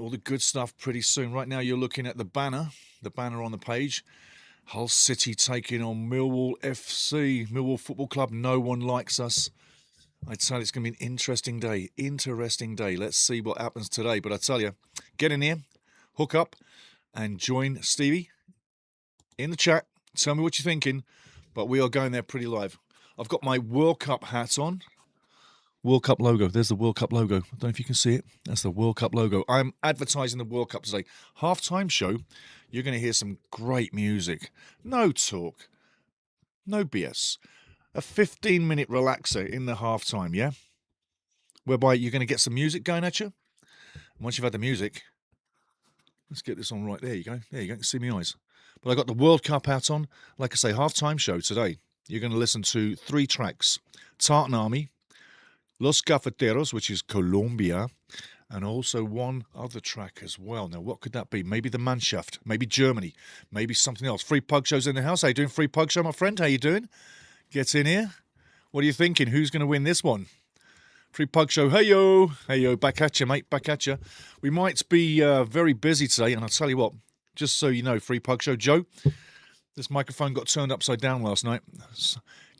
all the good stuff pretty soon. Right now you're looking at the banner on the page. Hull City taking on Millwall FC, Millwall Football Club. No one likes us. I tell you, it's going to be an interesting day. Let's see what happens today. But I tell you, get in here, hook up, and join Stevie in the chat. Tell me what you're thinking. But we are going there pretty live. I've got my World Cup hat on. World Cup logo. There's the World Cup logo. I don't know if you can see it. That's the World Cup logo. I'm advertising the World Cup today. Halftime show. You're going to hear some great music. No talk. No BS. A 15-minute relaxer in the halftime, yeah? Whereby you're going to get some music going at you. And once you've had the music, let's get this on right. There you go. There you go. You can see my eyes. But I got the World Cup hat on. Like I say, halftime show today. You're going to listen to 3 tracks. Tartan Army, Los Cafeteros, which is Colombia, and also one other track as well. Now, what could that be? Maybe the Mannschaft, maybe Germany, maybe something else. Free Pug Show's in the house. How you doing, Free Pug Show, my friend? How you doing? Get in here. What are you thinking? Who's going to win this one? Free Pug Show, hey-yo. Hey-yo, back at you, mate, back at you. We might be very busy today, and I'll tell you what, just so you know, Free Pug Show, Joe, this microphone got turned upside down last night.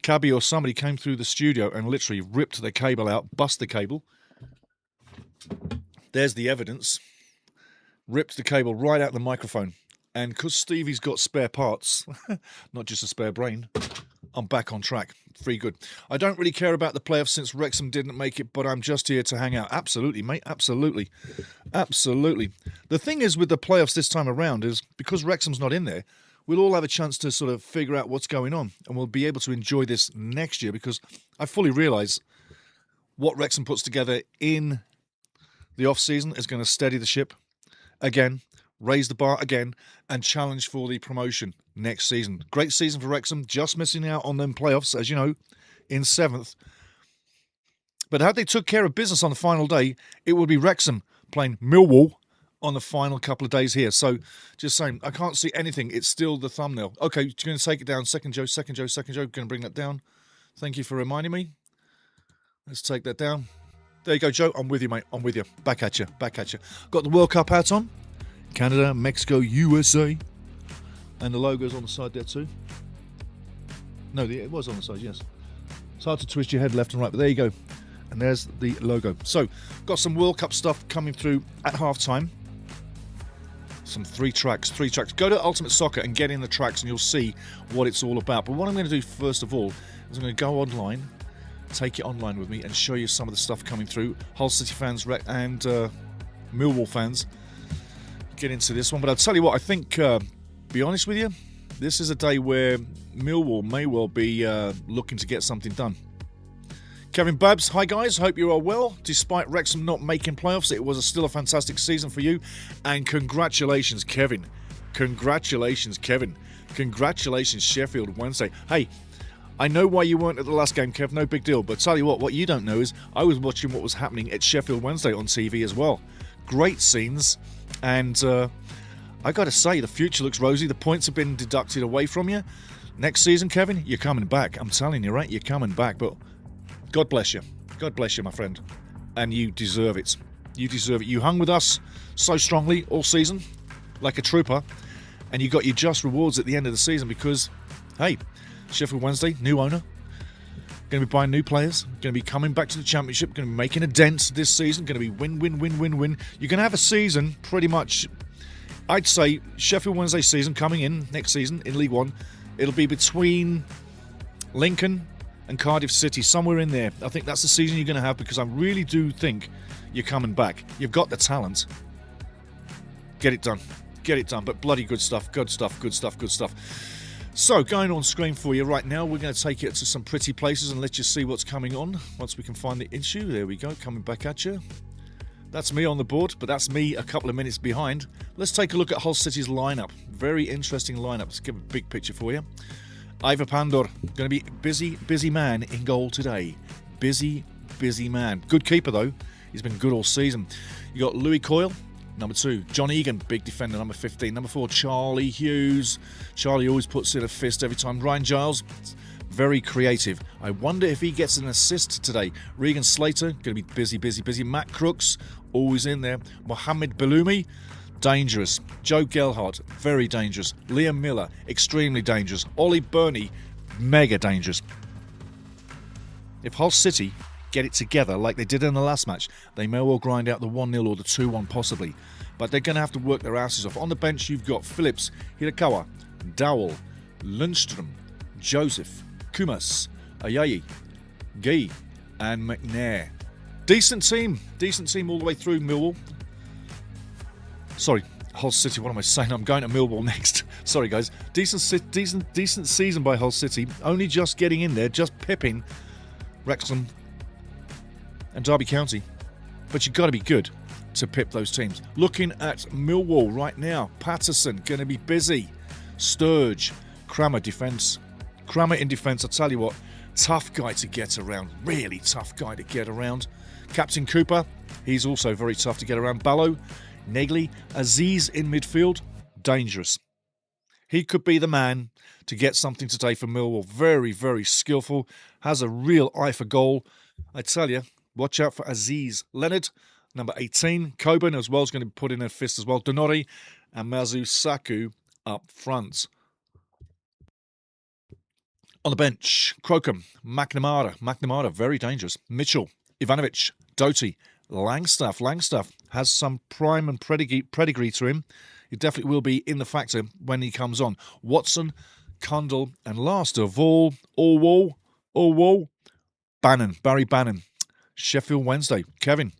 Cabby or somebody came through the studio and literally ripped the cable out, bust the cable. There's the evidence. Ripped the cable right out the microphone. And because Stevie's got spare parts, not just a spare brain, I'm back on track. Free good. I don't really care about the playoffs since Wrexham didn't make it, but I'm just here to hang out. Absolutely, mate. Absolutely. Absolutely. The thing is with the playoffs this time around is because Wrexham's not in there, we'll all have a chance to sort of figure out what's going on, and we'll be able to enjoy this next year because I fully realise what Wrexham puts together in the off-season is going to steady the ship again, raise the bar again, and challenge for the promotion next season. Great season for Wrexham, just missing out on them playoffs, as you know, in 7th. But had they took care of business on the final day, it would be Wrexham playing Millwall on the final couple of days here. So, just saying, I can't see anything. It's still the thumbnail. Okay, you're going to take it down. Second Joe. Going to bring that down. Thank you for reminding me. Let's take that down. There you go, Joe. I'm with you, mate. I'm with you. Back at you. Got the World Cup hat on. Canada, Mexico, USA. And the logo's on the side there too. No, it was on the side, yes. It's hard to twist your head left and right, but there you go. And there's the logo. So, got some World Cup stuff coming through at halftime. Some 3 tracks. Go to Ultimate Soccer and get in the tracks and you'll see what it's all about. But what I'm going to do first of all is I'm going to go online, take it online with me and show you some of the stuff coming through. Hull City fans and Millwall fans, get into this one. But I'll tell you what, I think, be honest with you, this is a day where Millwall may well be looking to get something done. Kevin Babs, hi guys, hope you are well. Despite Wrexham not making playoffs, it was still a fantastic season for you. And congratulations, Kevin. Congratulations, Sheffield Wednesday. Hey, I know why you weren't at the last game, Kev, no big deal. But tell you what you don't know is I was watching what was happening at Sheffield Wednesday on TV as well. Great scenes. And I got to say, the future looks rosy. The points have been deducted away from you. Next season, Kevin, you're coming back. I'm telling you, right? You're coming back. But God bless you. God bless you, my friend. And you deserve it. You deserve it. You hung with us so strongly all season, like a trooper, and you got your just rewards at the end of the season because, hey, Sheffield Wednesday, new owner, going to be buying new players, going to be coming back to the Championship, going to be making a dent this season, going to be win. You're going to have a season pretty much, I'd say, Sheffield Wednesday season coming in next season in League One. It'll be between Lincoln and Cardiff City, somewhere in there. I think that's the season you're going to have because I really do think you're coming back. You've got the talent. Get it done. But bloody good stuff. So, going on screen for you right now, we're going to take it to some pretty places and let you see what's coming on once we can find the issue. There we go, coming back at you. That's me on the board, but that's me a couple of minutes behind. Let's take a look at Hull City's lineup. Very interesting lineup. Let's give a big picture for you. Ivar Pandor, going to be busy man in goal today. Busy man. Good keeper, though. He's been good all season. You got Louis Coyle, number 2. John Egan, big defender, number 15. Number 4, Charlie Hughes. Charlie always puts in a fist every time. Ryan Giles, very creative. I wonder if he gets an assist today. Regan Slater, going to be busy. Matt Crooks, always in there. Mohamed Belloumi, dangerous. Joe Gelhardt, very dangerous. Liam Miller, extremely dangerous. Ollie Burney, mega dangerous. If Hull City get it together like they did in the last match, they may well grind out the 1-0 or the 2-1 possibly. But they're going to have to work their asses off. On the bench, you've got Phillips, Hirakawa, Dowell, Lundstrom, Joseph, Kumas, Ayayi, Gee, and McNair. Decent team all the way through. Millwall. Sorry, Hull City. What am I saying? I'm going to Millwall next. Sorry, guys. Decent season by Hull City. Only just getting in there, just pipping Wrexham and Derby County. But you've got to be good to pip those teams. Looking at Millwall right now. Patterson going to be busy. Sturge, Crammer defence. Crammer in defence. I tell you what, tough guy to get around. Really tough guy to get around. Captain Cooper, he's also very tough to get around. Ballo, Negley, Aziz in midfield, dangerous. He could be the man to get something today for Millwall. Very, very skillful. Has a real eye for goal. I tell you, watch out for Aziz. Leonard, number 18. Coburn as well is going to put in a fist as well. Donori and Mazu Saku up front. On the bench, Crocombe, McNamara, very dangerous. Mitchell, Ivanovic, Doty, Langstaff. Langstaff has some prime and pedigree to him. He definitely will be in the factor when he comes on. Watson, Cundle, and last of all, Bannon, Barry Bannon. Sheffield Wednesday. Kevin,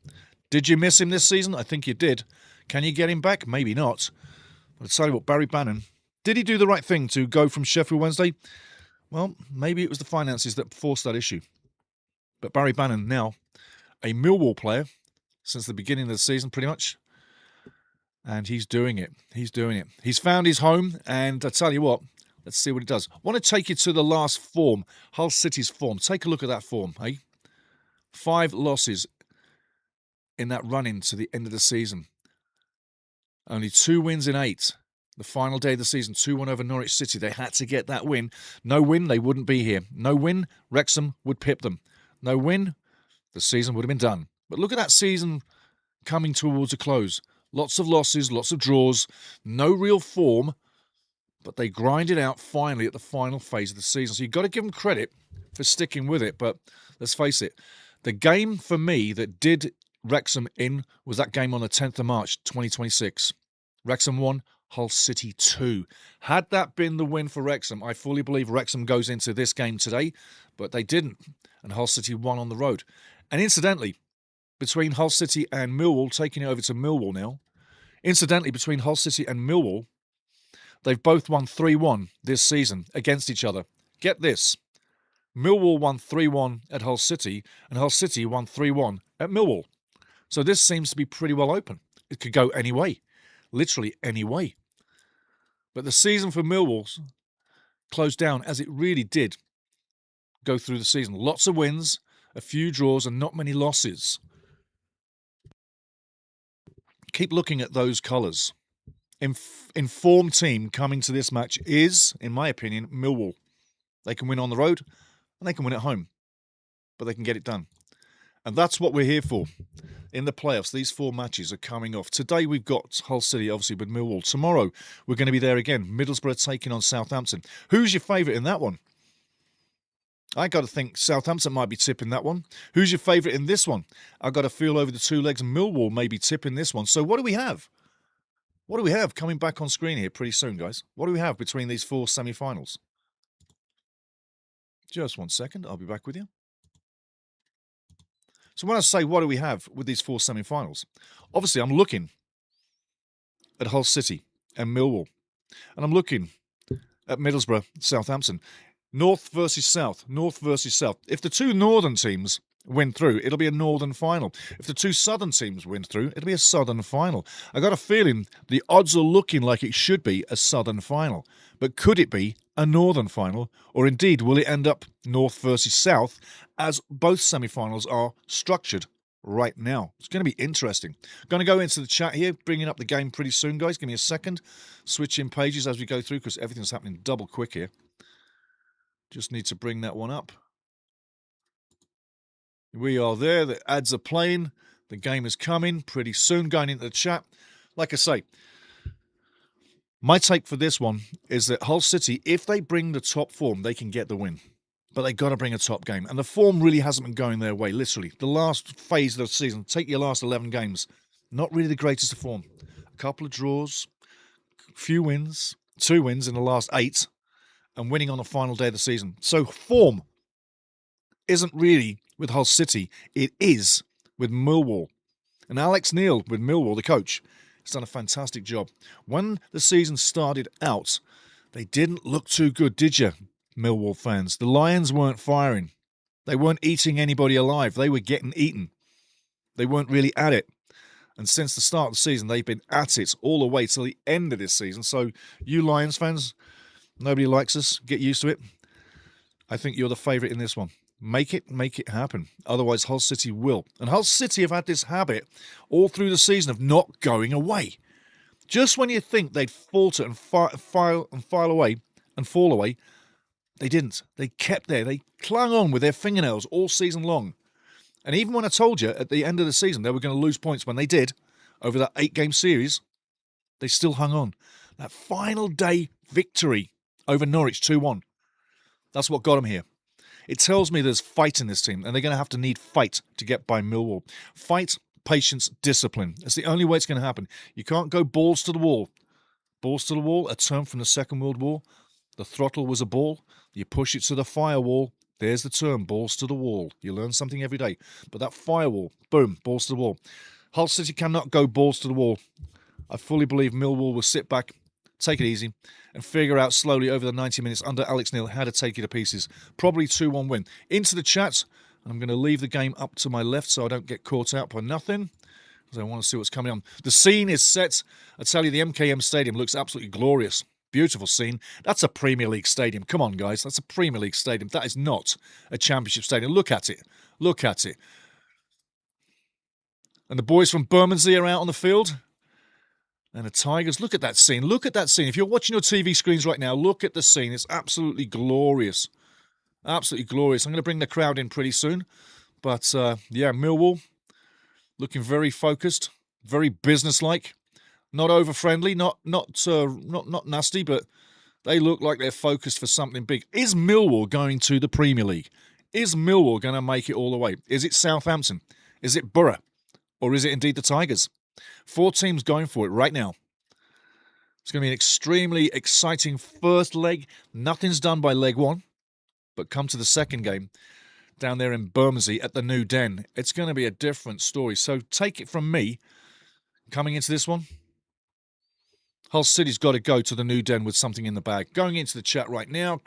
did you miss him this season? I think you did. Can you get him back? Maybe not. But I'll tell you what, Barry Bannon, did he do the right thing to go from Sheffield Wednesday? Well, maybe it was the finances that forced that issue. But Barry Bannon now, a Millwall player since the beginning of the season, pretty much. And he's doing it. He's found his home, and I tell you what, let's see what he does. I want to take you to the last form, Hull City's form. Take a look at that form, eh? 5 losses in that run-in to the end of the season. Only 2 wins in 8. The final day of the season, 2-1 over Norwich City. They had to get that win. No win, they wouldn't be here. No win, Wrexham would pip them. No win, the season would have been done. But look at that season coming towards a close. Lots of losses, lots of draws, no real form, but they grind it out finally at the final phase of the season. So you've got to give them credit for sticking with it. But let's face it, the game for me that did Wrexham in was that game on the 10th of March, 2026. Wrexham 1, Hull City 2. Had that been the win for Wrexham, I fully believe Wrexham goes into this game today, but they didn't, and Hull City won on the road. And incidentally, between Hull City and Millwall, taking it over to Millwall now, incidentally, between Hull City and Millwall, they've both won 3-1 this season against each other. Get this, Millwall won 3-1 at Hull City, and Hull City won 3-1 at Millwall. So this seems to be pretty well open. It could go any way. Literally any way. But the season for Millwall closed down as it really did go through the season. Lots of wins, a few draws, and not many losses. Keep looking at those colours. Informed team coming to this match is, in my opinion, Millwall. They can win on the road and they can win at home, but they can get it done. And that's what we're here for. In the playoffs, these 4 matches are coming off. Today we've got Hull City, obviously, with Millwall. Tomorrow we're going to be there again. Middlesbrough taking on Southampton. Who's your favourite in that one? I got to think Southampton might be tipping that one. Who's your favourite in this one? I got to feel over the 2 legs. Millwall may be tipping this one. So what do we have? What do we have coming back on screen here pretty soon, guys? What do we have between these 4 semi-finals? Just 1 second. I'll be back with you. So when I say what do we have with these 4 semi-finals, obviously I'm looking at Hull City and Millwall. And I'm looking at Middlesbrough, Southampton. North versus South. If the 2 northern teams win through, it'll be a northern final. If the 2 southern teams win through, it'll be a southern final. I got a feeling the odds are looking like it should be a southern final. But could it be a northern final? Or indeed, will it end up North versus South, as both semi-finals are structured right now? It's going to be interesting. Going to go into the chat here, bringing up the game pretty soon, guys. Give me a second. Switching pages as we go through, because everything's happening double quick here. Just need to bring that one up. We are there. The ads are playing. The game is coming pretty soon, going into the chat. Like I say, my take for this one is that Hull City, if they bring the top form, they can get the win. But they got to bring a top game. And the form really hasn't been going their way, literally. The last phase of the season, take your last 11 games, not really the greatest of form. A couple of draws, few wins, 2 wins in the last 8, and winning on the final day of the season. So form isn't really with Hull City. It is with Millwall. And Alex Neil with Millwall, the coach, has done a fantastic job. When the season started out, they didn't look too good, did you, Millwall fans? The Lions weren't firing. They weren't eating anybody alive. They were getting eaten. They weren't really at it. And since the start of the season, they've been at it all the way till the end of this season. So you Lions fans, nobody likes us. Get used to it. I think you're the favourite in this one. Make it happen. Otherwise, Hull City will. And Hull City have had this habit all through the season of not going away. Just when you think they'd falter and fall away, they didn't. They kept there. They clung on with their fingernails all season long. And even when I told you at the end of the season they were going to lose points when they did, over that 8-game series, they still hung on. That final day victory over Norwich 2-1, that's what got them here. It tells me there's fight in this team, and they're going to have to need fight to get by Millwall. Fight, patience, discipline. It's the only way it's going to happen. You can't go balls to the wall. Balls to the wall, a term from the Second World War. The throttle was a ball. You push it to the firewall. There's the term, balls to the wall. You learn something every day. But that firewall, boom, balls to the wall. Hull City cannot go balls to the wall. I fully believe Millwall will sit back, take it easy, and figure out slowly over the 90 minutes under Alex Neil how to take it to pieces. Probably 2-1 win. Into the chat, and I'm going to leave the game up to my left so I don't get caught out by nothing, because I want to see what's coming on. The scene is set. I tell you, the MKM Stadium looks absolutely glorious. Beautiful scene. That's a Premier League stadium. Come on, guys. That's a Premier League stadium. That is not a Championship stadium. Look at it. Look at it. And the boys from Bermondsey are out on the field. And the Tigers. Look at that scene. Look at that scene. If you're watching your TV screens right now, look at the scene. It's absolutely glorious. Absolutely glorious. I'm going to bring the crowd in pretty soon. But, yeah, Millwall looking very focused, very businesslike. Not over-friendly, not nasty, but they look like they're focused for something big. Is Millwall going to the Premier League? Is Millwall going to make it all the way? Is it Southampton? Is it Borough? Or is it indeed the Tigers? 4 teams going for it right now. It's going to be an extremely exciting first leg. Nothing's done by leg 1, but come to the second game down there in Bermondsey at the New Den. It's going to be a different story. So take it from me, coming into this one, Hull City's got to go to the New Den with something in the bag. Going into the chat right now,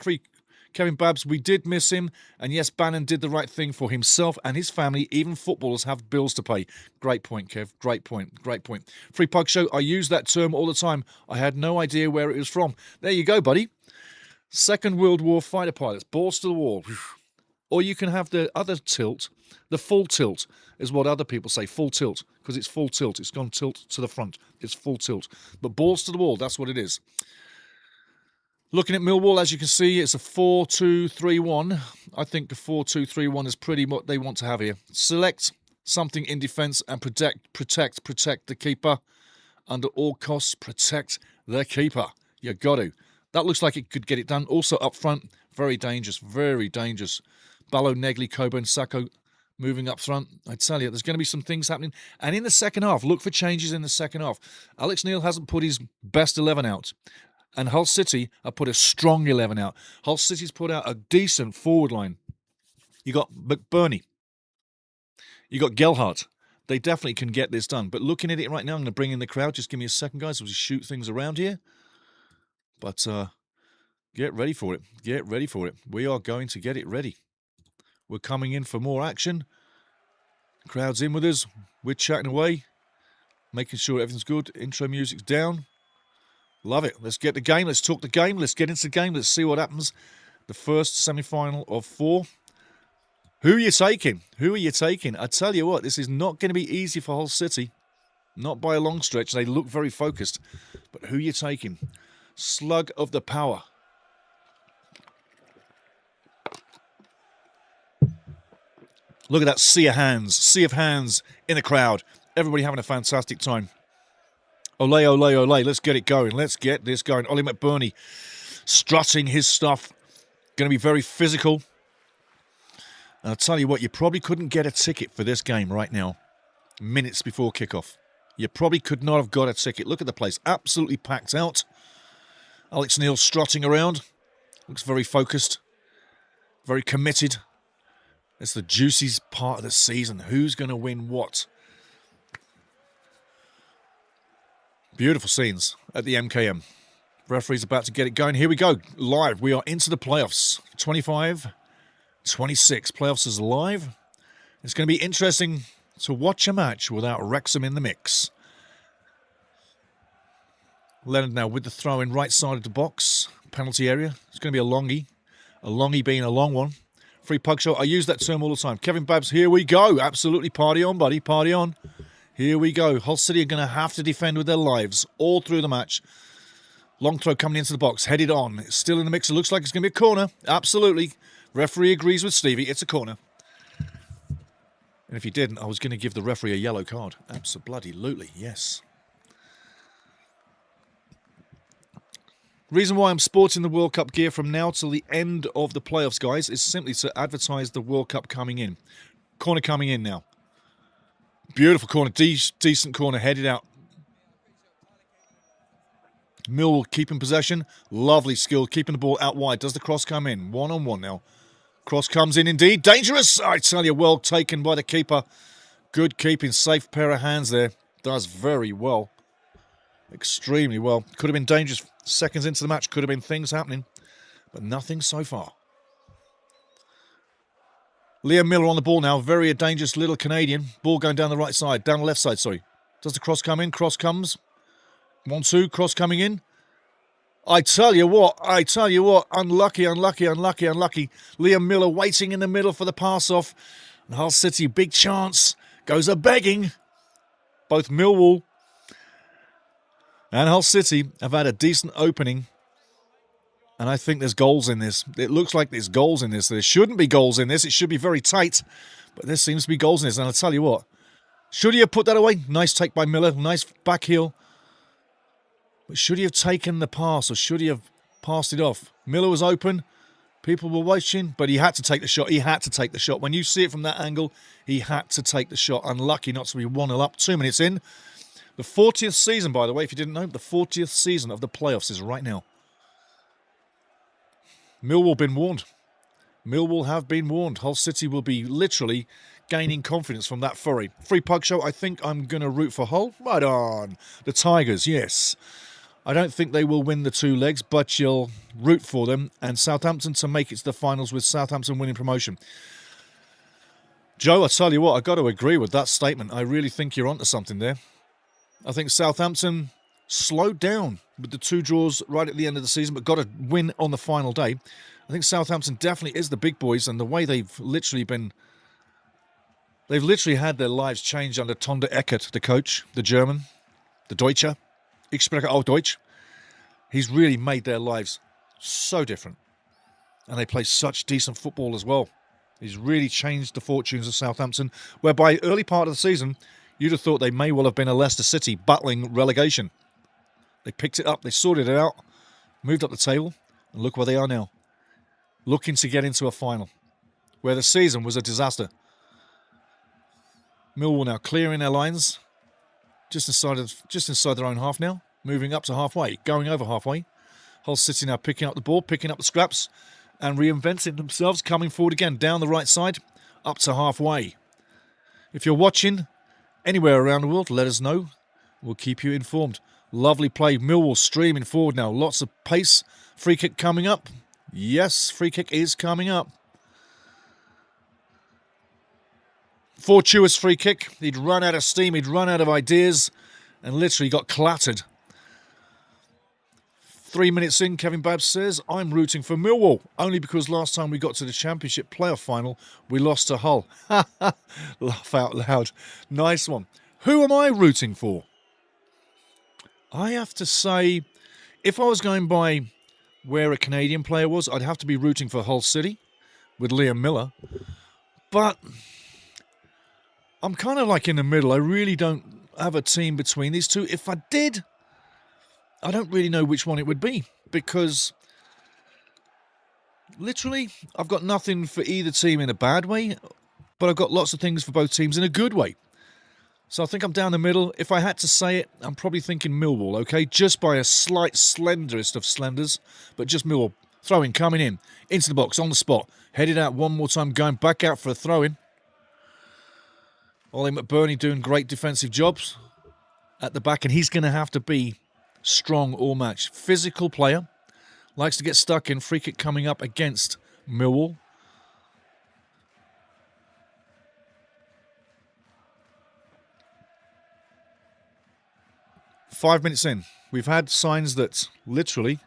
Kevin Babs, we did miss him. And yes, Bannon did the right thing for himself and his family. Even footballers have bills to pay. Great point, Kev. Great point. Great point. Free Pug Show, I use that term all the time. I had no idea where it was from. There you go, buddy. Second World War fighter pilots. Balls to the wall. Or you can have the other tilt. The full tilt is what other people say. Full tilt. Because it's full tilt. It's gone tilt to the front. It's full tilt. But balls to the wall, that's what it is. Looking at Millwall, as you can see, it's a 4-2-3-1. I think the 4-2-3-1 is pretty what they want to have here. Select something in defence and protect the keeper. Under all costs, protect the keeper. You got to. That looks like it could get it done. Also up front, very dangerous, very dangerous. Ballo, Negley, Coburn, Sacco moving up front. I tell you, there's going to be some things happening. And in the second half, look for changes in the second half. Alex Neil hasn't put his best 11 out. And Hull City have put a strong 11 out. Hull City's put out a decent forward line. You got McBurney. You got Gelhardt. They definitely can get this done. But looking at it right now, I'm going to bring in the crowd. Just give me a second, guys. We'll just shoot things around here. But get ready for it. Get ready for it. We are going to get it ready. We're coming in for more action. Crowd's in with us. We're chatting away. Making sure everything's good. Intro music's down. Love it. Let's get the game. Let's talk the game. Let's get into the game. Let's see what happens. The first semi-final of 4. Who are you taking? Who are you taking? I tell you what, this is not going to be easy for Hull City. Not by a long stretch. They look very focused. But who are you taking? Slug of the power. Look at that sea of hands in the crowd. Everybody having a fantastic time. Ole, ole, ole. Let's get it going. Let's get this going. Ollie McBurney strutting his stuff. Going to be very physical. And I'll tell you what, you probably couldn't get a ticket for this game right now, minutes before kickoff. You probably could not have got a ticket. Look at the place. Absolutely packed out. Alex Neil strutting around. Looks very focused. Very committed. It's the juiciest part of the season. Who's going to win what? Beautiful scenes at the MKM. Referee's about to get it going. Here we go. Live. We are into the playoffs. 25-26. Playoffs is live. It's going to be interesting to watch a match without Wrexham in the mix. Leonard now with the throw in right side of the box. Penalty area. It's going to be a longie. A longie being a long one. Free pug shot. I use that term all the time. Kevin Babbs, here we go. Absolutely party on, buddy. Party on. Here we go. Hull City are going to have to defend with their lives all through the match. Long throw coming into the box. Headed on. It's still in the mix. It looks like it's going to be a corner. Absolutely. Referee agrees with Stevie. It's a corner. And if he didn't, I was going to give the referee a yellow card. Absolutely. Yes. Reason why I'm sporting the World Cup gear from now till the end of the playoffs, guys, is simply to advertise the World Cup coming in. Corner coming in now. Beautiful corner. Decent corner headed out. Millwall keeping possession. Lovely skill. Keeping the ball out wide. Does the cross come in? One-on-one now. Cross comes in indeed. Dangerous. I tell you, well taken by the keeper. Good keeping. Safe pair of hands there. Does very well. Extremely well. Could have been dangerous seconds into the match. Could have been things happening. But nothing so far. Liam Miller on the ball now. Very dangerous little Canadian. Ball going down the right side. Down the left side, sorry. Does the cross come in? Cross comes. 1-2. Cross coming in. I tell you what. Unlucky. Liam Miller waiting in the middle for the pass off. And Hull City, big chance. Goes a begging. Both Millwall and Hull City have had a decent opening. And I think there's goals in this. It looks like there's goals in this. There shouldn't be goals in this. It should be very tight. But there seems to be goals in this. And I'll tell you what. Should he have put that away? Nice take by Miller. Nice back heel. But should he have taken the pass or should he have passed it off? Miller was open. People were watching. But he had to take the shot. He had to take the shot. When you see it from that angle, he had to take the shot. Unlucky not to be 1-0 up. 2 minutes in. The 40th season, by the way, if you didn't know, the 40th season of the playoffs is right now. Millwall been warned. Millwall have been warned. Hull City will be literally gaining confidence from that flurry. Free pug show. I think I'm going to root for Hull. Right on. The Tigers, yes. I don't think they will win the 2 legs, but you'll root for them. And Southampton to make it to the finals with Southampton winning promotion. Joe, I tell you what, I've got to agree with that statement. I really think you're onto something there. I think Southampton slowed down with the 2 draws right at the end of the season, but got a win on the final day. I think Southampton definitely is the big boys, and the way they've literally had their lives changed under Tonda Eckert, the coach, the German, the Deutscher. Ich spreche auch Deutsch. He's really made their lives so different. And they play such decent football as well. He's really changed the fortunes of Southampton, whereby early part of the season, you'd have thought they may well have been a Leicester City battling relegation. They picked it up, they sorted it out, moved up the table, and look where they are now. Looking to get into a final, where the season was a disaster. Millwall now clearing their lines, just inside their own half now, moving up to halfway, going over halfway. Hull City now picking up the ball, picking up the scraps, and reinventing themselves, coming forward again, down the right side, up to halfway. If you're watching anywhere around the world, let us know. We'll keep you informed. Lovely play. Millwall streaming forward now. Lots of pace. Free kick coming up. Yes, free kick is coming up. Fortuitous free kick. He'd run out of steam. He'd run out of ideas and literally got clattered. 3 minutes in, Kevin Babbs says, I'm rooting for Millwall, only because last time we got to the Championship playoff final, we lost to Hull. Laugh out loud. Nice one. Who am I rooting for? I have to say, if I was going by where a Canadian player was, I'd have to be rooting for Hull City with Liam Miller. But I'm kind of like in the middle. I really don't have a team between these two. If I did, I don't really know which one it would be, because literally I've got nothing for either team in a bad way, but I've got lots of things for both teams in a good way. So I think I'm down the middle. If I had to say it, I'm probably thinking Millwall, okay? Just by a slight slenderest of slenders, but just Millwall. Throw-in, coming in, into the box, on the spot. Headed out one more time, going back out for a throw-in. Ollie McBurney doing great defensive jobs at the back, and he's going to have to be strong all match. Physical player, likes to get stuck in. Free kick coming up against Millwall. Five minutes in, we've had signs that literally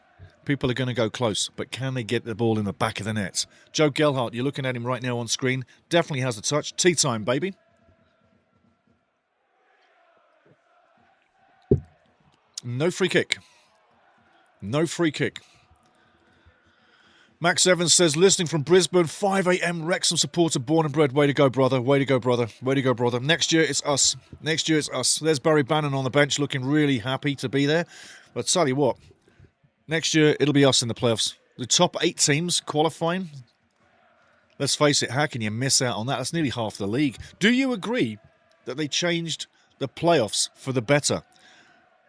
people are going to go close, but can they get the ball in the back of the net? Joe Gelhardt, you're looking at him right now on screen, definitely has the touch. Tea time, baby. No free kick. No free kick. Max Evans says, listening from Brisbane, 5 a.m. Wrexham supporter, born and bred. Way to go, brother. Way to go, brother. Way to go, brother. Next year, it's us. Next year, it's us. There's Barry Bannon on the bench looking really happy to be there. But tell you what, next year, it'll be us in the playoffs. The top 8 teams qualifying. Let's face it, how can you miss out on that? That's nearly half the league. Do you agree that they changed the playoffs for the better?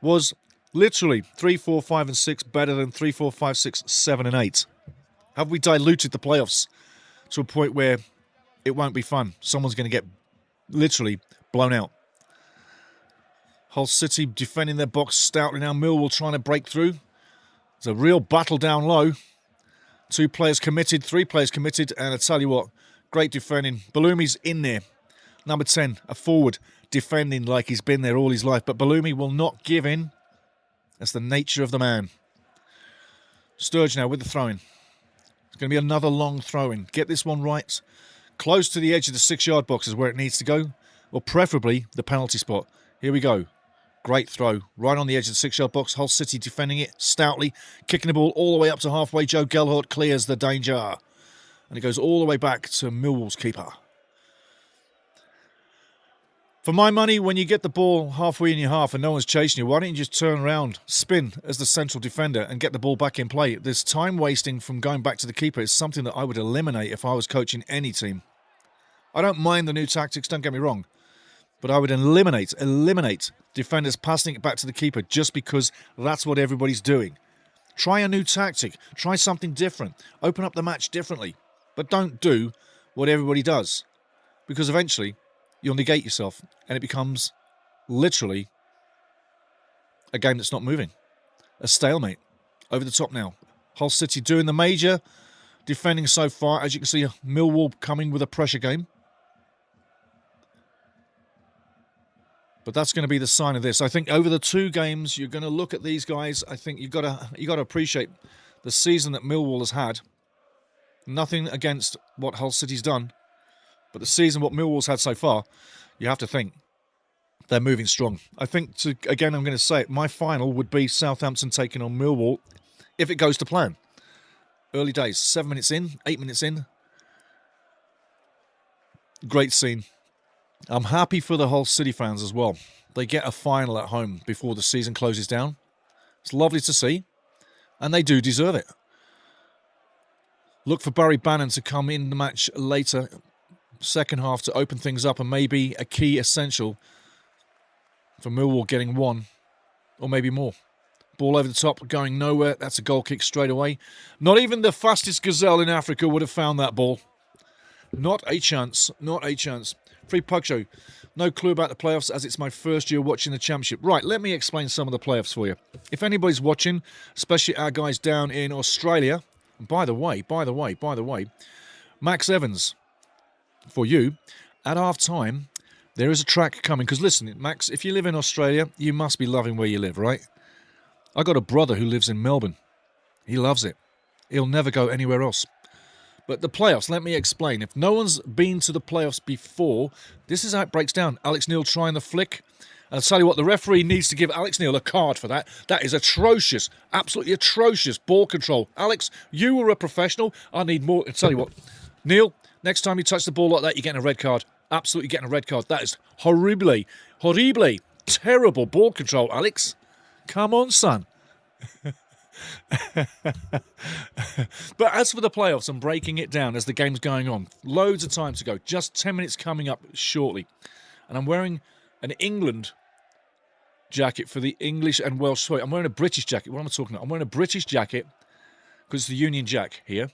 Was literally 3, 4, 5 and 6 better than 3, 4, 5, 6, 7 and 8? Have we diluted the playoffs to a point where it won't be fun? Someone's going to get literally blown out. Hull City defending their box stoutly now. Millwall trying to break through. It's a real battle down low. 2 players committed, 3 players committed, and I tell you what, great defending. Balumi's in there. Number 10, a forward, defending like he's been there all his life. But Balumi will not give in. That's the nature of the man. Sturge now with the throw-in. It's going to be another long throw-in. Get this one right. Close to the edge of the 6-yard box is where it needs to go. Or preferably the penalty spot. Here we go. Great throw. Right on the edge of the 6-yard box. Hull City defending it stoutly. Kicking the ball all the way up to halfway. Joe Gelhardt clears the danger. And it goes all the way back to Millwall's keeper. For my money, when you get the ball halfway in your half and no one's chasing you, why don't you just turn around, spin as the central defender and get the ball back in play? This time wasting from going back to the keeper is something that I would eliminate if I was coaching any team. I don't mind the new tactics, don't get me wrong, but I would eliminate defenders passing it back to the keeper just because that's what everybody's doing. Try a new tactic, try something different, open up the match differently, but don't do what everybody does, because eventually you'll negate yourself and it becomes literally a game that's not moving. A stalemate. Over the top now. Hull City doing the major defending so far. As you can see, Millwall coming with a pressure game. But that's going to be the sign of this. I think over the 2 games, you're going to look at these guys. I think you've got to appreciate the season that Millwall has had. Nothing against what Hull City's done. But the season, what Millwall's had so far, you have to think they're moving strong. I think, again, I'm going to say it, my final would be Southampton taking on Millwall if it goes to plan. Early days, 7 minutes in, 8 minutes in. Great scene. I'm happy for the Hull City fans as well. They get a final at home before the season closes down. It's lovely to see, and they do deserve it. Look for Barry Bannon to come in the match later, second half, to open things up and maybe a key essential for Millwall getting 1 or maybe more. Ball over the top, going nowhere. That's a goal kick straight away. Not even the fastest gazelle in Africa would have found that ball. Not a chance. Not a chance. Free Pug Show. No clue about the playoffs as it's my first year watching the Championship. Right, let me explain some of the playoffs for you. If anybody's watching, especially our guys down in Australia, by the way, Max Evans, for you, at half-time, there is a track coming. Because listen, Max, if you live in Australia, you must be loving where you live, right? I got a brother who lives in Melbourne. He loves it. He'll never go anywhere else. But the playoffs, let me explain. If no one's been to the playoffs before, this is how it breaks down. Alex Neil trying the flick. And I'll tell you what, the referee needs to give Alex Neil a card for that. That is atrocious. Absolutely atrocious ball control. Alex, you were a professional. I need more. I'll tell you what, Neil, next time you touch the ball like that, you're getting a red card. absolutely getting a red card. That is horrible, terrible ball control, Alex. Come on, son. But as for the playoffs and breaking it down as the game's going on, loads of time to go. Just 10 minutes coming up shortly. And I'm wearing an England jacket for the English and Welsh. Sorry, I'm wearing a British jacket. What am I talking about? I'm wearing a British jacket because it's the Union Jack here.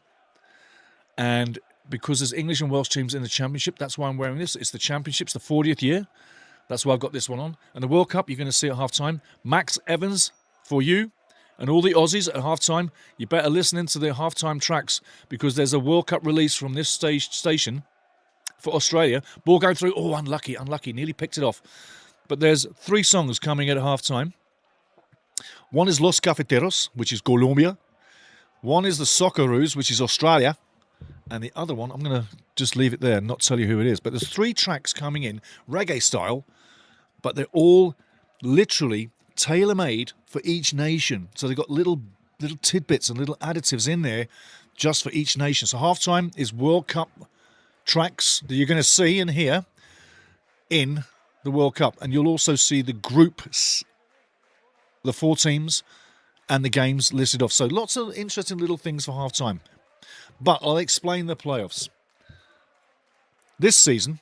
And because there's English and Welsh teams in the Championship, that's why I'm wearing this. It's the Championship's the 40th year. That's why I've got this one on. And the World Cup, you're going to see at half-time. Max Evans for you. And all the Aussies at half-time, you better listen into the half-time tracks because there's a World Cup release from this station for Australia. Ball going through. Oh, unlucky. Nearly picked it off. But there's 3 songs coming at half-time. One is Los Cafeteros, which is Colombia. One is the Socceroos, which is Australia. And the other one, I'm going to just leave it there and not tell you who it is. But there's 3 tracks coming in, reggae style, but they're all literally tailor-made for each nation. So they've got little tidbits and little additives in there just for each nation. So halftime is World Cup tracks that you're going to see and hear in the World Cup. And you'll also see the groups, the 4 teams and the games listed off. So lots of interesting little things for halftime. But I'll explain the playoffs. This season,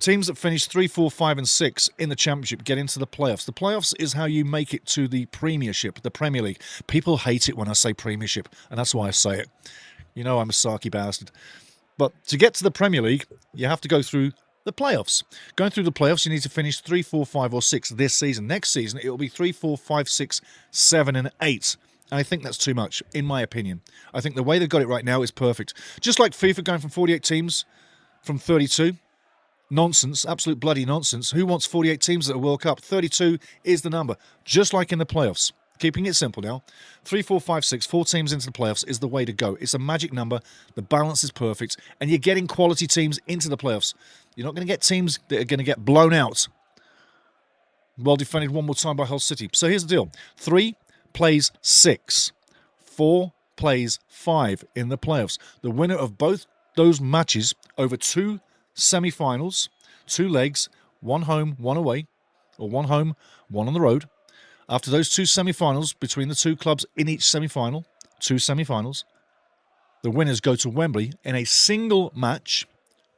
teams that finish 3, 4, 5 and 6 in the Championship get into the playoffs. The playoffs is how you make it to the Premiership, the Premier League. People hate it when I say Premiership, and that's why I say it. You know I'm a sarky bastard. But to get to the Premier League, you have to go through the playoffs. Going through the playoffs, you need to finish 3, 4, 5 or 6 this season. Next season, it will be 3, 4, 5, 6, 7 and 8. And I think that's too much, in my opinion. I think the way they've got it right now is perfect. Just like FIFA going from 48 teams from 32. Nonsense, absolute bloody nonsense. Who wants 48 teams at a World Cup? 32 is the number, just like in the playoffs. Keeping it simple now. 3, 4, 5, 6, 4 teams into the playoffs is the way to go. It's a magic number. The balance is perfect. And you're getting quality teams into the playoffs. You're not going to get teams that are going to get blown out. Well defended one more time by Hull City. So here's the deal. 3 plays 6. 4 plays 5 in the playoffs. The winner of both those matches over 2 semi-finals, 2 legs, 1 home, 1 away, or 1 home, 1 on the road. After those 2 semi-finals between the 2 clubs in each semi-final, 2 semi-finals, the winners go to Wembley in a single match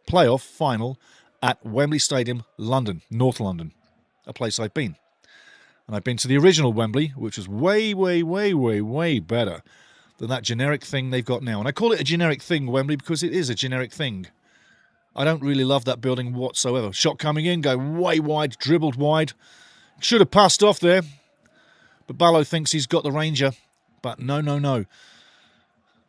playoff final at Wembley Stadium, London, North London, a place I've been. And I've been to the original Wembley, which was way, way, way, way, way better than that generic thing they've got now. And I call it a generic thing, Wembley, because it is a generic thing. I don't really love that building whatsoever. Shot coming in, go way wide, dribbled wide. Should have passed off there. But Ballo thinks he's got the Ranger. But no.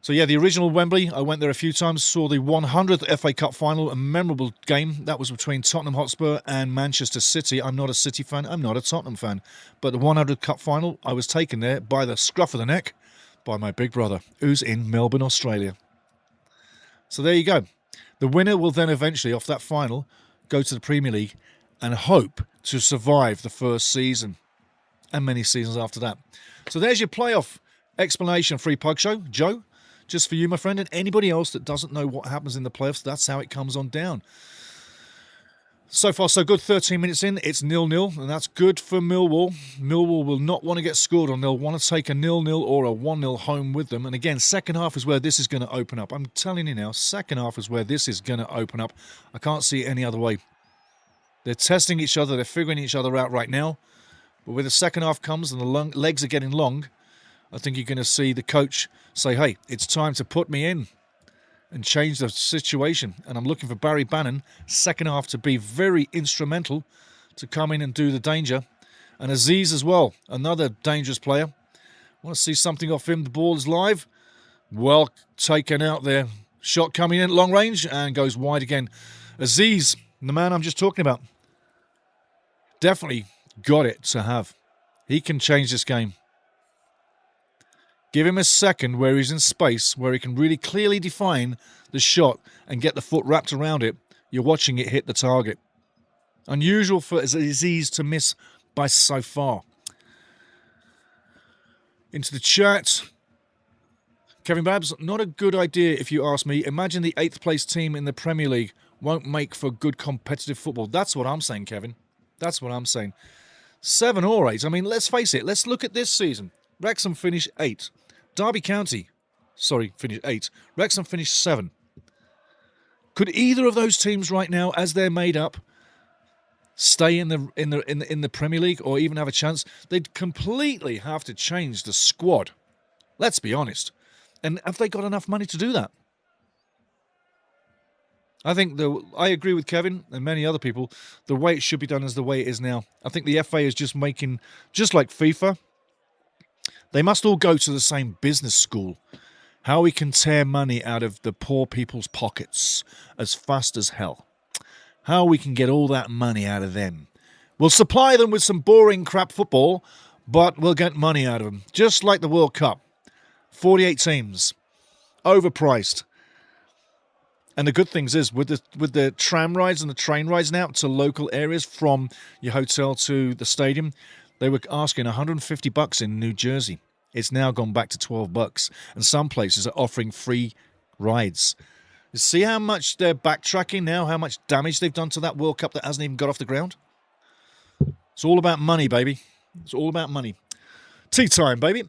So yeah, the original Wembley, I went there a few times, saw the 100th FA Cup final, a memorable game. That was between Tottenham Hotspur and Manchester City. I'm not a City fan, I'm not a Tottenham fan. But the 100th Cup final, I was taken there by the scruff of the neck by my big brother, who's in Melbourne, Australia. So there you go. The winner will then eventually, off that final, go to the Premier League and hope to survive the first season and many seasons after that. So there's your playoff explanation free pug show, Joe. Just for you, my friend, and anybody else that doesn't know what happens in the playoffs, that's how it comes on down. So far, so good. 13 minutes in, it's 0-0, and that's good for Millwall. Millwall will not want to get scored on. They'll want to take a 0-0 or a 1-0 home with them. And again, second half is where this is going to open up. I'm telling you now, second half is where this is going to open up. I can't see it any other way. They're testing each other. They're figuring each other out right now. But when the second half comes and the legs are getting long, I think you're going to see the coach say, hey, it's time to put me in and change the situation. And I'm looking for Barry Bannon, second half, to be very instrumental to come in and do the danger. And Aziz as well, another dangerous player. Want to see something off him. The ball is live. Well taken out there. Shot coming in at long range and goes wide again. Aziz, the man I'm just talking about, definitely got it to have. He can change this game. Give him a second where he's in space, where he can really clearly define the shot and get the foot wrapped around it. You're watching it hit the target. Unusual for Aziz to miss by so far. Into the chat. Kevin Babs, not a good idea if you ask me. Imagine the 8th place team in the Premier League won't make for good competitive football. That's what I'm saying, Kevin. That's what I'm saying. 7 or 8. I mean, let's face it. Let's look at this season. Wrexham finished 8. Derby County, finished 8. Wrexham finished 7. Could either of those teams right now, as they're made up, stay in the Premier League or even have a chance? They'd completely have to change the squad. Let's be honest. And have they got enough money to do that? I think I agree with Kevin and many other people. The way it should be done is the way it is now. I think the FA is just like FIFA, they must all go to the same business school. How we can tear money out of the poor people's pockets as fast as hell. How we can get all that money out of them. We'll supply them with some boring crap football, but we'll get money out of them. Just like the World Cup. 48 teams. Overpriced. And the good things is, with the tram rides and the train rides now to local areas from your hotel to the stadium, they were asking $150 in New Jersey. It's now gone back to $12. And some places are offering free rides. You see how much they're backtracking now, how much damage they've done to that World Cup that hasn't even got off the ground? It's all about money, baby. It's all about money. Tea time, baby.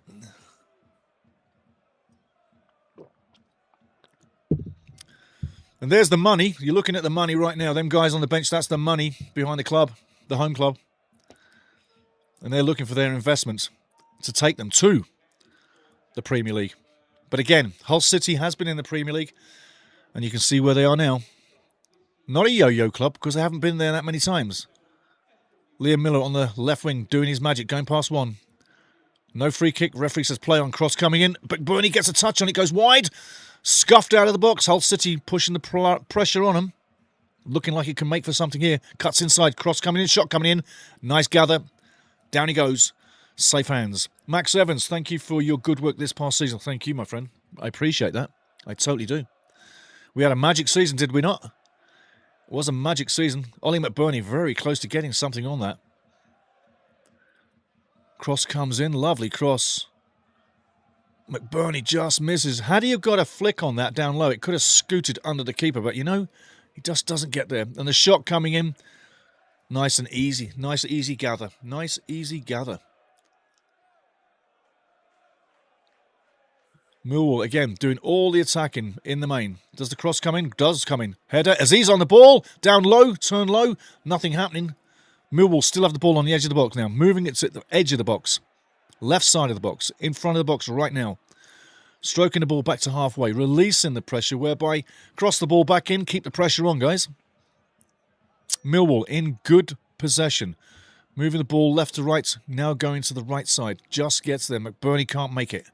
And there's the money. You're looking at the money right now. Them guys on the bench, that's the money behind the club, the home club. And they're looking for their investments to take them to the Premier League. But again, Hull City has been in the Premier League, and you can see where they are now. Not a yo-yo club, because they haven't been there that many times. Liam Miller on the left wing doing his magic, going past one. No free kick. Referee says play on, cross coming in. But Burney gets a touch on it, goes wide. Scuffed out of the box. Hull City pushing the pressure on him. Looking like he can make for something here. Cuts inside. Cross coming in. Shot coming in. Nice gather. Down he goes. Safe hands. Max Evans, thank you for your good work this past season. Thank you, my friend. I appreciate that. I totally do. We had a magic season, did we not? It was a magic season. Ollie McBurney very close to getting something on that. Cross comes in. Lovely cross. McBurney just misses. Had he have got a flick on that down low, it could have scooted under the keeper. But, you know, he just doesn't get there. And the shot coming in, nice and easy. Nice, easy gather. Nice, easy gather. Millwall, again, doing all the attacking in the main. Does the cross come in? Does come in. Header. Aziz on the ball. Down low. Turn low. Nothing happening. Millwall still have the ball on the edge of the box now. Moving it to the edge of the box. Left side of the box. In front of the box right now. Stroking the ball back to halfway. Releasing the pressure, whereby cross the ball back in. Keep the pressure on, guys. Millwall in good possession. Moving the ball left to right. Now going to the right side. Just gets there. McBurney can't make it.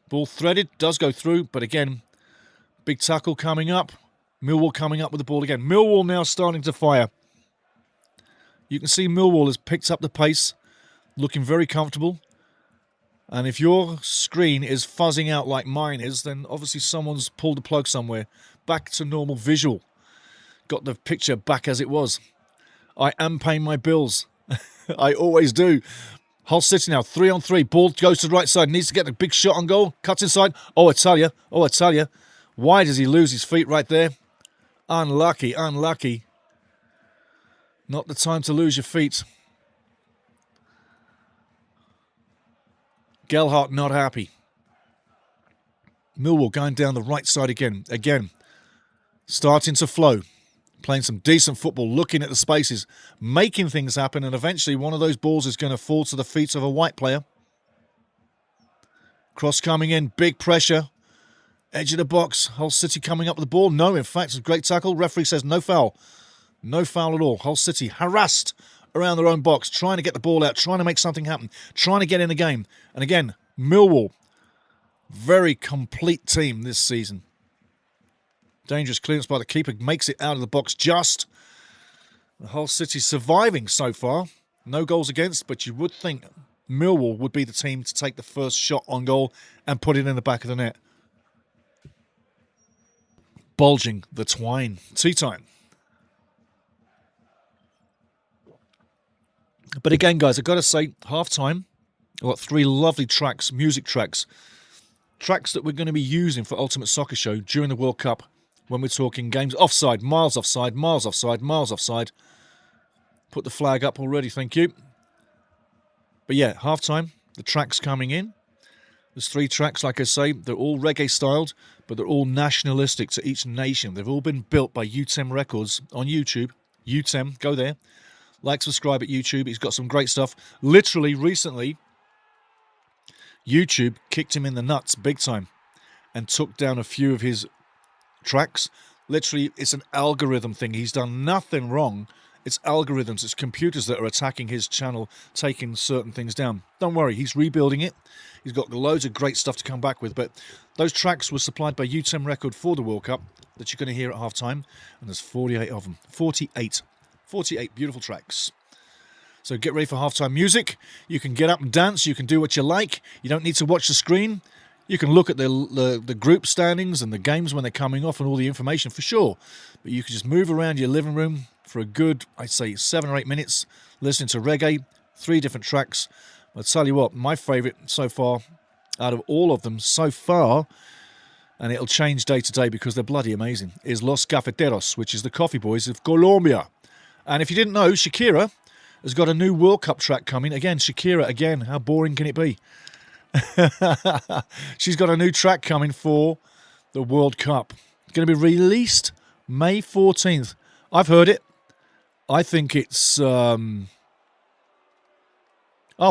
Ball threaded, does go through, but again, big tackle coming up. Millwall coming up with the ball again. Millwall now starting to fire. You can see Millwall has picked up the pace, looking very comfortable. And if your screen is fuzzing out like mine is, then obviously someone's pulled the plug somewhere. Back to normal visual. Got the picture back as it was. I am paying my bills. I always do. Hull City now, 3-on-3. Ball goes to the right side. Needs to get a big shot on goal. Cuts inside. Oh, I tell you. Oh, I tell you. Why does he lose his feet right there? Unlucky, unlucky. Not the time to lose your feet. Gelhardt not happy. Millwall going down the right side again. Again. Starting to flow. Playing some decent football, looking at the spaces, making things happen, and eventually one of those balls is going to fall to the feet of a white player. Cross coming in, big pressure. Edge of the box, Hull City coming up with the ball. No, in fact, it's a great tackle. Referee says no foul. No foul at all. Hull City harassed around their own box, trying to get the ball out, trying to make something happen, trying to get in the game. And again, Millwall, very complete team this season. Dangerous clearance by the keeper, makes it out of the box just. The Hull City surviving so far. No goals against, but you would think Millwall would be the team to take the first shot on goal and put it in the back of the net. Bulging the twine. Tea time. But again, guys, I've got to say, half-time, I've got 3 lovely tracks, music tracks. Tracks that we're going to be using for Ultimate Soccer Show during the World Cup. when we're talking games. Offside, miles offside, miles offside, miles offside. Put the flag up already, thank you. But yeah, half-time, the track's coming in. There's 3 tracks, like I say. They're all reggae-styled, but they're all nationalistic to each nation. They've all been built by UTEM Records on YouTube. UTEM, go there. Like, subscribe at YouTube. He's got some great stuff. Literally, recently, YouTube kicked him in the nuts big time and took down a few of his tracks. Literally, it's an algorithm thing. He's done nothing wrong. It's algorithms, it's computers that are attacking his channel, taking certain things down. Don't worry, he's rebuilding it. He's got loads of great stuff to come back with. But those tracks were supplied by UTEM Record for the World Cup that you're going to hear at half-time. And there's 48 of them. 48. 48 beautiful tracks. So get ready for half-time music. You can get up and dance. You can do what you like. You don't need to watch the screen. You can look at the group standings and the games when they're coming off and all the information for sure. But you can just move around your living room for a good, I'd say, 7 or 8 minutes, listening to reggae, 3 different tracks. I'll tell you what, my favourite so far, out of all of them so far, and it'll change day to day because they're bloody amazing, is Los Cafeteros, which is the Coffee Boys of Colombia. And if you didn't know, Shakira has got a new World Cup track coming. Again, Shakira, again, how boring can it be? She's got a new track coming for the World Cup. It's going to be released May 14th. I've heard it. I think it's, I'll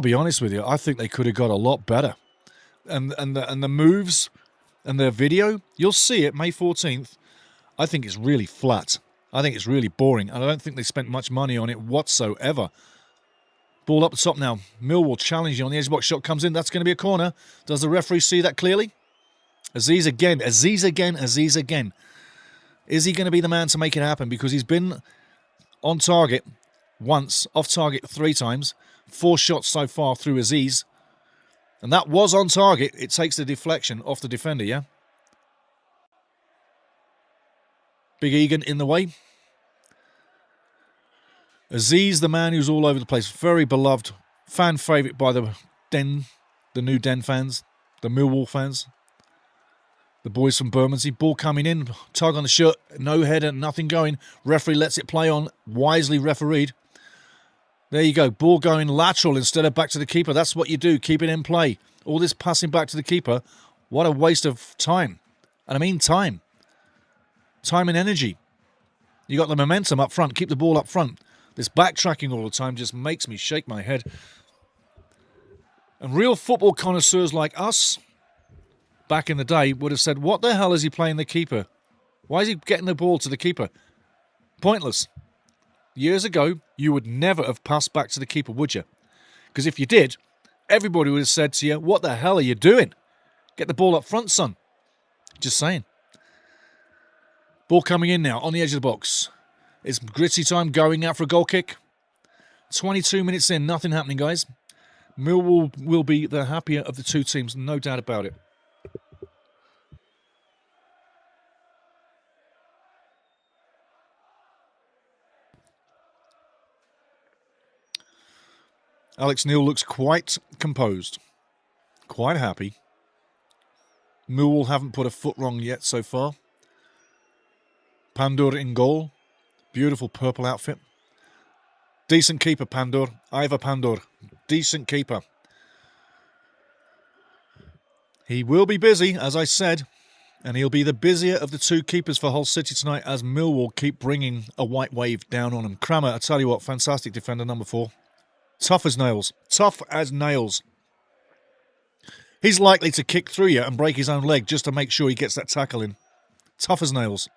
be honest with you, I think they could have got a lot better. And the moves and the video, you'll see it May 14th. I think it's really flat. I think it's really boring. And I don't think they spent much money on it whatsoever. Ball up the top now. Millwall challenging on the edge box. Shot comes in. That's going to be a corner. Does the referee see that clearly? Aziz again. Aziz again. Aziz again. Is he going to be the man to make it happen? Because he's been on target once, off target 3 times. 4 shots so far through Aziz. And that was on target. It takes the deflection off the defender, yeah? Big Egan in the way. Aziz, the man who's all over the place. Very beloved. Fan favourite by the new Den fans. The Millwall fans. The boys from Bermondsey. Ball coming in. Tug on the shirt. No header. Nothing going. Referee lets it play on. Wisely refereed. There you go. Ball going lateral instead of back to the keeper. That's what you do. Keep it in play. All this passing back to the keeper. What a waste of time. And I mean time. Time and energy. You got the momentum up front. Keep the ball up front. This backtracking all the time just makes me shake my head. And real football connoisseurs like us, back in the day, would have said, what the hell is he playing the keeper? Why is he getting the ball to the keeper? Pointless. Years ago, you would never have passed back to the keeper, would you? Because if you did, everybody would have said to you, what the hell are you doing? Get the ball up front, son. Just saying. Ball coming in now, on the edge of the box. It's gritty time, going out for a goal kick. 22 minutes in, nothing happening, guys. Millwall will be the happier of the 2 teams, no doubt about it. Alex Neil looks quite composed, quite happy. Millwall haven't put a foot wrong yet so far. Pandur in goal. Beautiful purple outfit. Decent keeper, Pandur. Ivar Pandur. Decent keeper. He will be busy, as I said, and he'll be the busier of the 2 keepers for Hull City tonight as Millwall keep bringing a white wave down on him. Kramer, I tell you what, fantastic defender, number 4. Tough as nails. Tough as nails. He's likely to kick through you and break his own leg just to make sure he gets that tackle in. Tough as nails.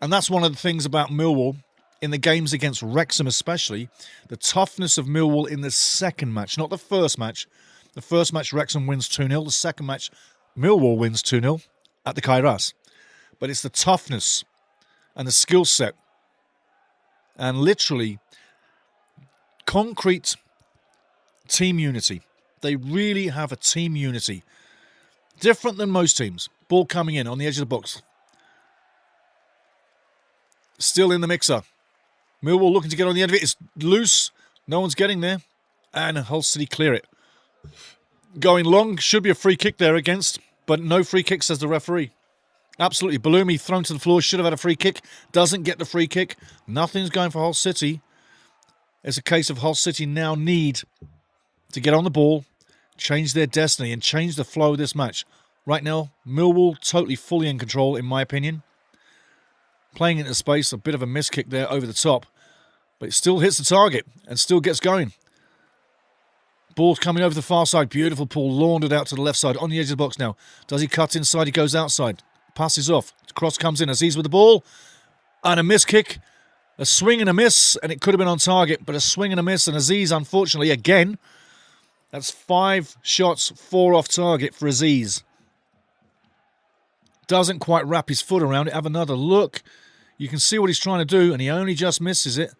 And that's one of the things about Millwall in the games against Wrexham especially. The toughness of Millwall in the second match, not the first match. The first match, Wrexham wins 2-0. The second match, Millwall wins 2-0 at the Kairas. But it's the toughness and the skill set and literally concrete team unity. They really have a team unity. Different than most teams. Ball coming in on the edge of the box. Still in the mixer. Millwall looking to get on the end of it. It's loose. No one's getting there. And Hull City clear it. Going long. Should be a free kick there against. But no free kick, says the referee. Absolutely. Bellumi thrown to the floor. Should have had a free kick. Doesn't get the free kick. Nothing's going for Hull City. It's a case of Hull City now need to get on the ball, change their destiny, and change the flow of this match. Right now, Millwall totally fully in control, in my opinion. Playing into space, a bit of a miss kick there over the top. But it still hits the target and still gets going. Ball's coming over the far side. Beautiful pull, laundered out to the left side on the edge of the box now. Does he cut inside? He goes outside. Passes off. Cross comes in. Aziz with the ball. And a miss kick. A swing and a miss. And it could have been on target, but a swing and a miss. And Aziz, unfortunately, again, that's 5 shots, 4 off target for Aziz. Doesn't quite wrap his foot around it. Have another look. You can see what he's trying to do, and he only just misses it.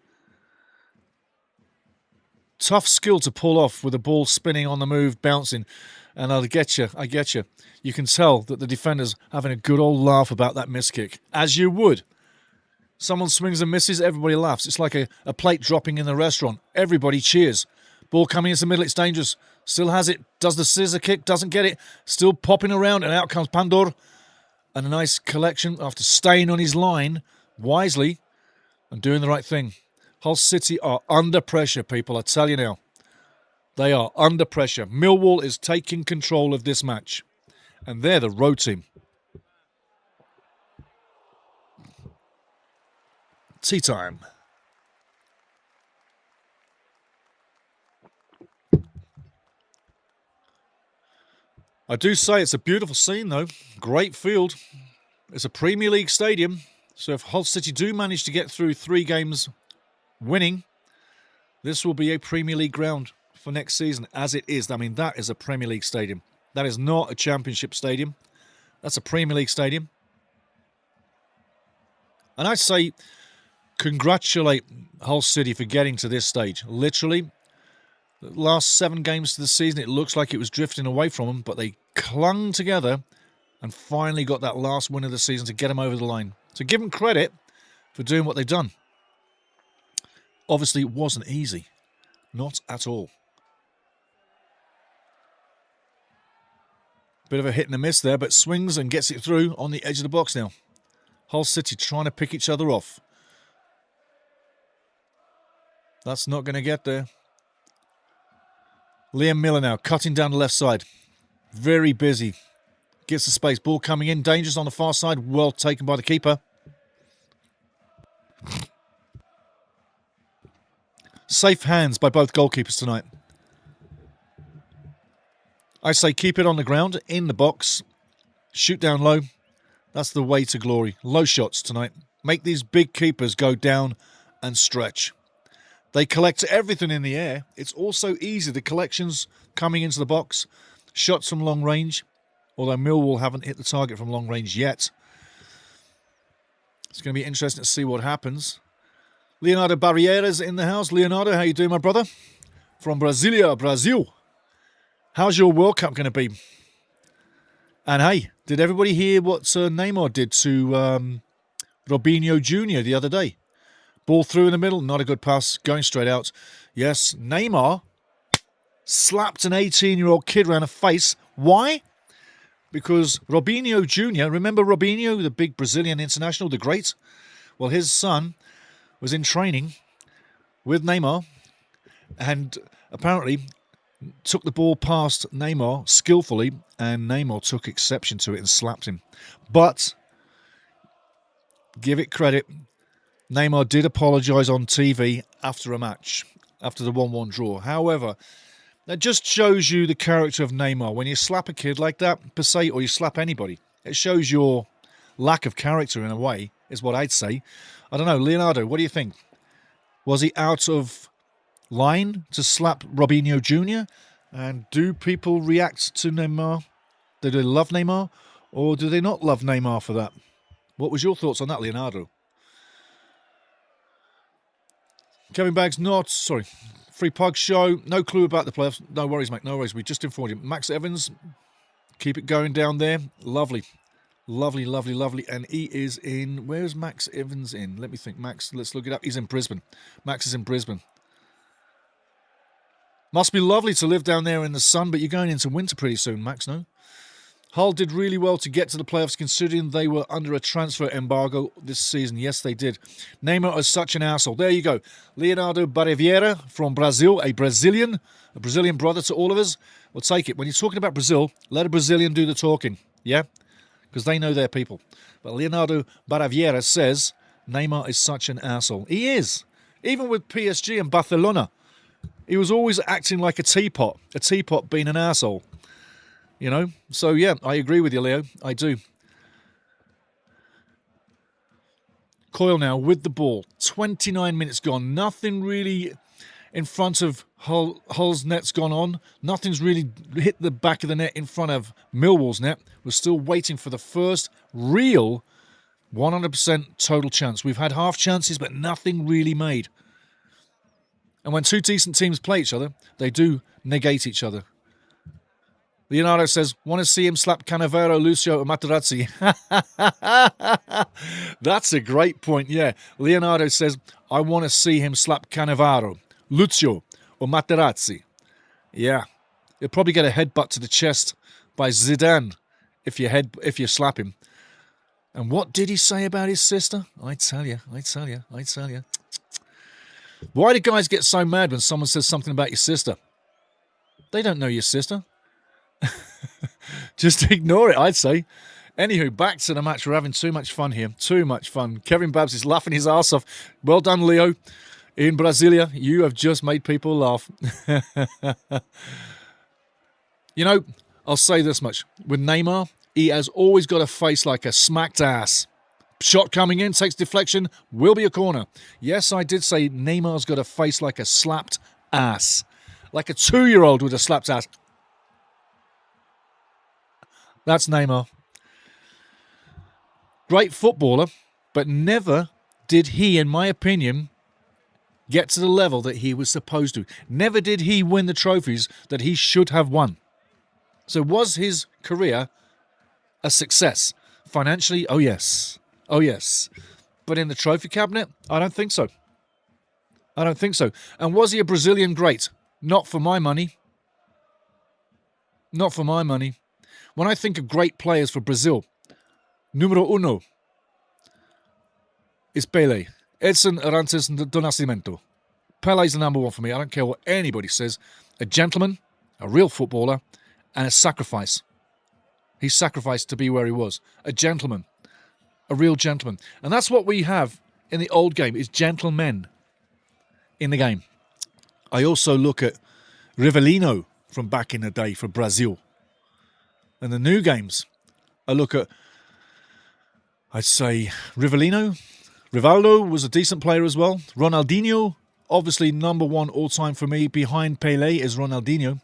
Tough skill to pull off with the ball spinning on the move, bouncing. And I get you. You can tell that the defender's having a good old laugh about that miss kick, as you would. Someone swings and misses, everybody laughs. It's like a plate dropping in the restaurant. Everybody cheers. Ball coming into the middle, it's dangerous. Still has it, does the scissor kick, doesn't get it. Still popping around, and out comes Pandor. And a nice collection after staying on his line wisely and doing the right thing. Hull City are under pressure, people, I tell you now. They are under pressure. Millwall is taking control of this match. And they're the road team. Tea time. I do say it's a beautiful scene, though. Great field. It's a Premier League stadium. So if Hull City do manage to get through 3 games winning, this will be a Premier League ground for next season, as it is. I mean, that is a Premier League stadium. That is not a Championship stadium. That's a Premier League stadium. And I say congratulate Hull City for getting to this stage. Literally, the last 7 games to the season, it looks like it was drifting away from them, but they clung together and finally got that last win of the season to get them over the line. So give them credit for doing what they've done. Obviously, it wasn't easy. Not at all. Bit of a hit and a miss there, but swings and gets it through on the edge of the box now. Hull City trying to pick each other off. That's not going to get there. Liam Miller now cutting down the left side. Very busy. Gets the space. Ball coming in. Dangerous on the far side. Well taken by the keeper. Safe hands by both goalkeepers tonight. I say keep it on the ground, in the box. Shoot down low. That's the way to glory. Low shots tonight. Make these big keepers go down and stretch. They collect everything in the air. It's also easy. The collections coming into the box. Shots from long range. Although Millwall haven't hit the target from long range yet. It's going to be interesting to see what happens. Leonardo Barreiras in the house. Leonardo, how you doing, my brother? From Brasilia, Brazil. How's your World Cup going to be? And hey, did everybody hear what Neymar did to Robinho Jr. the other day? Ball through in the middle, not a good pass, going straight out. Yes, Neymar slapped an 18-year-old kid around the face. Why? Because Robinho Jr., remember Robinho, the big Brazilian international, the great? Well, his son was in training with Neymar and apparently took the ball past Neymar skillfully, and Neymar took exception to it and slapped him. But give it credit, Neymar did apologise on TV after a match, after the 1-1 draw. However, that just shows you the character of Neymar. When you slap a kid like that, per se, or you slap anybody, it shows your lack of character in a way, is what I'd say. I don't know, Leonardo, what do you think? Was he out of line to slap Robinho Jr.? And do people react to Neymar? Do they love Neymar? Or do they not love Neymar for that? What was your thoughts on that, Leonardo? Kevin Baggs, Free Pug Show, no clue about the playoffs. No worries, mate, no worries. We just informed you. Max Evans, keep it going down there. Lovely. Lovely, lovely, lovely. And he is in, where's Max Evans in? Let me think. Max, let's look it up. He's in Brisbane. Max is in Brisbane. Must be lovely to live down there in the sun, but you're going into winter pretty soon, Max, no? Hull did really well to get to the playoffs considering they were under a transfer embargo this season. Yes, they did. Neymar is such an asshole. There you go. Leonardo Baraviera from Brazil, a Brazilian brother to all of us. We'll take it. When you're talking about Brazil, let a Brazilian do the talking, yeah? Because they know their people. But Leonardo Baraviera says Neymar is such an asshole. He is. Even with PSG and Barcelona, he was always acting like a teapot being an asshole. You know? So, yeah, I agree with you, Leo. I do. Coyle now with the ball. 29 minutes gone. Nothing really in front of Hull's net's gone on. Nothing's really hit the back of the net in front of Millwall's net. We're still waiting for the first real 100% total chance. We've had half chances, but nothing really made. And when two decent teams play each other, they do negate each other. Leonardo says, want to see him slap Cannavaro, Lucio, or Materazzi. That's a great point, yeah. Leonardo says, I want to see him slap Cannavaro, Lucio, or Materazzi. Yeah. He'll probably get a headbutt to the chest by Zidane if you slap him. And what did he say about his sister? I tell you. Why do guys get so mad when someone says something about your sister? They don't know your sister. Just ignore it, I'd say. Anywho, back to the match. We're having too much fun here. Too much fun. Kevin Babs is laughing his ass off. Well done, Leo. In Brasilia, you have just made people laugh. You know, I'll say this much. With Neymar, he has always got a face like a smacked ass. Shot coming in, takes deflection, will be a corner. Yes, I did say Neymar's got a face like a slapped ass. Like a 2-year-old with a slapped ass. That's Neymar. Great footballer, but never did he, in my opinion, get to the level that he was supposed to. Never did he win the trophies that he should have won. So was his career a success? Financially, oh yes. Oh yes. But in the trophy cabinet, I don't think so. I don't think so. And was he a Brazilian great? Not for my money. Not for my money. When I think of great players for Brazil, numero uno is Pelé. Edson Arantes do Nascimento. Pelé's the number one for me. I don't care what anybody says. A gentleman, a real footballer, and a sacrifice. He sacrificed to be where he was. A gentleman. A real gentleman. And that's what we have in the old game, is gentlemen in the game. I also look at Rivellino from back in the day for Brazil. And the new games, I look at, I'd say, Rivellino. Rivaldo was a decent player as well. Ronaldinho, obviously number one all-time for me. Behind Pelé is Ronaldinho.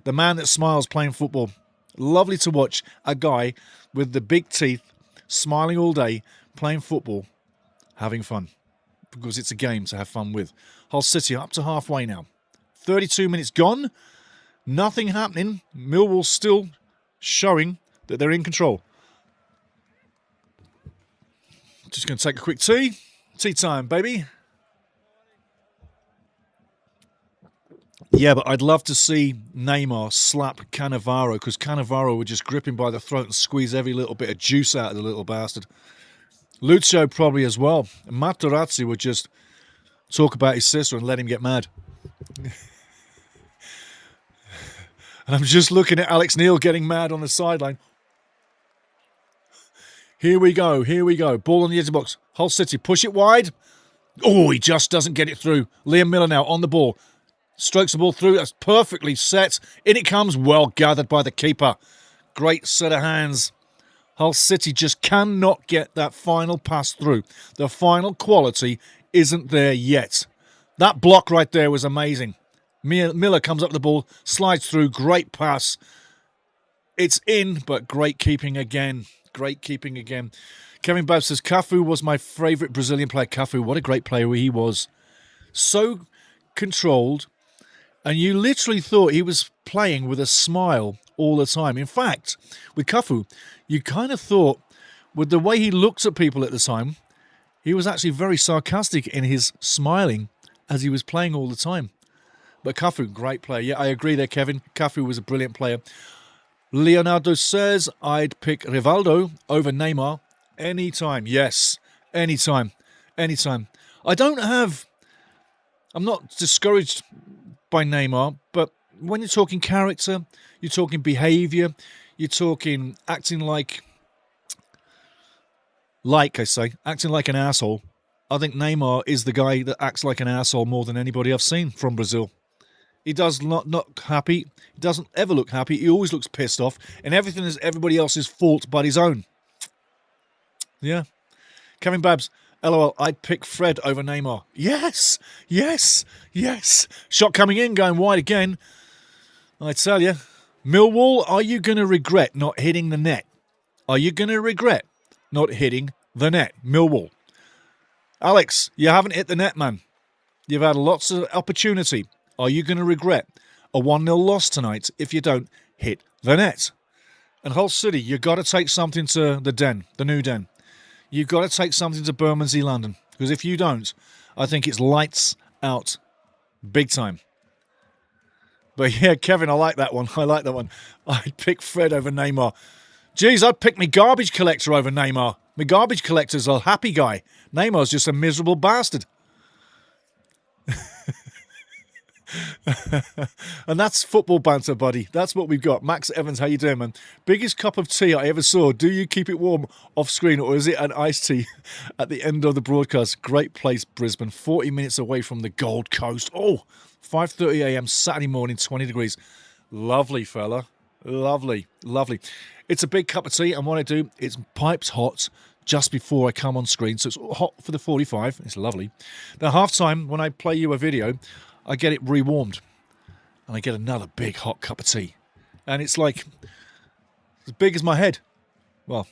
The man that smiles playing football. Lovely to watch a guy with the big teeth, smiling all day, playing football, having fun. Because it's a game to have fun with. Hull City up to halfway now. 32 minutes gone. Nothing happening. Millwall still showing that they're in control. Just going to take a quick tea. Tea time, baby. Yeah, but I'd love to see Neymar slap Cannavaro, because Cannavaro would just grip him by the throat and squeeze every little bit of juice out of the little bastard. Lucio probably as well. Materazzi would just talk about his sister and let him get mad. And I'm just looking at Alex Neil getting mad on the sideline. Here we go. Ball on the edge of the box. Hull City, push it wide. Oh, he just doesn't get it through. Liam Miller now on the ball. Strokes the ball through. That's perfectly set. In it comes. Well gathered by the keeper. Great set of hands. Hull City just cannot get that final pass through. The final quality isn't there yet. That block right there was amazing. Miller comes up with the ball, slides through, great pass. It's in, but great keeping again. Great keeping again. Kevin Babb says, Cafu was my favourite Brazilian player. Cafu, what a great player he was. So controlled, and you literally thought he was playing with a smile all the time. In fact, with Cafu, you kind of thought, with the way he looked at people at the time, he was actually very sarcastic in his smiling as he was playing all the time. But Cafu, great player. Yeah, I agree there, Kevin. Cafu was a brilliant player. Leonardo says, I'd pick Rivaldo over Neymar anytime. Yes, anytime. Anytime. I'm not discouraged by Neymar, but when you're talking character, you're talking behaviour, you're talking acting like acting like an asshole. I think Neymar is the guy that acts like an asshole more than anybody I've seen from Brazil. He does not happy. He doesn't ever look happy. He always looks pissed off, and everything is everybody else's fault but his own. Yeah. Kevin Babs, LOL, I'd pick Fred over Neymar. Yes, yes, yes. Shot coming in, going wide again. I tell you. Millwall, are you going to regret not hitting the net? Are you going to regret not hitting the net? Millwall. Alex, you haven't hit the net, man. You've had lots of opportunity. Are you going to regret a 1-0 loss tonight if you don't hit the net? And Hull City, you've got to take something to the Den, the new Den. You've got to take something to Bermondsey, London. Because if you don't, I think it's lights out big time. But yeah, Kevin, I like that one. I like that one. I'd pick Fred over Neymar. Geez, I'd pick my garbage collector over Neymar. My garbage collector's a happy guy. Neymar's just a miserable bastard. And that's football banter, buddy. That's what we've got. Max Evans, how you doing, man? Biggest cup of tea I ever saw. Do you keep it warm off screen, or is it an iced tea at the end of the broadcast? Great place, Brisbane. 40 minutes away from the Gold Coast. Oh, 5:30 a.m. Saturday morning, 20 degrees. Lovely, fella. Lovely, lovely. It's a big cup of tea, and what I do, it's pipes hot just before I come on screen. So it's hot for the 45. It's lovely. Now, half-time, when I play you a video, I get it rewarmed, and I get another big hot cup of tea. And it's like as big as my head. Well,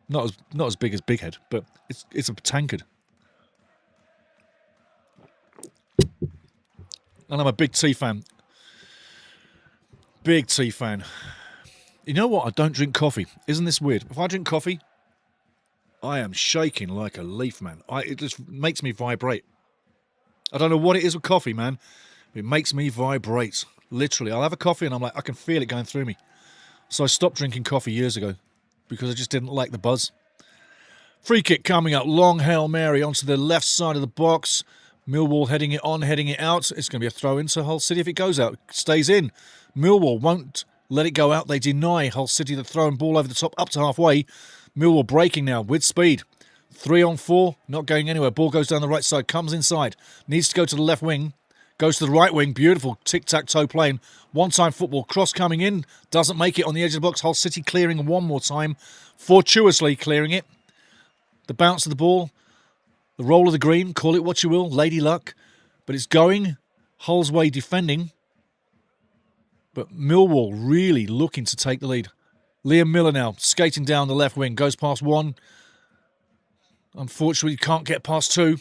not as big as Big Head, but it's a tankard. And I'm a big tea fan. Big tea fan. You know what? I don't drink coffee. Isn't this weird? If I drink coffee, I am shaking like a leaf, man. It just makes me vibrate. I don't know what it is with coffee, man. It makes me vibrate. Literally. I'll have a coffee and I'm like, I can feel it going through me. So I stopped drinking coffee years ago because I just didn't like the buzz. Free kick coming up. Long Hail Mary onto the left side of the box. Millwall heading it on, heading it out. It's going to be a throw into Hull City if it goes out. Stays in. Millwall won't let it go out. They deny Hull City the throw and ball over the top up to halfway. Millwall breaking now with speed. 3 on 4, not going anywhere. Ball goes down the right side, comes inside. Needs to go to the left wing. Goes to the right wing. Beautiful tic-tac-toe playing. One-time football. Cross coming in. Doesn't make it on the edge of the box. Hull City clearing one more time. Fortuitously clearing it. The bounce of the ball. The roll of the green. Call it what you will. Lady luck. But it's going Hull's way defending. But Millwall really looking to take the lead. Liam Miller now skating down the left wing. Goes past one. Unfortunately, can't get past two.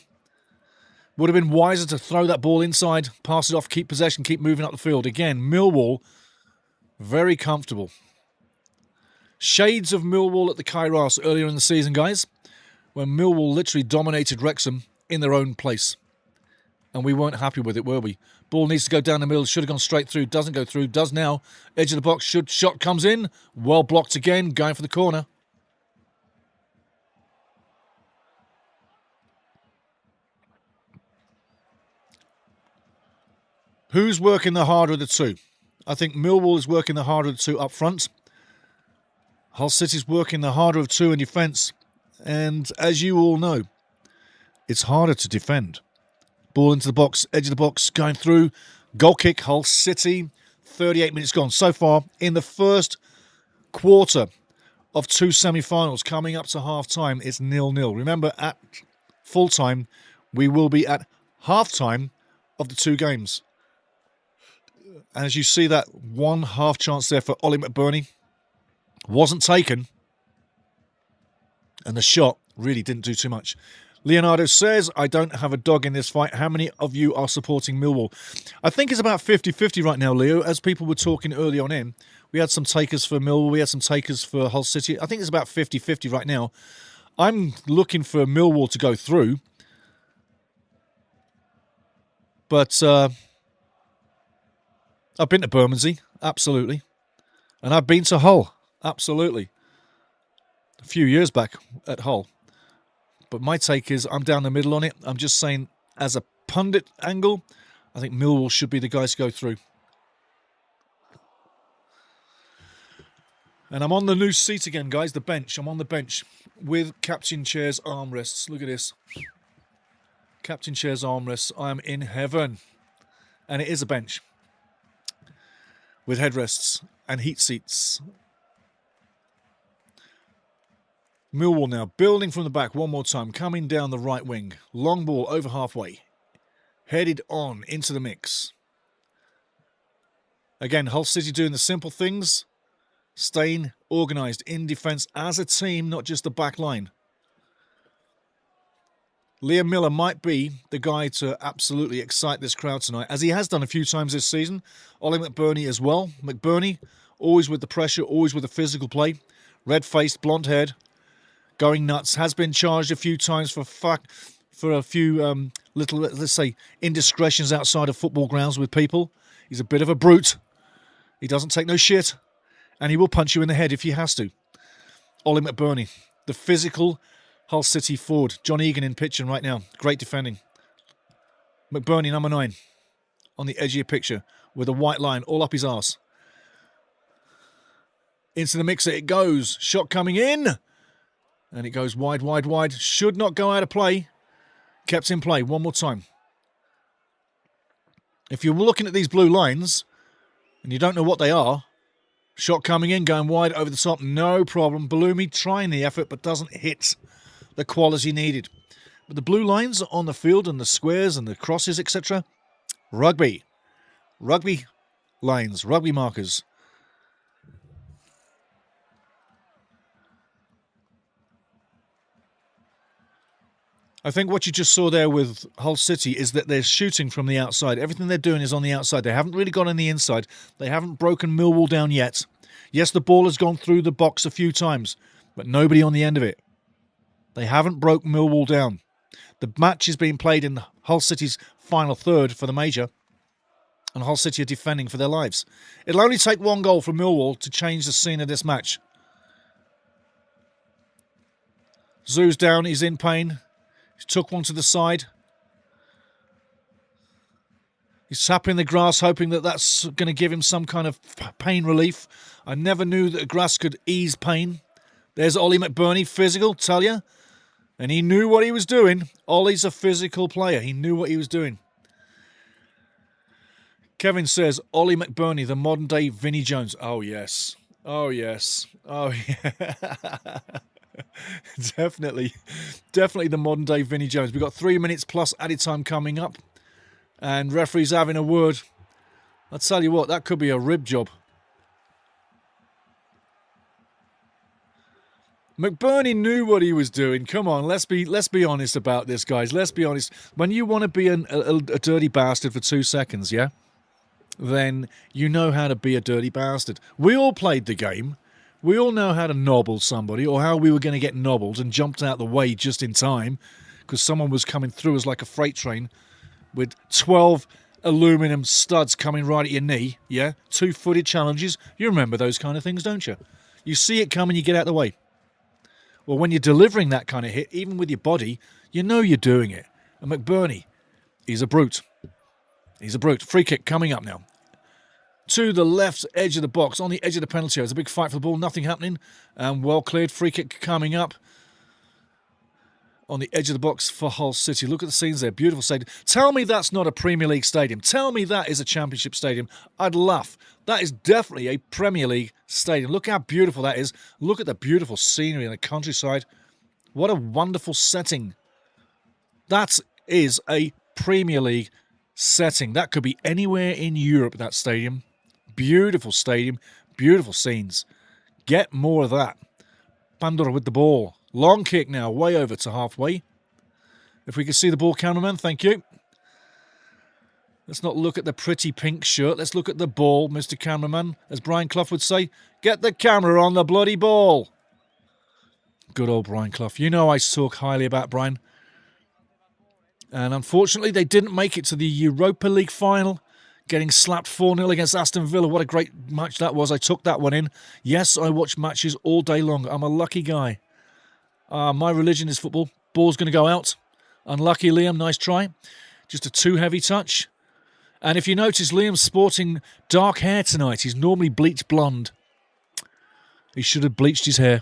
Would have been wiser to throw that ball inside, pass it off, keep possession, keep moving up the field. Again, Millwall, very comfortable. Shades of Millwall at the Kairos earlier in the season, guys, when Millwall literally dominated Wrexham in their own place. And we weren't happy with it, were we? Ball needs to go down the middle, should have gone straight through, doesn't go through, does now. Edge of the box, shot comes in, well blocked again, going for the corner. Who's working the harder of the two? I think Millwall is working the harder of the two up front. Hull City's working the harder of two in defence. And as you all know, it's harder to defend. Ball into the box, edge of the box, going through. Goal kick, Hull City. 38 minutes gone. So far, in the first quarter of two semi-finals, coming up to half-time, it's 0-0. Remember, at full-time, we will be at half-time of the two games. As you see that one half chance there for Ollie McBurney wasn't taken. And the shot really didn't do too much. Leonardo says, I don't have a dog in this fight. How many of you are supporting Millwall? I think it's about 50-50 right now, Leo. As people were talking early on in, we had some takers for Millwall. We had some takers for Hull City. I think it's about 50-50 right now. I'm looking for Millwall to go through. But I've been to Bermondsey, absolutely. And I've been to Hull, absolutely, a few years back at Hull. But my take is I'm down the middle on it. I'm just saying, as a pundit angle, I think Millwall should be the guys to go through. And I'm on the new seat again, guys, the bench. I'm on the bench with captain chairs armrests. Look at this. Captain chairs armrests. I am in heaven. And it is a bench with headrests and heat seats. Millwall now, building from the back one more time, coming down the right wing. Long ball over halfway. Headed on into the mix. Again, Hull City doing the simple things. Staying organised in defence as a team, not just the back line. Liam Miller might be the guy to absolutely excite this crowd tonight, as he has done a few times this season. Ollie McBurney as well. McBurney, always with the pressure, always with the physical play. Red-faced, blonde-haired, going nuts. Has been charged a few times for a few little, let's say, indiscretions outside of football grounds with people. He's a bit of a brute. He doesn't take no shit. And he will punch you in the head if he has to. Ollie McBurney, the physical Hull City forward. John Egan in pitching right now. Great defending. McBurney, number 9, on the edge of your picture with a white line all up his arse. Into the mixer it goes. Shot coming in. And it goes wide, wide, wide. Should not go out of play. Kept in play one more time. If you're looking at these blue lines and you don't know what they are, shot coming in, going wide over the top, no problem. Balumi trying the effort, but doesn't hit the quality needed. But the blue lines on the field and the squares and the crosses, etc. Rugby. Rugby lines, rugby markers. I think what you just saw there with Hull City is that they're shooting from the outside. Everything they're doing is on the outside. They haven't really got on the inside. They haven't broken Millwall down yet. Yes, the ball has gone through the box a few times, but nobody on the end of it. They haven't broke Millwall down. The match is being played in Hull City's final third for the major, and Hull City are defending for their lives. It'll only take one goal from Millwall to change the scene of this match. Zoo's down, he's in pain. He took one to the side. He's tapping the grass, hoping that that's going to give him some kind of pain relief. I never knew that grass could ease pain. There's Ollie McBurney, physical, tell you. And he knew what he was doing. Ollie's a physical player. He knew what he was doing. Kevin says, Ollie McBurney, the modern-day Vinnie Jones. Oh, yes. Oh, yes. Oh, yeah. Definitely the modern day Vinnie Jones. We've got 3 minutes plus added time coming up, and referee's having a word. I'll tell you what, that could be a rib job. McBurney knew what he was doing. Come on, let's be honest about this, guys. Let's be honest. When you want to be a dirty bastard for 2 seconds, yeah, then you know how to be a dirty bastard. We all played the game. We all know how to nobble somebody, or how we were going to get nobbled and jumped out the way just in time because someone was coming through us like a freight train with 12 aluminum studs coming right at your knee, yeah? 2-footed challenges. You remember those kind of things, don't you? You see it coming, you get out the way. Well, when you're delivering that kind of hit, even with your body, you know you're doing it. And McBurney, he's a brute. He's a brute. Free kick coming up now. To the left edge of the box, on the edge of the penalty area. There's a big fight for the ball, nothing happening. And well cleared, free kick coming up. On the edge of the box for Hull City. Look at the scenes there, beautiful stadium. Tell me that's not a Premier League stadium. Tell me that is a Championship stadium. I'd laugh. That is definitely a Premier League stadium. Look how beautiful that is. Look at the beautiful scenery in the countryside. What a wonderful setting. That is a Premier League setting. That could be anywhere in Europe, that stadium. Beautiful stadium, beautiful scenes. Get more of that. BANTER with the ball. Long kick now, way over to halfway. If we can see the ball, cameraman, thank you. Let's not look at the pretty pink shirt. Let's look at the ball, Mr. Cameraman. As Brian Clough would say, get the camera on the bloody ball. Good old Brian Clough. You know I talk highly about Brian. And unfortunately, they didn't make it to the Europa League final. getting slapped 4-0 against Aston Villa. What a great match that was. I took that one in. Yes, I watch matches all day long. I'm a lucky guy. My religion is football. Ball's going to go out. Unlucky, Liam. Nice try. Just a too heavy touch. And if you notice, Liam's sporting dark hair tonight. He's normally bleached blonde. He should have bleached his hair.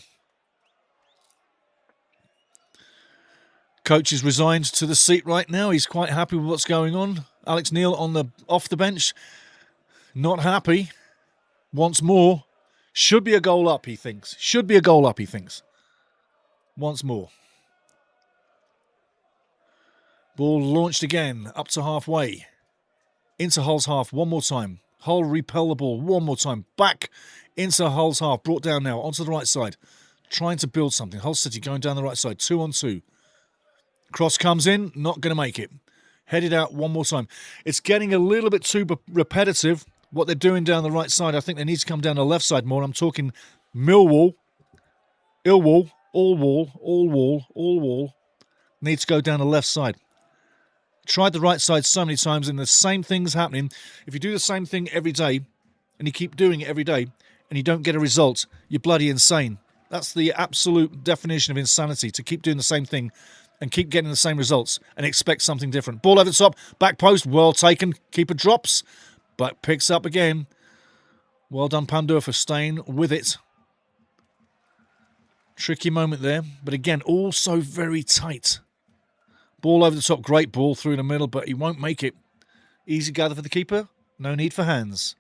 Coach is resigned to the seat right now. He's quite happy with what's going on. Alex Neil off the bench. Not happy. Wants more. Should be a goal up, he thinks. Should be a goal up, he thinks. Once more. Ball launched again. Up to halfway. Into Hull's half. One more time. Hull repel the ball. One more time. Back into Hull's half. Brought down now. Onto the right side. Trying to build something. Hull City going down the right side. 2-on-2. Cross comes in. Not going to make it. Headed out one more time. It's getting a little bit too repetitive, what they're doing down the right side. I think they need to come down the left side more. I'm talking Millwall, Illwall, Allwall. Need to go down the left side. Tried the right side so many times and the same thing's happening. If you do the same thing every day and you keep doing it every day and you don't get a result, you're bloody insane. That's the absolute definition of insanity, to keep doing the same thing and keep getting the same results and expect something different. Ball over the top, back post, well taken. Keeper drops, but picks up again. Well done, Pandur, for staying with it. Tricky moment there, but again, also very tight. Ball over the top, great ball through the middle, but he won't make it. Easy gather for the keeper, no need for hands.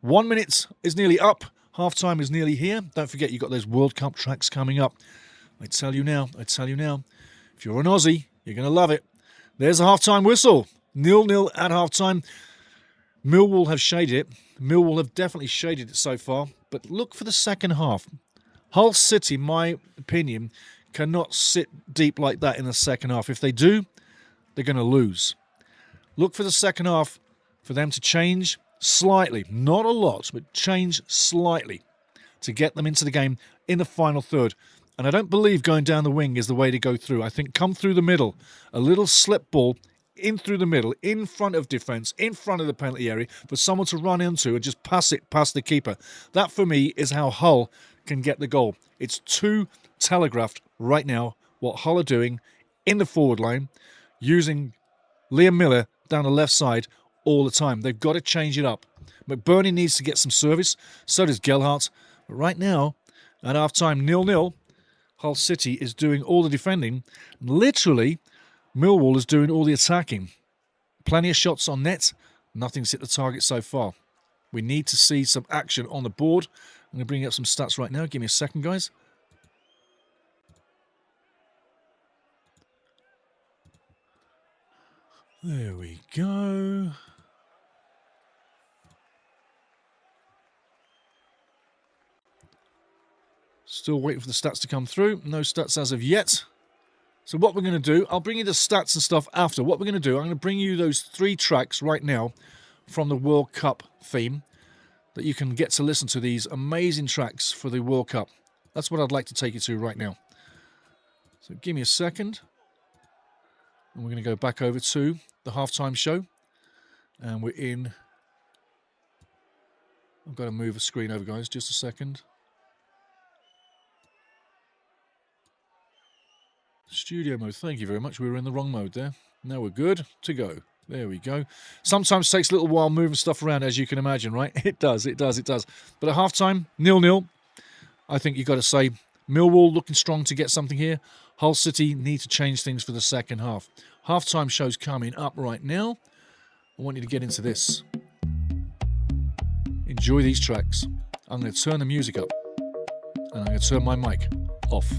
1 minute is nearly up. Half time is nearly here. Don't forget, you've got those World Cup tracks coming up. I tell you now, if you're an Aussie, you're going to love it. There's a half-time whistle. 0-0 at half-time. Millwall have shaded it. Millwall have definitely shaded it so far. But look for the second half. Hull City, my opinion, cannot sit deep like that in the second half. If they do, they're going to lose. Look for the second half for them to change slightly. Not a lot, but change slightly to get them into the game in the final third. And I don't believe going down the wing is the way to go through. I think come through the middle. A little slip ball in through the middle, in front of defence, in front of the penalty area, for someone to run into and just pass it past the keeper. That, for me, is how Hull can get the goal. It's too telegraphed right now what Hull are doing in the forward line, using Liam Miller down the left side all the time. They've got to change it up. McBurney needs to get some service. So does Gelhardt. But right now, at half-time, 0-0, Hull City is doing all the defending. Literally, Millwall is doing all the attacking. Plenty of shots on net. Nothing's hit the target so far. We need to see some action on the board. I'm going to bring up some stats right now. Give me a second, guys. There we go. Still waiting for the stats to come through. No stats as of yet. So what we're going to do, I'll bring you the stats and stuff after. What we're going to do, I'm going to bring you those 3 tracks right now from the World Cup theme that you can get to listen to these amazing tracks for the World Cup. That's what I'd like to take you to right now. So give me a second. And we're going to go back over to the halftime show. And we're in... I've got to move the screen over, guys. Just a second. Studio mode, thank you very much. We were in the wrong mode there. Now we're good to go. There we go. Sometimes it takes a little while moving stuff around, as you can imagine, right? It does. But at halftime, 0-0. I think you've got to say Millwall looking strong to get something here. Hull City need to change things for the second half. Halftime show's coming up right now. I want you to get into this. Enjoy these tracks. I'm going to turn the music up. And I'm going to turn my mic off.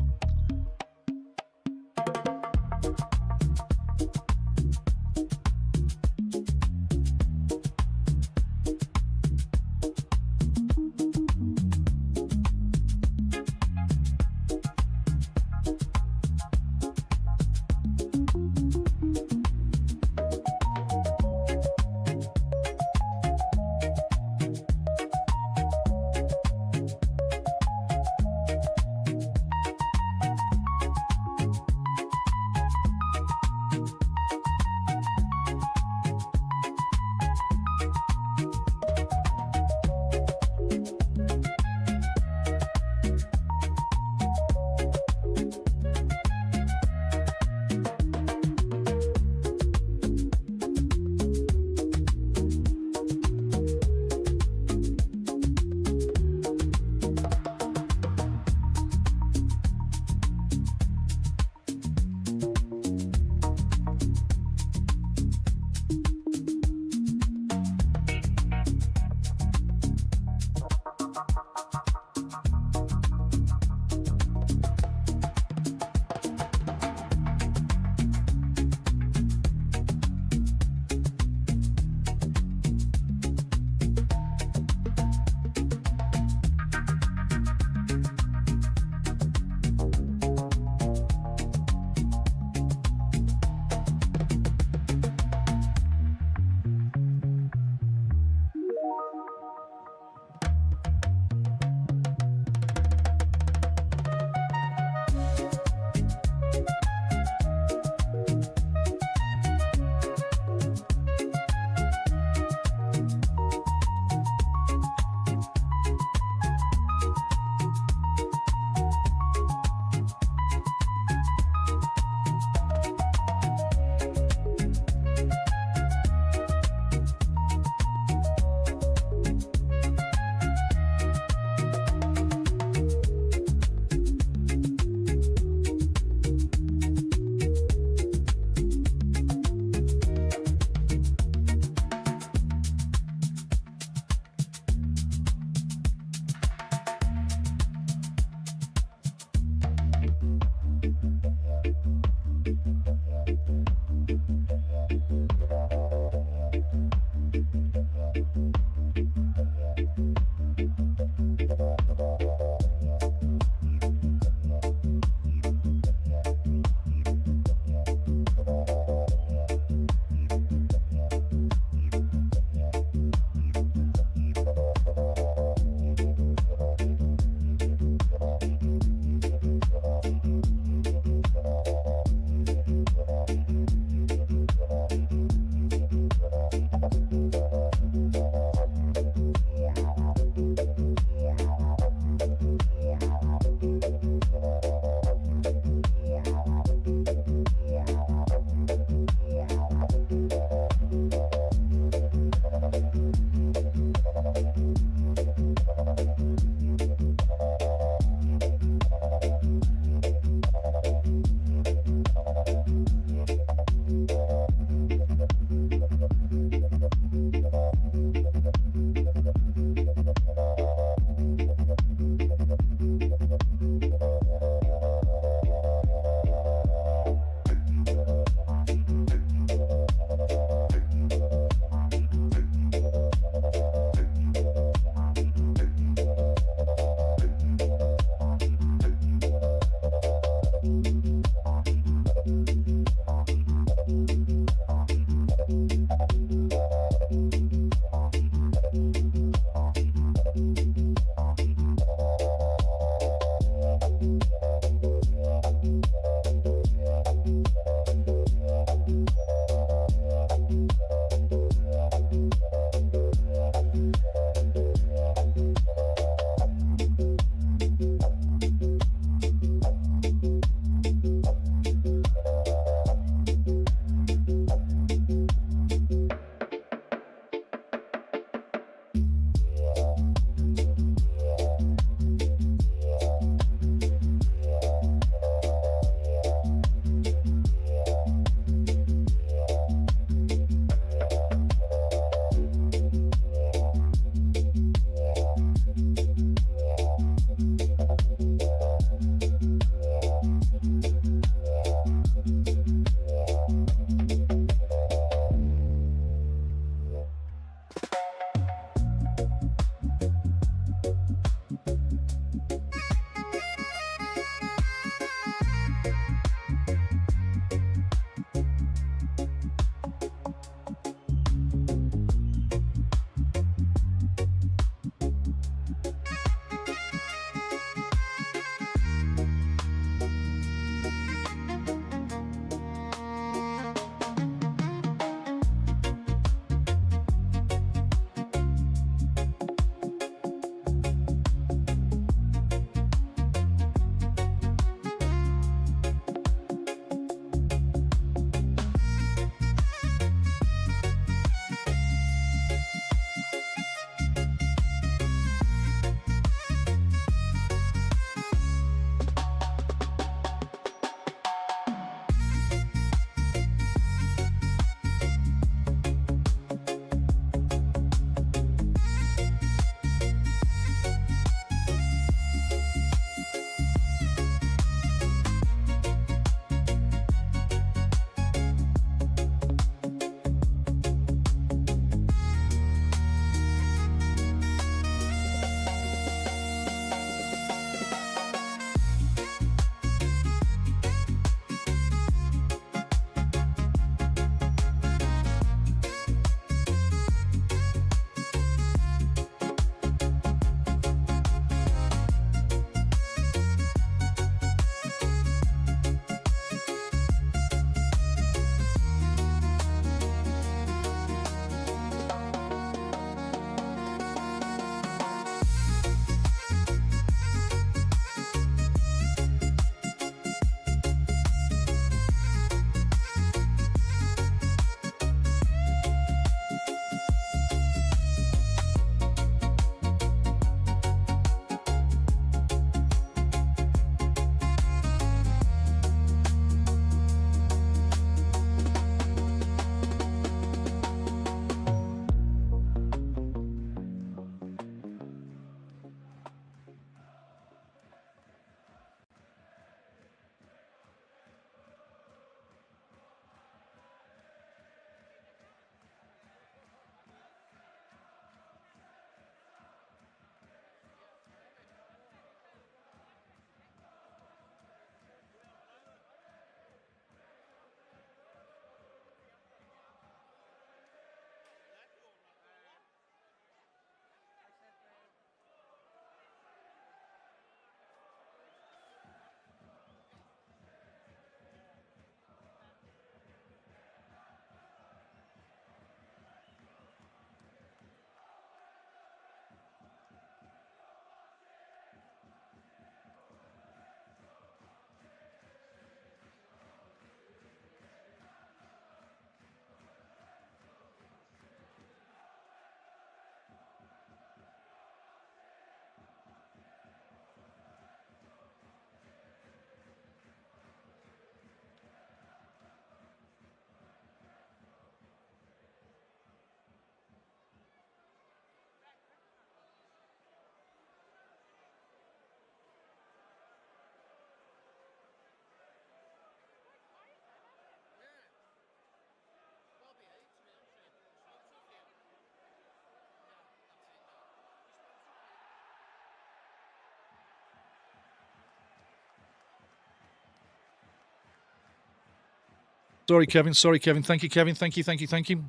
Sorry, Kevin. Thank you, Kevin. Thank you.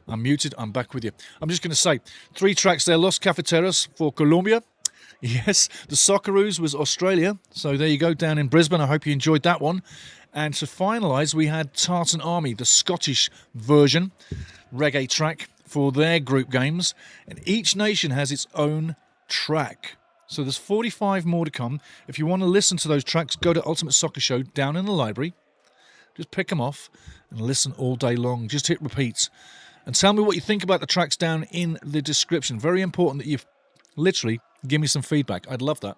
I'm muted. I'm back with you. I'm just going to say 3 tracks there. Los Cafeteros for Colombia. Yes, the Socceroos was Australia. So there you go, down in Brisbane. I hope you enjoyed that one. And to finalise, we had Tartan Army, the Scottish version, reggae track for their group games. And each nation has its own track. So there's 45 more to come. If you want to listen to those tracks, go to Ultimate Soccer Show down in the library. Just pick them off and listen all day long. Just hit repeat. And tell me what you think about the tracks down in the description. Very important that you literally give me some feedback. I'd love that.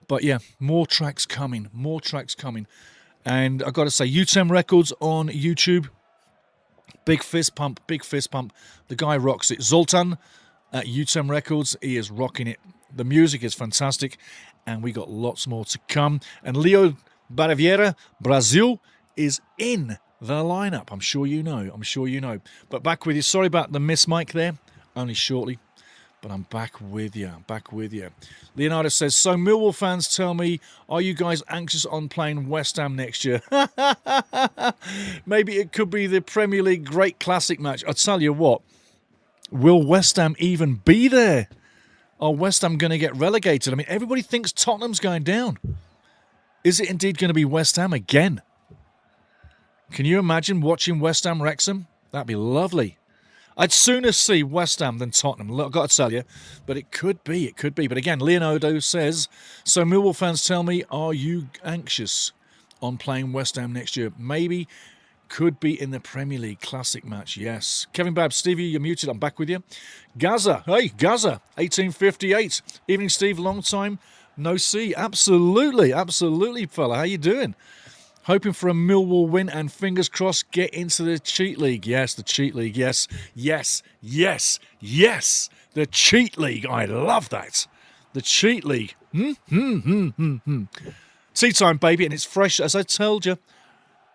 But yeah, more tracks coming. And I've got to say, UTEM Records on YouTube. Big fist pump. The guy rocks it. Zoltan at UTEM Records. He is rocking it. The music is fantastic. And we got lots more to come. And Leo Baraviera, Brazil, is in the lineup. I'm sure you know. But back with you. Sorry about the miss mic there. Only shortly. But I'm back with you. Leonardo says, so Millwall fans tell me, are you guys anxious on playing West Ham next year? Maybe it could be the Premier League Great Classic match. I'll tell you what. Will West Ham even be there? Are West Ham going to get relegated? I mean, everybody thinks Tottenham's going down. Is it indeed going to be West Ham again? Can you imagine watching West Ham Wrexham? That'd be lovely. I'd sooner see West Ham than Tottenham, I've got to tell you. But it could be. But again, Leonardo says, so Millwall fans tell me, are you anxious on playing West Ham next year? Maybe. Could be in the Premier League Classic match, yes. Kevin Babb, Stevie, you're muted. I'm back with you. Gaza, 1858. Evening, Steve. Long time no see. Absolutely, fella. How you doing? Hoping for a Millwall win and fingers crossed get into the cheat league. Yes, the cheat league. Yes. The cheat league. I love that. The cheat league. Tea time, baby, and it's fresh, as I told you.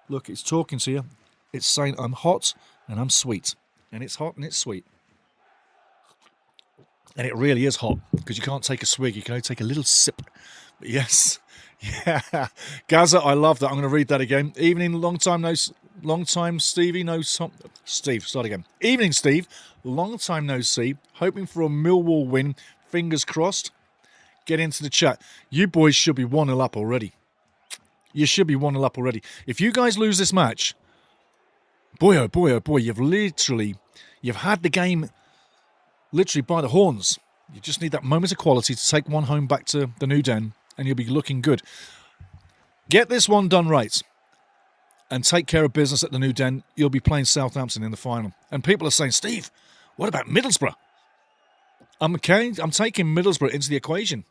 Look, it's talking to you. It's saying I'm hot and I'm sweet. And it's hot and it's sweet. And it really is hot because you can't take a swig. You can only take a little sip. But yes. Yeah. Gaza, I love that. I'm going to read that again. Evening, long time Stevie, Steve, start again. Evening, Steve. Long time no see. Hoping for a Millwall win. Fingers crossed. Get into the chat. You boys should be 1-0 up already. You should be 1-0 up already. If you guys lose this match, boy, oh boy, you've had the game literally by the horns. You just need that moment of quality to take one home back to the New Den, and you'll be looking good. Get this one done right and take care of business at the New Den. You'll be playing Southampton in the final. And people are saying, Steve, what about Middlesbrough? I'm taking Middlesbrough into the equation.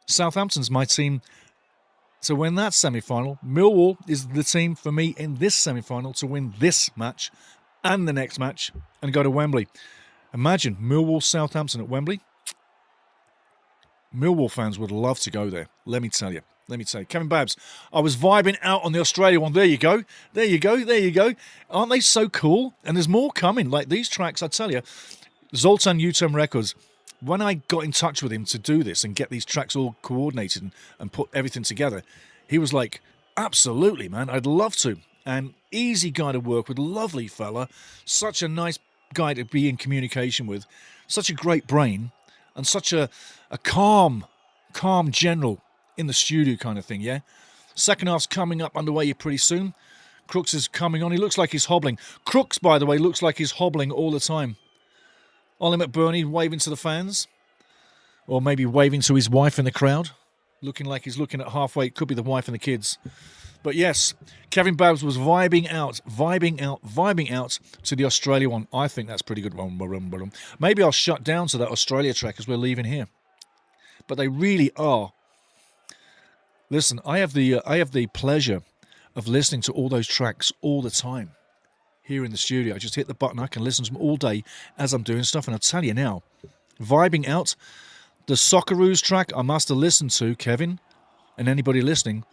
Southampton's my team to win that semi-final. Millwall is the team for me in this semi-final to win this match and the next match and go to Wembley. Imagine Millwall Southampton at Wembley. Millwall fans would love to go there. Let me tell you. Kevin Babs, I was vibing out on the Australia one. There you go. Aren't they so cool? And there's more coming. Like these tracks, I tell you. Zoltan UTEM Records. When I got in touch with him to do this and get these tracks all coordinated and put everything together, he was like, absolutely, man, I'd love to. And easy guy to work with, lovely fella, such a nice guy to be in communication with, such a great brain, and such a calm general in the studio kind of thing, yeah? Second half's coming up underway pretty soon. Crooks is coming on. He looks like he's hobbling. Crooks, by the way, looks like he's hobbling all the time. Ollie McBurney waving to the fans. Or maybe waving to his wife in the crowd. Looking like he's looking at halfway. It could be the wife and the kids. But yes, Kevin Babs was vibing out to the Australia one. I think that's pretty good. Maybe I'll shut down to that Australia track as we're leaving here. But they really are. Listen, I have the pleasure of listening to all those tracks all the time. Here in the studio, I just hit the button. I can listen to them all day as I'm doing stuff. And I'll tell you now, vibing out, the Socceroos track I must have listened to, Kevin, and anybody listening,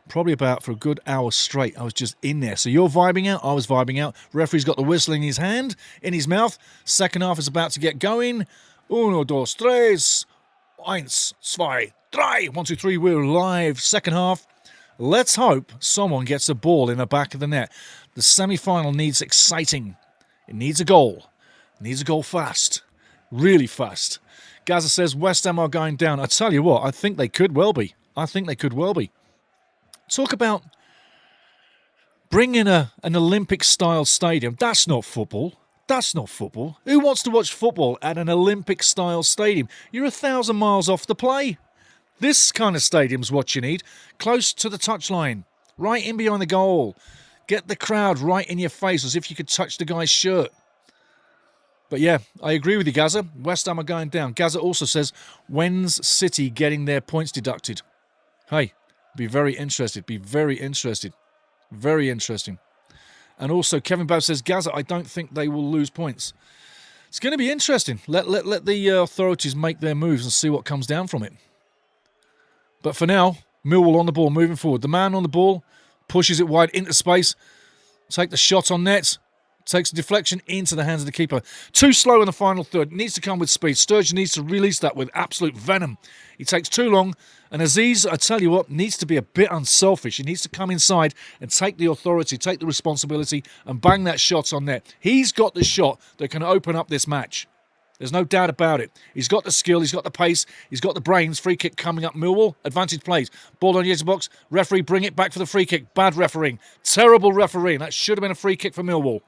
probably about for a good hour straight. I was just in there. So you're vibing out, I was vibing out. Referee's got the whistle in his hand, in his mouth. Second half is about to get going. 1, 2, 3. 1, 2, 3. 1, 2, 3. We're live. Second half. Let's hope someone gets a ball in the back of the net. The semi-final needs exciting. It needs a goal. It needs a goal fast. Really fast. Gaza says West Ham are going down. I tell you what, I think they could well be. I think they could well be. Talk about bringing an Olympic-style stadium. That's not football. That's not football. Who wants to watch football at an Olympic-style stadium? You're 1,000 miles off the play. This kind of stadium's what you need. Close to the touchline. Right in behind the goal. Get the crowd right in your face as if you could touch the guy's shirt. But yeah, I agree with you, Gaza. West Ham are going down. Gaza also says, when's City getting their points deducted? Hey, be very interested. Be very interested. Very interesting. And also, Kevin Babb says, Gaza, I don't think they will lose points. It's going to be interesting. Let the authorities make their moves and see what comes down from it. But for now, Millwall on the ball, moving forward. The man on the ball pushes it wide into space. Take the shot on net. Takes a deflection into the hands of the keeper. Too slow in the final third. Needs to come with speed. Sturgeon needs to release that with absolute venom. He takes too long. And Aziz, I tell you what, needs to be a bit unselfish. He needs to come inside and take the authority, take the responsibility, and bang that shot on net. He's got the shot that can open up this match. There's no doubt about it. He's got the skill, he's got the pace, he's got the brains. Free kick coming up, Millwall. Advantage plays. Ball on the edge of the box. Referee, bring it back for the free kick. Bad refereeing. Terrible refereeing. That should have been a free kick for Millwall.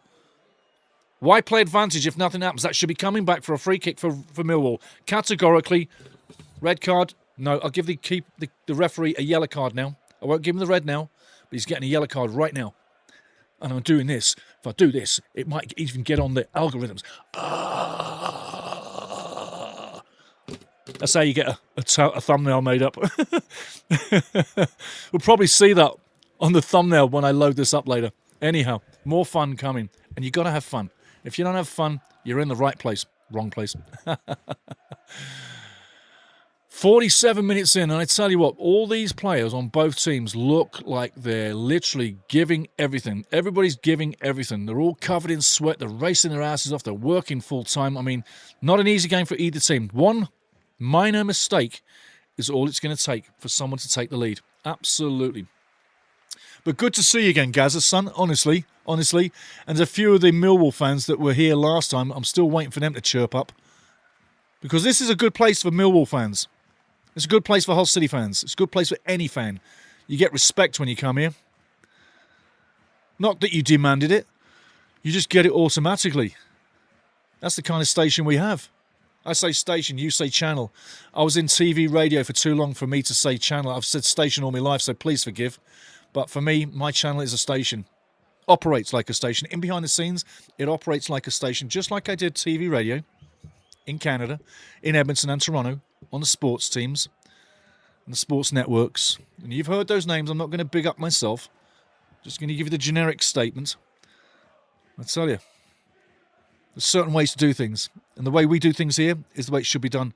Why play advantage if nothing happens? That should be coming back for a free kick for Millwall. Categorically, red card. No, I'll give the referee a yellow card now. I won't give him the red now, but he's getting a yellow card right now. And I'm doing this. If I do this, it might even get on the algorithms. That's how you get a thumbnail made up. We'll probably see that on the thumbnail when I load this up later. Anyhow, more fun coming. And you've got to have fun. If you don't have fun, you're in the right place. Wrong place. 47 minutes in, and I tell you what, all these players on both teams look like they're literally giving everything. Everybody's giving everything. They're all covered in sweat. They're racing their asses off. They're working full time. I mean, not an easy game for either team. One minor mistake is all it's going to take for someone to take the lead. Absolutely. But good to see you again, Gaza, son, honestly. And there's a few of the Millwall fans that were here last time. I'm still waiting for them to chirp up. Because this is a good place for Millwall fans. It's a good place for Hull City fans. It's a good place for any fan. You get respect when you come here. Not that you demanded it. You just get it automatically. That's the kind of station we have. I say station, you say channel. I was in TV radio for too long for me to say channel. I've said station all my life, so please forgive. But for me, my channel is a station. Operates like a station. In behind the scenes, it operates like a station, just like I did TV radio in Canada, in Edmonton and Toronto, on the sports teams and the sports networks. And you've heard those names. I'm not going to big up myself. Just going to give you the generic statement. I tell you, there's certain ways to do things. And the way we do things here is the way it should be done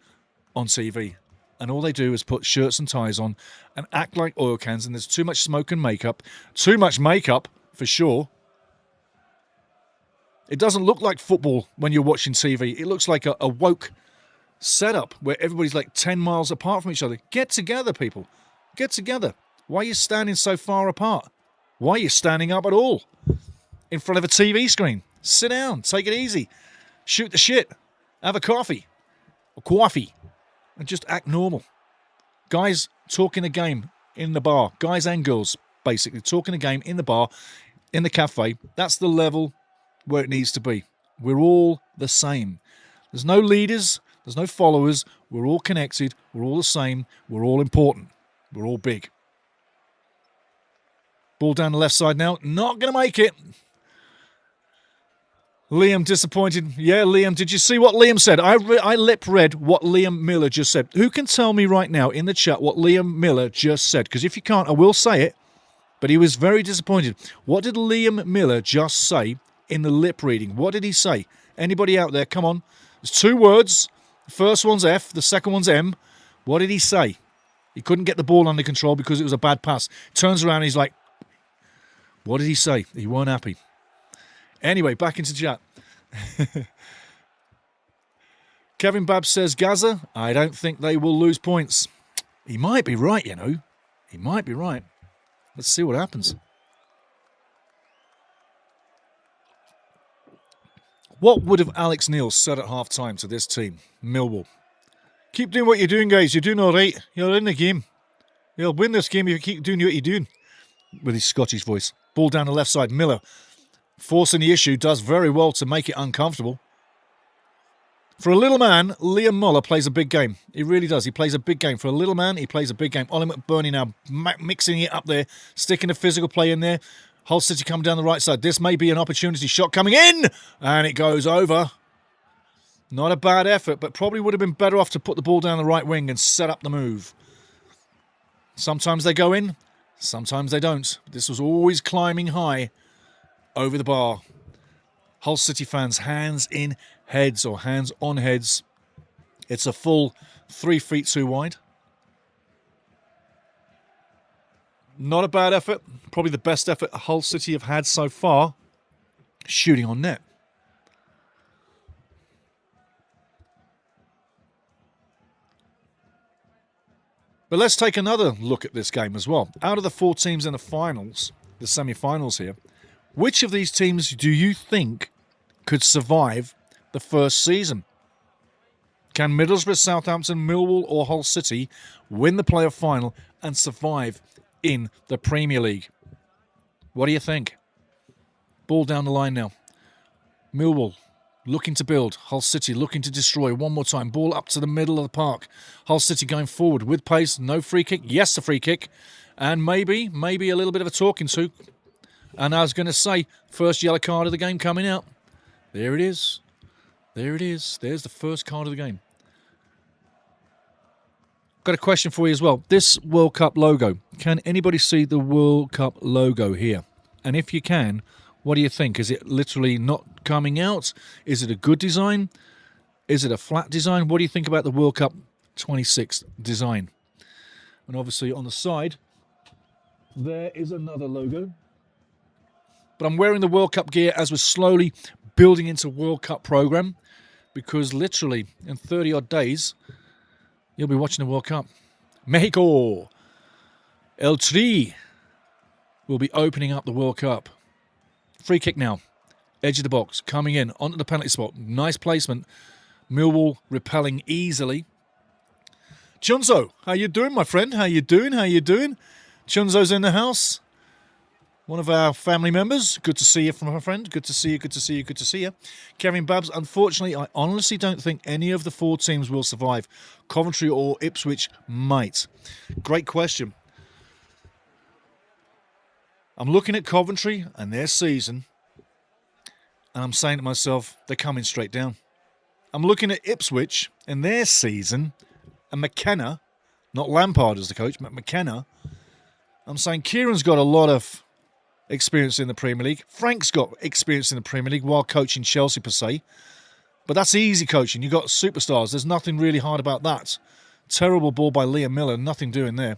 on TV. And all they do is put shirts and ties on and act like oil cans. And there's too much smoke and makeup. Too much makeup, for sure. It doesn't look like football when you're watching TV. It looks like a woke setup where everybody's like 10 miles apart from each other. Get together, people. Get together. Why are you standing so far apart? Why are you standing up at all? In front of a TV screen. Sit down. Take it easy. Shoot the shit. Have a coffee. Or coffee. And just act normal. Guys talking the game in the bar. Guys and girls, basically. Talking the game in the bar, in the cafe. That's the level where it needs to be. We're all the same. There's no leaders. There's no followers. We're all connected. We're all the same. We're all important. We're all big. Ball down the left side now. Not going to make it. Liam disappointed. Yeah, Liam, did you see what Liam said? I lip read what Liam Miller just said. Who can tell me right now in the chat what Liam Miller just said? Because if you can't, I will say it. But he was very disappointed. What did Liam Miller just say in the lip reading? What did he say? Anybody out there? Come on. There's two words. The first one's F. The second one's M. What did he say? He couldn't get the ball under control because it was a bad pass. Turns around and he's like, what did he say? He weren't happy. Anyway, back into chat. Kevin Babb says, Gaza, I don't think they will lose points. He might be right, you know. He might be right. Let's see what happens. What would have Alex Neil said at half-time to this team, Millwall? Keep doing what you're doing, guys. You're doing all right. You're in the game. You'll win this game if you keep doing what you're doing. With his Scottish voice. Ball down the left side. Miller, forcing the issue, does very well to make it uncomfortable. For a little man, Liam Muller plays a big game. He really does. He plays a big game. For a little man, he plays a big game. Ollie McBurney now mixing it up there, sticking the physical play in there. Hull City coming down the right side. This may be an opportunity shot coming in, and it goes over. Not a bad effort, but probably would have been better off to put the ball down the right wing and set up the move. Sometimes they go in, sometimes they don't. This was always climbing high over the bar. Hull City fans, hands in heads or hands on heads. It's a full 3 feet too wide. Not a bad effort. Probably the best effort Hull City have had so far. Shooting on net. But let's take another look at this game as well. Out of the 4 teams in the finals, the semi-finals here, which of these teams do you think could survive the first season? Can Middlesbrough, Southampton, Millwall or Hull City win the playoff final and survive in the Premier League? What do you think? Ball down the line now. Millwall looking to build. Hull City looking to destroy. One more time. Ball up to the middle of the park. Hull City going forward with pace. No free kick. Yes, a free kick. And maybe a little bit of a talking to. And I was going to say, first yellow card of the game coming out. There it is. There it is. There's the first card of the game. Got a question for you as well. This World Cup logo. Can anybody see the World Cup logo here? And if you can, what do you think? Is it literally not coming out? Is it a good design? Is it a flat design? What do you think about the World Cup 26 design? And obviously on the side, there is another logo. But I'm wearing the World Cup gear as we're slowly building into World Cup program, because literally in 30 odd days, you'll be watching the World Cup. Mexico, El Tri will be opening up the World Cup. Free kick now. Edge of the box. Coming in onto the penalty spot. Nice placement. Millwall repelling easily. Chunzo, how you doing, my friend? How you doing? How you doing? Chunzo's in the house. One of our family members. Good to see you, from my friend. Good to see you, good to see you, good to see you. Kevin Babs, unfortunately, I honestly don't think any of the 4 teams will survive. Coventry or Ipswich might. Great question. I'm looking at Coventry and their season, and I'm saying to myself, they're coming straight down. I'm looking at Ipswich and their season, and McKenna, not Lampard as the coach, but McKenna. I'm saying Kieran's got a lot of experience in the Premier League. Frank's got experience in the Premier League while coaching Chelsea per se. But that's easy coaching. You've got superstars. There's nothing really hard about that. Terrible ball by Liam Miller. Nothing doing there.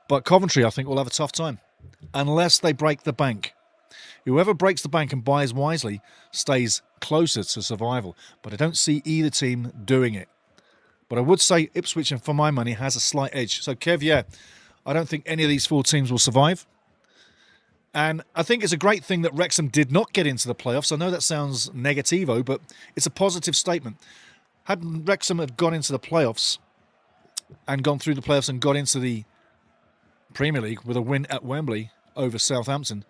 But Coventry, I think, will have a tough time. Unless they break the bank. Whoever breaks the bank and buys wisely stays closer to survival. But I don't see either team doing it. But I would say Ipswich, and for my money, has a slight edge. So, Kev, yeah, I don't think any of these 4 teams will survive. And I think it's a great thing that Wrexham did not get into the playoffs. I know that sounds negativo, but it's a positive statement. Had Wrexham had gone into the playoffs and gone through the playoffs and got into the Premier League with a win at Wembley over Southampton,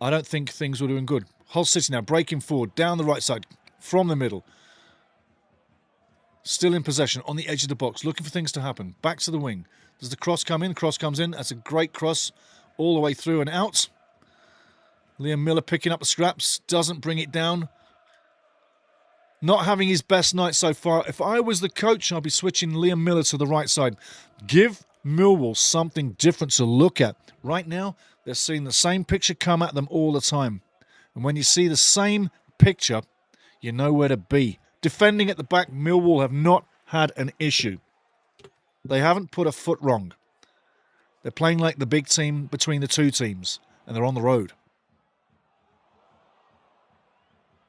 I don't think things were doing good. Hull City now breaking forward, down the right side, from the middle. Still in possession, on the edge of the box, looking for things to happen. Back to the wing. Does the cross come in? Cross comes in. That's a great cross all the way through and out. Liam Miller picking up the scraps. Doesn't bring it down. Not having his best night so far. If I was the coach, I'd be switching Liam Miller to the right side. Give Millwall something different to look at. Right now, they're seeing the same picture come at them all the time. And when you see the same picture, you know where to be. Defending at the back, Millwall have not had an issue. They haven't put a foot wrong. They're playing like the big team between the 2 teams, and they're on the road.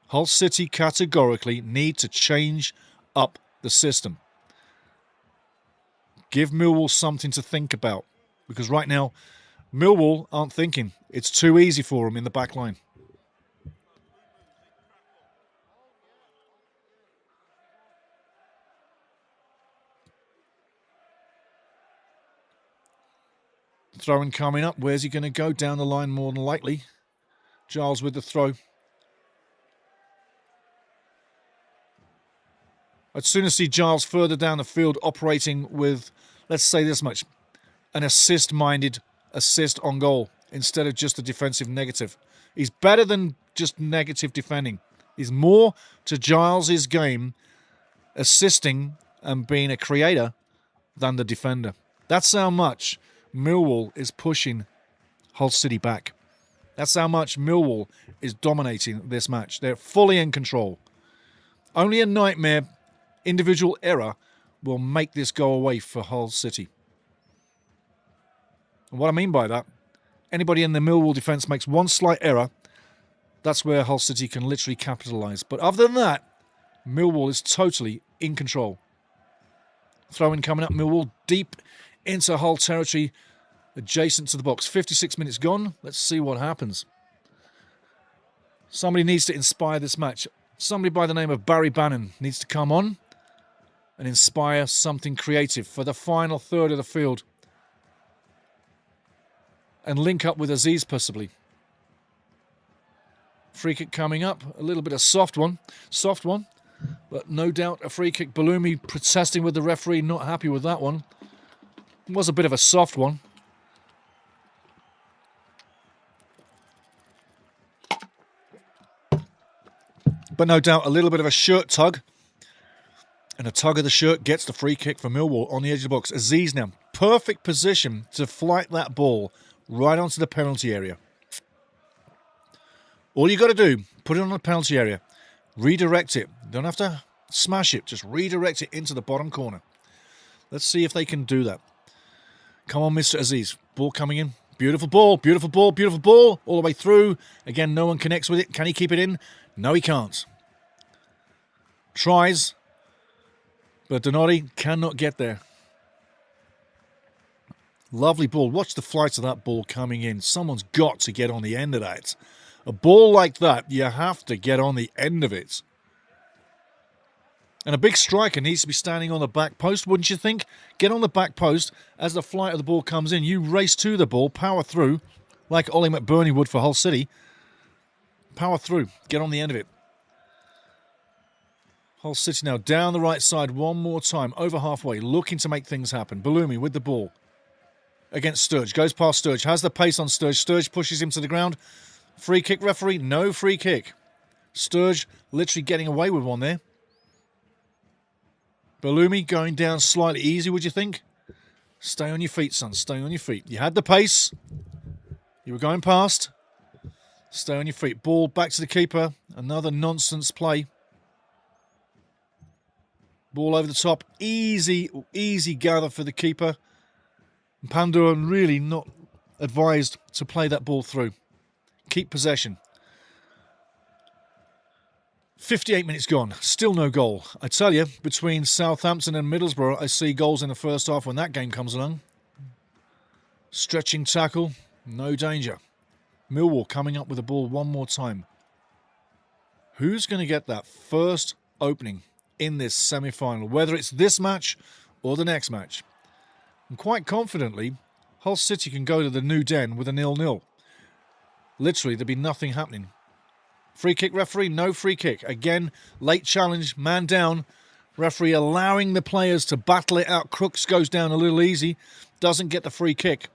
Hull City categorically need to change up the system. Give Millwall something to think about, because right now Millwall aren't thinking. It's too easy for them in the back line. Throw-in coming up. Where's he going to go? Down the line more than likely. Giles with the throw. I'd sooner see Giles further down the field operating with, let's say this much, an assist-minded assist on goal instead of just a defensive negative. He's better than just negative defending. He's more to Giles' game assisting and being a creator than the defender. That's how much Millwall is pushing Hull City back. That's how much Millwall is dominating this match. They're fully in control. Only a nightmare individual error will make this go away for Hull City. And what I mean by that, anybody in the Millwall defence makes one slight error, that's where Hull City can literally capitalise. But other than that, Millwall is totally in control. Throw-in coming up, Millwall deep into Hull territory, adjacent to the box. 56 minutes gone. Let's see what happens. Somebody needs to inspire this match. Somebody by the name of Barry Bannon needs to come on and inspire something creative for the final third of the field. And link up with Aziz possibly. Free kick coming up. A little bit of soft one. But no doubt a free kick. Bellumi protesting with the referee. Not happy with that one. It was a bit of a soft one. But no doubt a little bit of a shirt tug. And a tug of the shirt gets the free kick for Millwall on the edge of the box. Aziz now. Perfect position to flight that ball right onto the penalty area. All you got to do, put it on the penalty area. Redirect it. Don't have to smash it. Just redirect it into the bottom corner. Let's see if they can do that. Come on, Mr. Aziz. Ball coming in. Beautiful ball, beautiful ball, beautiful ball. All the way through. Again, no one connects with it. Can he keep it in? No, he can't. Tries. But Donati cannot get there. Lovely ball. Watch the flight of that ball coming in. Someone's got to get on the end of that. A ball like that, you have to get on the end of it. And a big striker needs to be standing on the back post, wouldn't you think? Get on the back post. As the flight of the ball comes in, you race to the ball, power through, like Ollie McBurney would for Hull City. Power through. Get on the end of it. Hull City now down the right side one more time, over halfway, looking to make things happen. Bellumi with the ball against Sturge. Goes past Sturge, has the pace on Sturge. Sturge pushes him to the ground. Free kick, referee. No free kick. Sturge literally getting away with one there. Bellumi going down slightly easy, would you think? Stay on your feet, son. Stay on your feet. You had the pace. You were going past. Stay on your feet. Ball back to the keeper. Another nonsense play. Ball over the top. Easy gather for the keeper. Pandora really not advised to play that ball through. Keep possession. 58 minutes gone. Still no goal. I tell you, between Southampton and Middlesbrough, I see goals in the first half when that game comes along. Stretching tackle. No danger. Millwall coming up with the ball one more time. Who's going to get that first opening in this semi-final? Whether it's this match or the next match. And quite confidently, Hull City can go to the New Den with a 0-0. Literally, there'd be nothing happening. Free kick, referee, no free kick. Again, late challenge, man down. Referee allowing the players to battle it out. Crooks goes down a little easy. Doesn't get the free kick.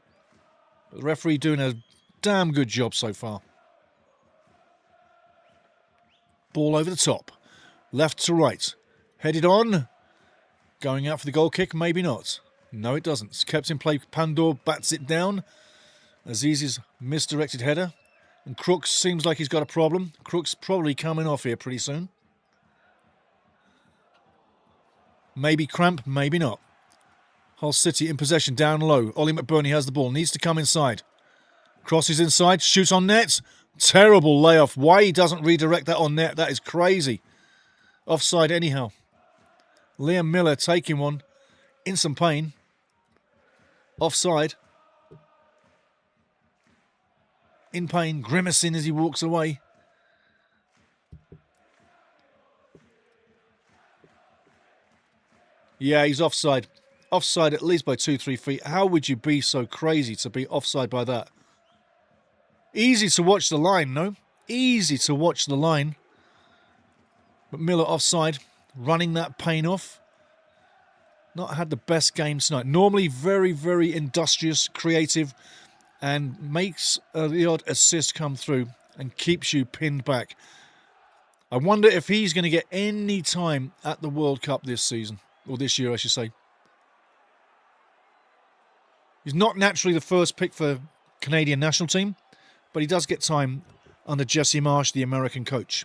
But the referee doing a damn good job so far. Ball over the top. Left to right. Headed on. Going out for the goal kick, maybe not. No, it doesn't. It's kept in play. Pandor bats it down. Aziz's misdirected header. And Crooks seems like he's got a problem. Crooks probably coming off here pretty soon. Maybe cramp, maybe not. Hull City in possession, down low. Ollie McBurney has the ball, needs to come inside. Crosses inside, shoots on net. Terrible layoff. Why he doesn't redirect that on net, that is crazy. Offside anyhow. Liam Miller taking one in some pain. Offside. in pain, grimacing as he walks away. Yeah, he's offside. Offside at least by 2-3 feet. How would you be so crazy to be offside by that? Easy to watch the line, no? Easy to watch the line. But Miller offside, running that pain off. Not had the best game tonight. Normally very, very industrious, creative, and makes the odd assist come through and keeps you pinned back. I wonder if he's going to get any time at the World Cup this season, or this year, I should say. He's not naturally the first pick for Canadian national team, but he does get time under Jesse Marsh, the American coach.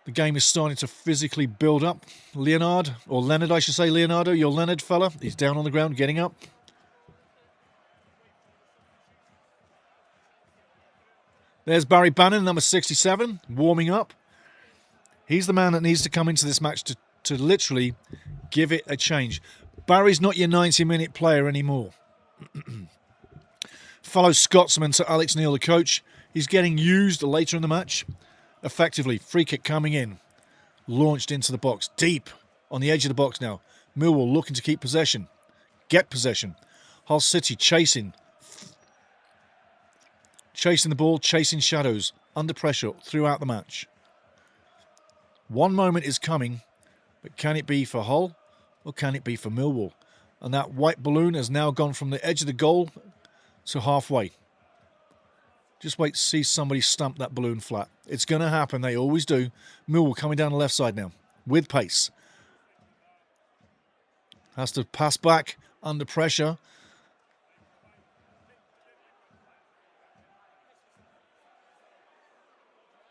The game is starting to physically build up. Leonard, I should say, Leonardo, your Leonard fella, he's down on the ground, getting up. There's Barry Bannon, number 67, warming up. He's the man that needs to come into this match to literally give it a change. Barry's not your 90-minute player anymore. Fellow Scotsman to Alex Neil, the coach. He's getting used later in the match. Effectively, free kick coming in. Launched into the box. Deep on the edge of the box now. Millwall looking to keep possession. Get possession. Hull City chasing. Chasing the ball, chasing shadows. Under pressure throughout the match. One moment is coming, but can it be for Hull or can it be for Millwall? And that white balloon has now gone from the edge of the goal to halfway. Just wait to see somebody stamp that balloon flat. It's going to happen. They always do. Millwall coming down the left side now with pace. Has to pass back under pressure.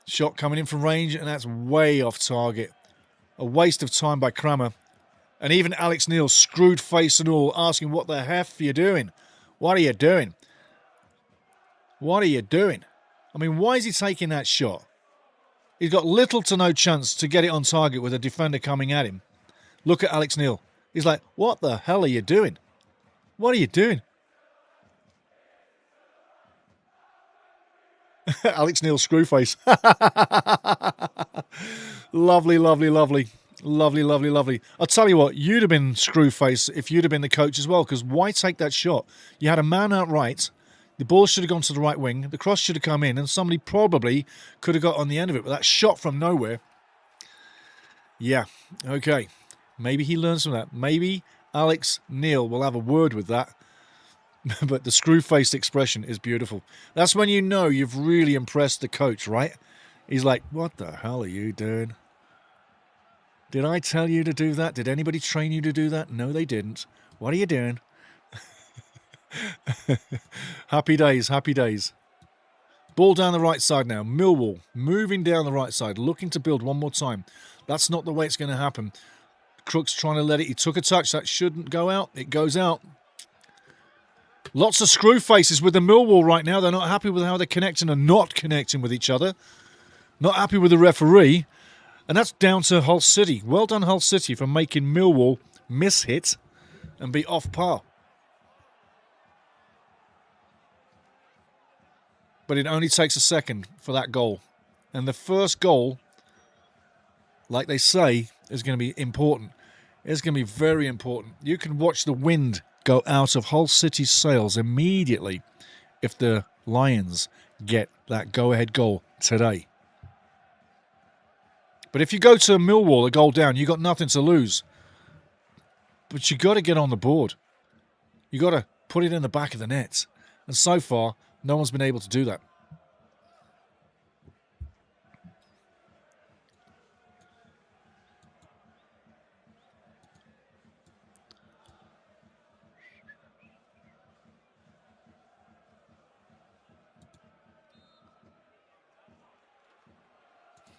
Shot coming in from range, and that's way off target. A waste of time by Kramer. And even Alex Neil, screwed face and all, asking, what the F are you doing? What are you doing? What are you doing? I mean, why is he taking that shot? He's got little to no chance to get it on target with a defender coming at him. Look at Alex Neil. He's like, what the hell are you doing? What are you doing? Alex Neil, screwface. Lovely, lovely, lovely. Lovely, lovely, lovely. I'll tell you what, you'd have been screwface if you'd have been the coach as well, because why take that shot? You had a man out right. The ball should have gone to the right wing. The cross should have come in, and somebody probably could have got on the end of it. But that shot from nowhere. Yeah, okay. Maybe he learns from that. Maybe Alex Neil will have a word with that. But the screw-faced expression is beautiful. That's when you know you've really impressed the coach, right? He's like, what the hell are you doing? Did I tell you to do that? Did anybody train you to do that? No, they didn't. What are you doing? Happy days, happy days. Ball down the right side now. Millwall moving down the right side, looking to build one more time. That's not the way it's going to happen. Crook's trying to let it. He took a touch. That shouldn't go out. It goes out. Lots of screw faces with the Millwall right now. They're not happy with how they're connecting and not connecting with each other. Not happy with the referee. And that's down to Hull City. Well done, Hull City, for making Millwall miss hit and be off par. But it only takes a second for that goal. And the first goal, like they say, is going to be important. It's going to be very important. You can watch the wind go out of Hull City's sails immediately if the Lions get that go-ahead goal today. But if you go to Millwall, a goal down, you've got nothing to lose. But you got to get on the board. You got to put it in the back of the net. And so far, no one's been able to do that.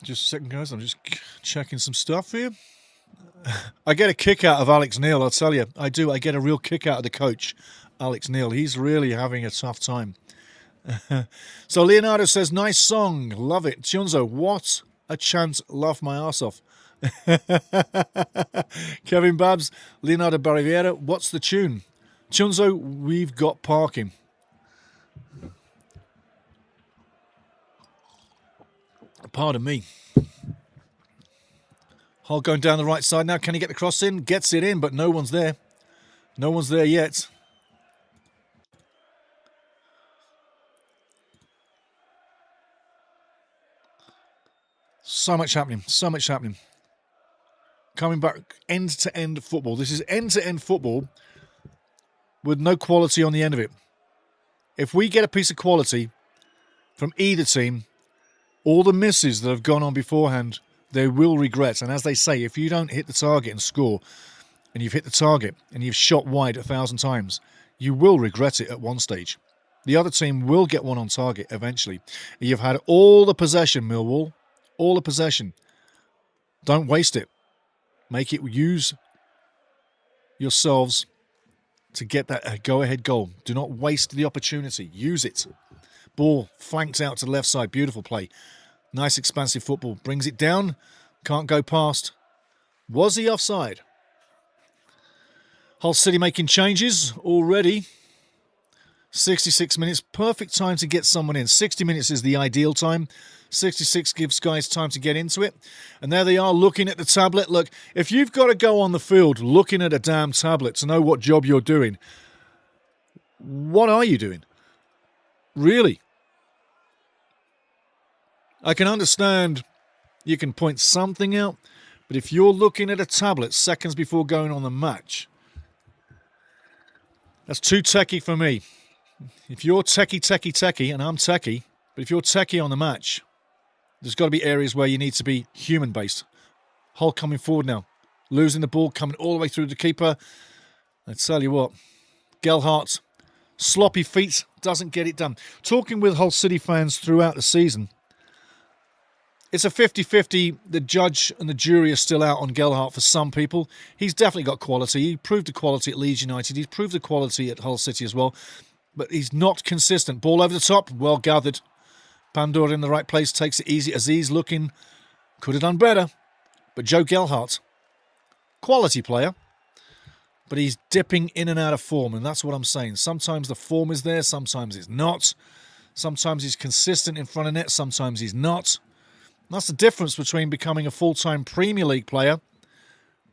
Just a second, guys. I'm just checking some stuff here. I get a kick out of Alex Neil, I'll tell you. I do. I get a real kick out of the coach, Alex Neil. He's really having a tough time. So Leonardo says, nice song. Love it. Chunzo, what a chant. Laugh my arse off. Kevin Babs, Leonardo Barriviera, what's the tune? Chunzo, we've got parking. Pardon me. Hull going down the right side now. Can he get the cross in? Gets it in, but no one's there. No one's there yet. So much happening. So much happening. Coming back end-to-end football. This is end-to-end football with no quality on the end of it. If we get a piece of quality from either team, all the misses that have gone on beforehand, they will regret. And as they say, if you don't hit the target and score, and you've hit the target and you've shot wide 1,000 times, you will regret it at one stage. The other team will get one on target eventually. You've had all the possession, Millwall. All the possession. Don't waste it. Make it use yourselves to get that go-ahead goal. Do not waste the opportunity. Use it. Ball flanked out to the left side. Beautiful play. Nice expansive football. Brings it down. Can't go past. Was he offside? Hull City making changes already. 66 minutes. Perfect time to get someone in. 60 minutes is the ideal time. 66 gives guys time to get into it. And there they are looking at the tablet. Look, if you've got to go on the field looking at a damn tablet to know what job you're doing, what are you doing? Really? I can understand you can point something out, but if you're looking at a tablet seconds before going on the match, that's too techie for me. If you're techie, and I'm techie, but if you're techie on the match, there's got to be areas where you need to be human-based. Hull coming forward now. Losing the ball, coming all the way through the keeper. I tell you what, Gelhardt, sloppy feet, doesn't get it done. Talking with Hull City fans throughout the season, it's a 50-50. The judge and the jury are still out on Gelhardt for some people. He's definitely got quality. He proved the quality at Leeds United. He's proved the quality at Hull City as well. But he's not consistent. Ball over the top, well gathered. Pandora in the right place, takes it easy. Aziz looking, could have done better. But Joe Gelhardt, quality player, but he's dipping in and out of form, and that's what I'm saying. Sometimes the form is there, sometimes it's not. Sometimes he's consistent in front of net, sometimes he's not. And that's the difference between becoming a full-time Premier League player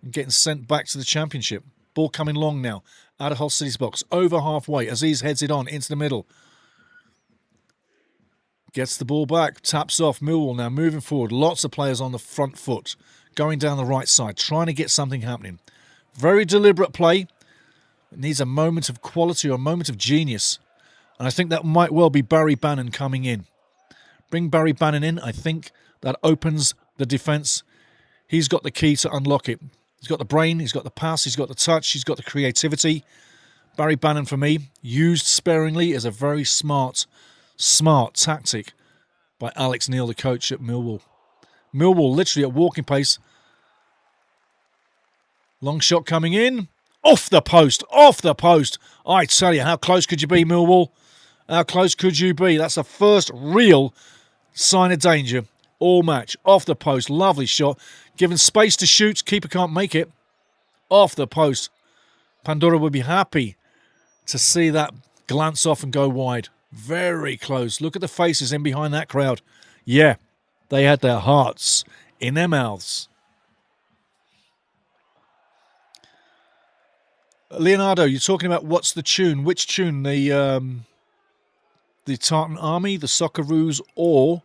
and getting sent back to the Championship. Ball coming long now, out of Hull City's box, over halfway. Aziz heads it on into the middle. Gets the ball back, taps off. Millwall now moving forward. Lots of players on the front foot, going down the right side, trying to get something happening. Very deliberate play. It needs a moment of quality or a moment of genius. And I think that might well be Barry Bannon coming in. Bring Barry Bannon in. I think that opens the defence. He's got the key to unlock it. He's got the brain, he's got the pass, he's got the touch, he's got the creativity. Barry Bannon, for me, used sparingly, is a very smart tactic by Alex Neil, the coach at Millwall. Millwall literally at walking pace. Long shot coming in. Off the post. I tell you, how close could you be, Millwall? How close could you be? That's the first real sign of danger all match. Off the post. Lovely shot. Given space to shoot. Keeper can't make it. Off the post. Pandora would be happy to see that glance off and go wide. Very close. Look at the faces in behind that crowd. Yeah, they had their hearts in their mouths. Leonardo, you're talking about what's the tune? Which tune? The Tartan Army, the Socceroos, or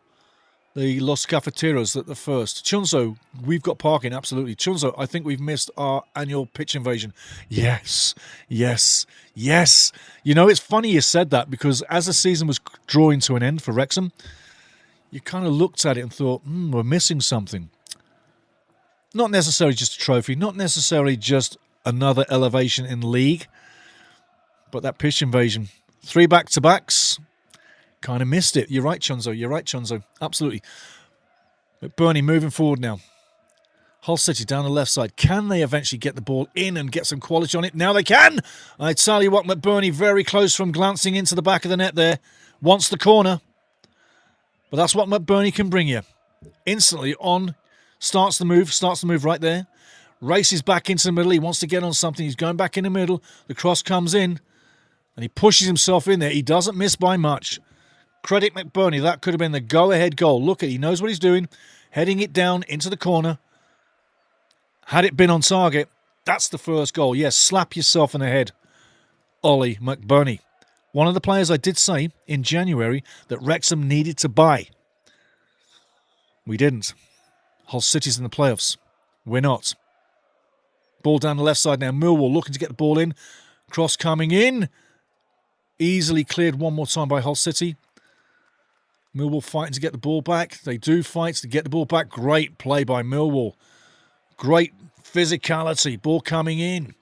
the Los Cafeteros at the first? Chunzo, we've got parking, absolutely. Chunzo, I think we've missed our annual pitch invasion. Yes. You know, it's funny you said that, because as the season was drawing to an end for Wrexham, you kind of looked at it and thought, we're missing something. Not necessarily just a trophy, not necessarily just another elevation in the league, but that pitch invasion. 3 back-to-backs. Kind of missed it. You're right, Chunzo. Absolutely. McBurney moving forward now. Hull City down the left side. Can they eventually get the ball in and get some quality on it? Now they can! I tell you what, McBurney very close from glancing into the back of the net there. Wants the corner. But that's what McBurney can bring you. Instantly on. Starts the move right there. Races back into the middle. He wants to get on something. He's going back in the middle. The cross comes in. And he pushes himself in there. He doesn't miss by much. Credit McBurney. That could have been the go-ahead goal. Look at, he knows what he's doing. Heading it down into the corner. Had it been on target, that's the first goal. Yes, slap yourself in the head, Ollie McBurney. One of the players I did say in January that Wrexham needed to buy. We didn't. Hull City's in the playoffs. We're not. Ball down the left side now. Millwall looking to get the ball in. Cross coming in. Easily cleared one more time by Hull City. Millwall fighting to get the ball back. They do fight to get the ball back. Great play by Millwall. Great physicality. Ball coming in.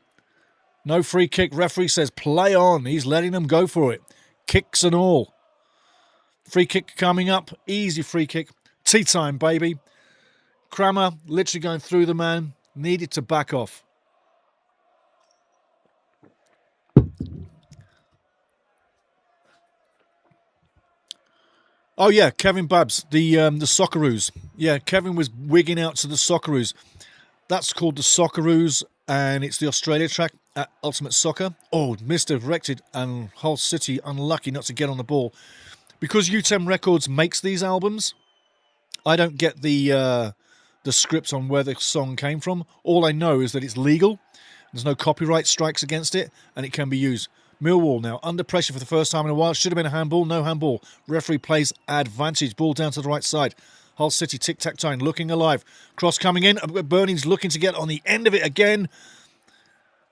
No free kick. Referee says play on. He's letting them go for it. Kicks and all. Free kick coming up. Easy free kick. Tea time, baby. Kramer literally going through the man. Needed to back off. Oh yeah, Kevin Babs, the Socceroos. Yeah, Kevin was wigging out to the Socceroos. That's called the Socceroos, and it's the Australia track at Ultimate Soccer. Oh, Mr. Directed and Hull City unlucky not to get on the ball. Because UTEM Records makes these albums, I don't get the script on where the song came from. All I know is that it's legal. There's no copyright strikes against it, and it can be used. Millwall now under pressure for the first time in a while. Should have been a handball. No handball. Referee plays advantage. Ball down to the right side. Hull City tic-tac-toeing, looking alive. Cross coming in. Burning's looking to get on the end of it again.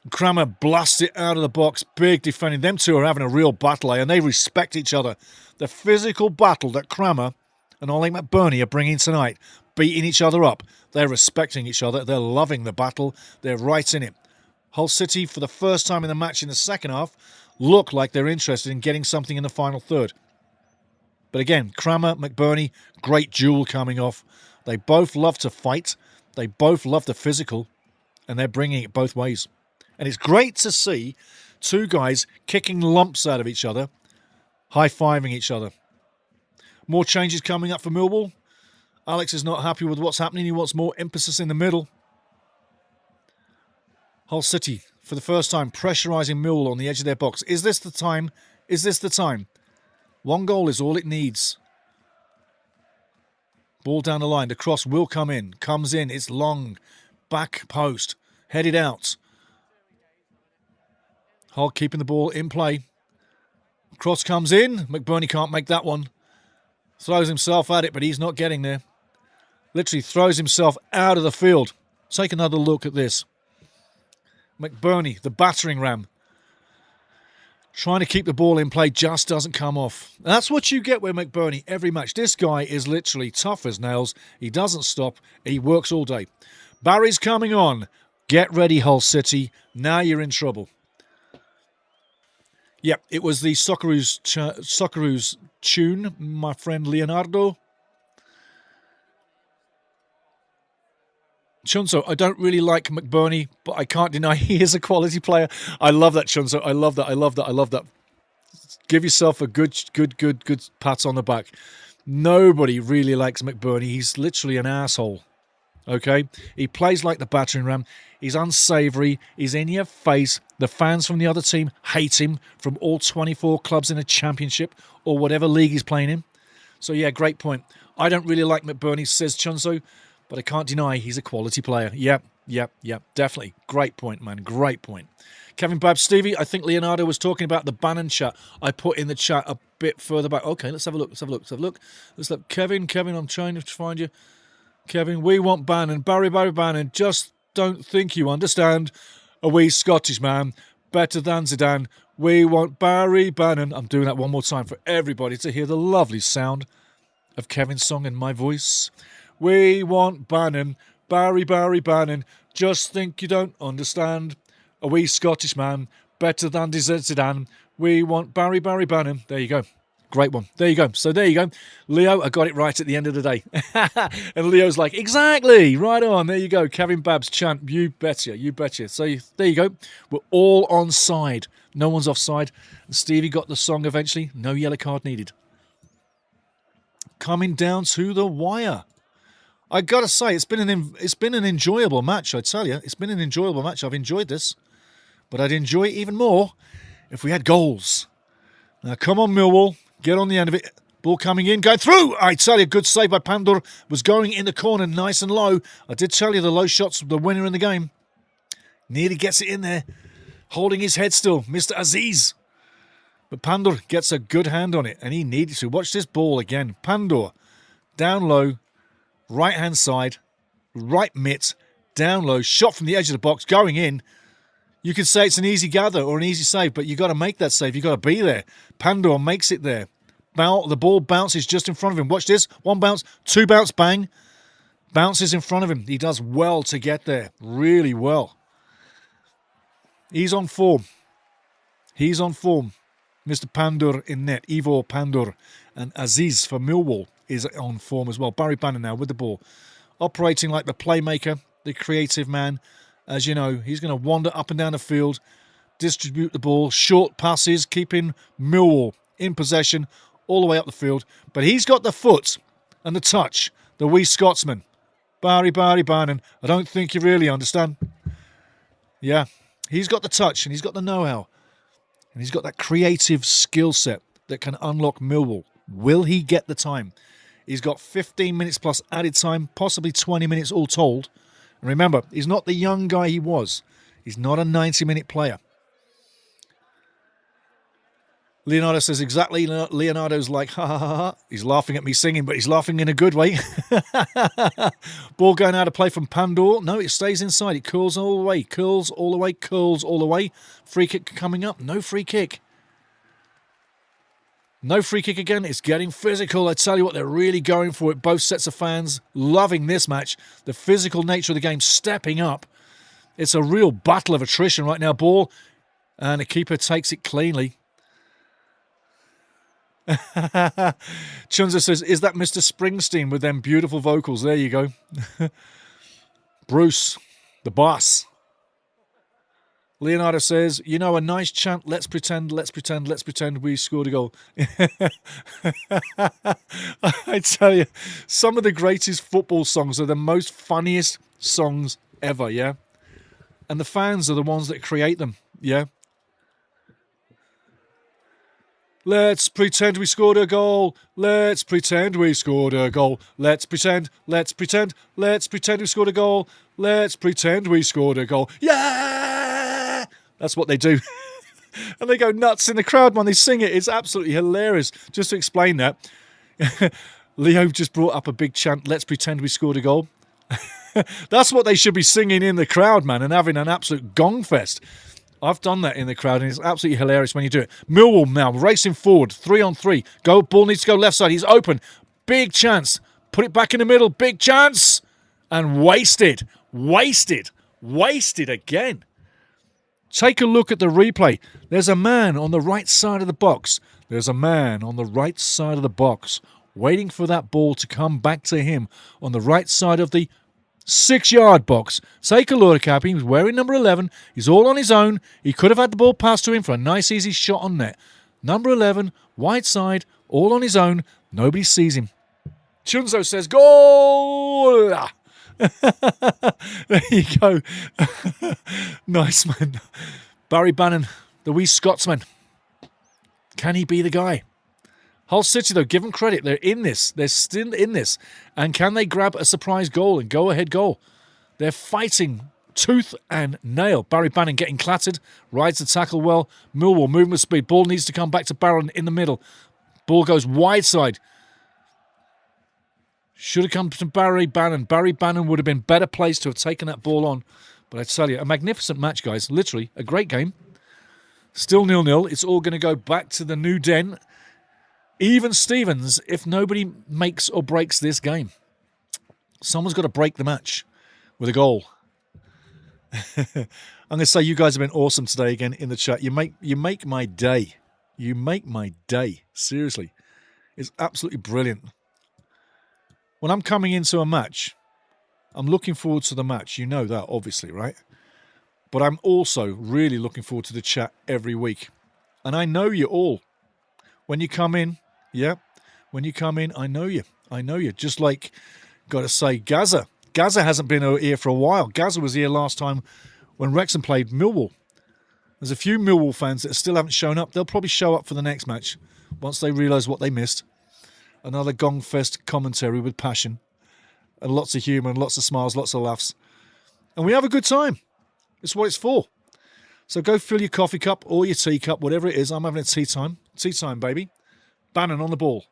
Kramer blasts it out of the box. Big defending. Them two are having a real battle, and they respect each other. The physical battle that Kramer and Ollie McBurney are bringing tonight, beating each other up. They're respecting each other. They're loving the battle. They're right in it. Hull City, for the first time in the match in the second half, look like they're interested in getting something in the final third. But again, Kramer, McBurney, great duel coming off. They both love to fight. They both love the physical. And they're bringing it both ways. And it's great to see two guys kicking lumps out of each other, high-fiving each other. More changes coming up for Millwall. Alex is not happy with what's happening. He wants more emphasis in the middle. Hull City, for the first time, pressurising Millwall on the edge of their box. Is this the time? Is this the time? One goal is all it needs. Ball down the line. The cross will come in. Comes in. It's long. Back post. Headed out. Hull keeping the ball in play. Cross comes in. McBurney can't make that one. Throws himself at it, but he's not getting there. Literally throws himself out of the field. Take another look at this. McBurney, the battering ram, trying to keep the ball in play, just doesn't come off. And that's what you get with McBurney every match. This guy is literally tough as nails. He doesn't stop. He works all day. Barry's coming on. Get ready, Hull City. Now you're in trouble. Yep, it was the Socceroos tune, my friend Leonardo. Chunso, I don't really like McBurney, but I can't deny he is a quality player. I love that, Chunso. I love that. I love that. I love that. Give yourself a good pat on the back. Nobody really likes McBurney. He's literally an asshole. Okay? He plays like the battering ram. He's unsavoury. He's in your face. The fans from the other team hate him from all 24 clubs in a championship or whatever league he's playing in. So, yeah, great point. I don't really like McBurney, says Chunso. But I can't deny he's a quality player. Yep, definitely. Great point, man. Great point. Kevin Babs, Stevie, I think Leonardo was talking about the Bannon chat I put in the chat a bit further back. Okay, let's have a look. Let's look. Kevin, I'm trying to find you. Kevin, we want Bannon. Barry Bannon. Just don't think you understand. A wee Scottish man. Better than Zidane. We want Barry Bannon. I'm doing that one more time for everybody to hear the lovely sound of Kevin's song in my voice. We want Bannon, Barry Bannon. Just think you don't understand. A wee Scottish man, better than Zidane. We want Barry Bannon. There you go. Great one. There you go. So there you go. Leo, I got it right at the end of the day. And Leo's like, exactly. Right on. There you go. Kevin Babs chant. You betcha. So there you go. We're all on side. No one's offside. And Stevie got the song eventually. No yellow card needed. Coming down to the wire. I gotta say, it's been an enjoyable match. I tell you, it's been an enjoyable match. I've enjoyed this, but I'd enjoy it even more if we had goals. Now, come on, Millwall. Get on the end of it. Ball coming in, going through. I tell you, good save by BANTER. Was going in the corner, nice and low. I did tell you the low shots were the winner in the game. Nearly gets it in there. Holding his head still, Mr. Aziz. But BANTER gets a good hand on it, and he needed to. Watch this ball again. BANTER, down low, right-hand side, right mitt, down low, shot from the edge of the box, going in. You could say it's an easy gather or an easy save, but you got to make that save. You got to be there. BANTER makes it there. The ball bounces just in front of him. Watch this. One bounce, two bounce, bang. Bounces in front of him. He does well to get there. Really well. He's on form. He's on form. Mr. BANTER in net. Ivo BANTER. And Aziz for Millwall is on form as well. Barry Bannon now with the ball. Operating like the playmaker, the creative man. As you know, he's going to wander up and down the field, distribute the ball, short passes, keeping Millwall in possession all the way up the field. But he's got the foot and the touch, the wee Scotsman. Barry Bannon. I don't think you really understand. Yeah, he's got the touch and he's got the know-how. And he's got that creative skill set that can unlock Millwall. Will he get the time? He's got 15 minutes plus added time, possibly 20 minutes all told. And remember, he's not the young guy he was. He's not a 90-minute player. Leonardo says exactly. Leonardo's like, ha, ha, ha, ha. He's laughing at me singing, but he's laughing in a good way. Ball going out of play from BANTER. No, it stays inside. It curls all the way, curls all the way, curls all the way. Free kick coming up. No free kick. No free kick again. It's getting physical. I tell you what, they're really going for it. Both sets of fans loving this match. The physical nature of the game stepping up. It's a real battle of attrition right now. Ball, and the keeper takes it cleanly. Chunza says, is that Mr. Springsteen with them beautiful vocals? There you go. Bruce, the boss. Leonardo says, you know, a nice chant, let's pretend we scored a goal. I tell you, some of the greatest football songs are the most funniest songs ever, yeah? And the fans are the ones that create them, yeah? Let's pretend we scored a goal. Let's pretend we scored a goal. Let's pretend we scored a goal. Let's pretend we scored a goal. Yeah! That's what they do. And they go nuts in the crowd when they sing it. It's absolutely hilarious. Just to explain that, Leo just brought up a big chant, let's pretend we scored a goal. That's what they should be singing in the crowd, man, and having an absolute gong fest. I've done that in the crowd, and it's absolutely hilarious when you do it. Millwall now racing forward, 3-on-3. Ball needs to go left side. He's open. Big chance. Put it back in the middle. Big chance. And wasted. Wasted again. Take a look at the replay. There's a man on the right side of the box. There's a man on the right side of the box waiting for that ball to come back to him on the right side of the 6-yard box. Take a look at him. He's wearing number 11. He's all on his own. He could have had the ball passed to him for a nice, easy shot on net. Number 11, wide side, all on his own. Nobody sees him. Chunzo says, goal! There you go. Nice, man. Barry Bannon, the wee Scotsman. Can he be the guy? Hull City, though, give them credit. They're in this. They're still in this. And can they grab a surprise goal and go-ahead goal? They're fighting tooth and nail. Barry Bannon getting clattered. Rides the tackle well. Millwall moving with speed. Ball needs to come back to Barron in the middle. Ball goes wide side. Should have come to Barry Bannon. Barry Bannon would have been better placed to have taken that ball on. But I tell you, a magnificent match, guys. Literally, a great game. Still 0-0. It's all going to go back to the new den. Even Stevens, if nobody makes or breaks this game. Someone's got to break the match with a goal. I'm going to say you guys have been awesome today again in the chat. You make my day. You make my day. Seriously. It's absolutely brilliant. When I'm coming into a match, I'm looking forward to the match. You know that, obviously, right? But I'm also really looking forward to the chat every week. And I know you all. When you come in, yeah, when you come in, I know you. I know you. Just like, got to say, Gaza. Gaza hasn't been here for a while. Gaza was here last time when Wrexham played Millwall. There's a few Millwall fans that still haven't shown up. They'll probably show up for the next match once they realise what they missed. Another Gong Fest commentary with passion and lots of humour and lots of smiles, lots of laughs. And we have a good time. It's what it's for. So go fill your coffee cup or your tea cup, whatever it is. I'm having a tea time. Tea time, baby. Bannon on the ball.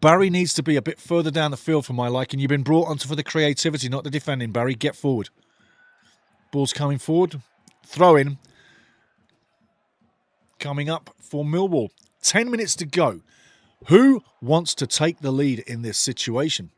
Barry needs to be a bit further down the field for my liking. You've been brought onto for the creativity, not the defending, Barry. Get forward. Ball's coming forward. Throw in. Coming up for Millwall. 10 minutes to go. Who wants to take the lead in this situation?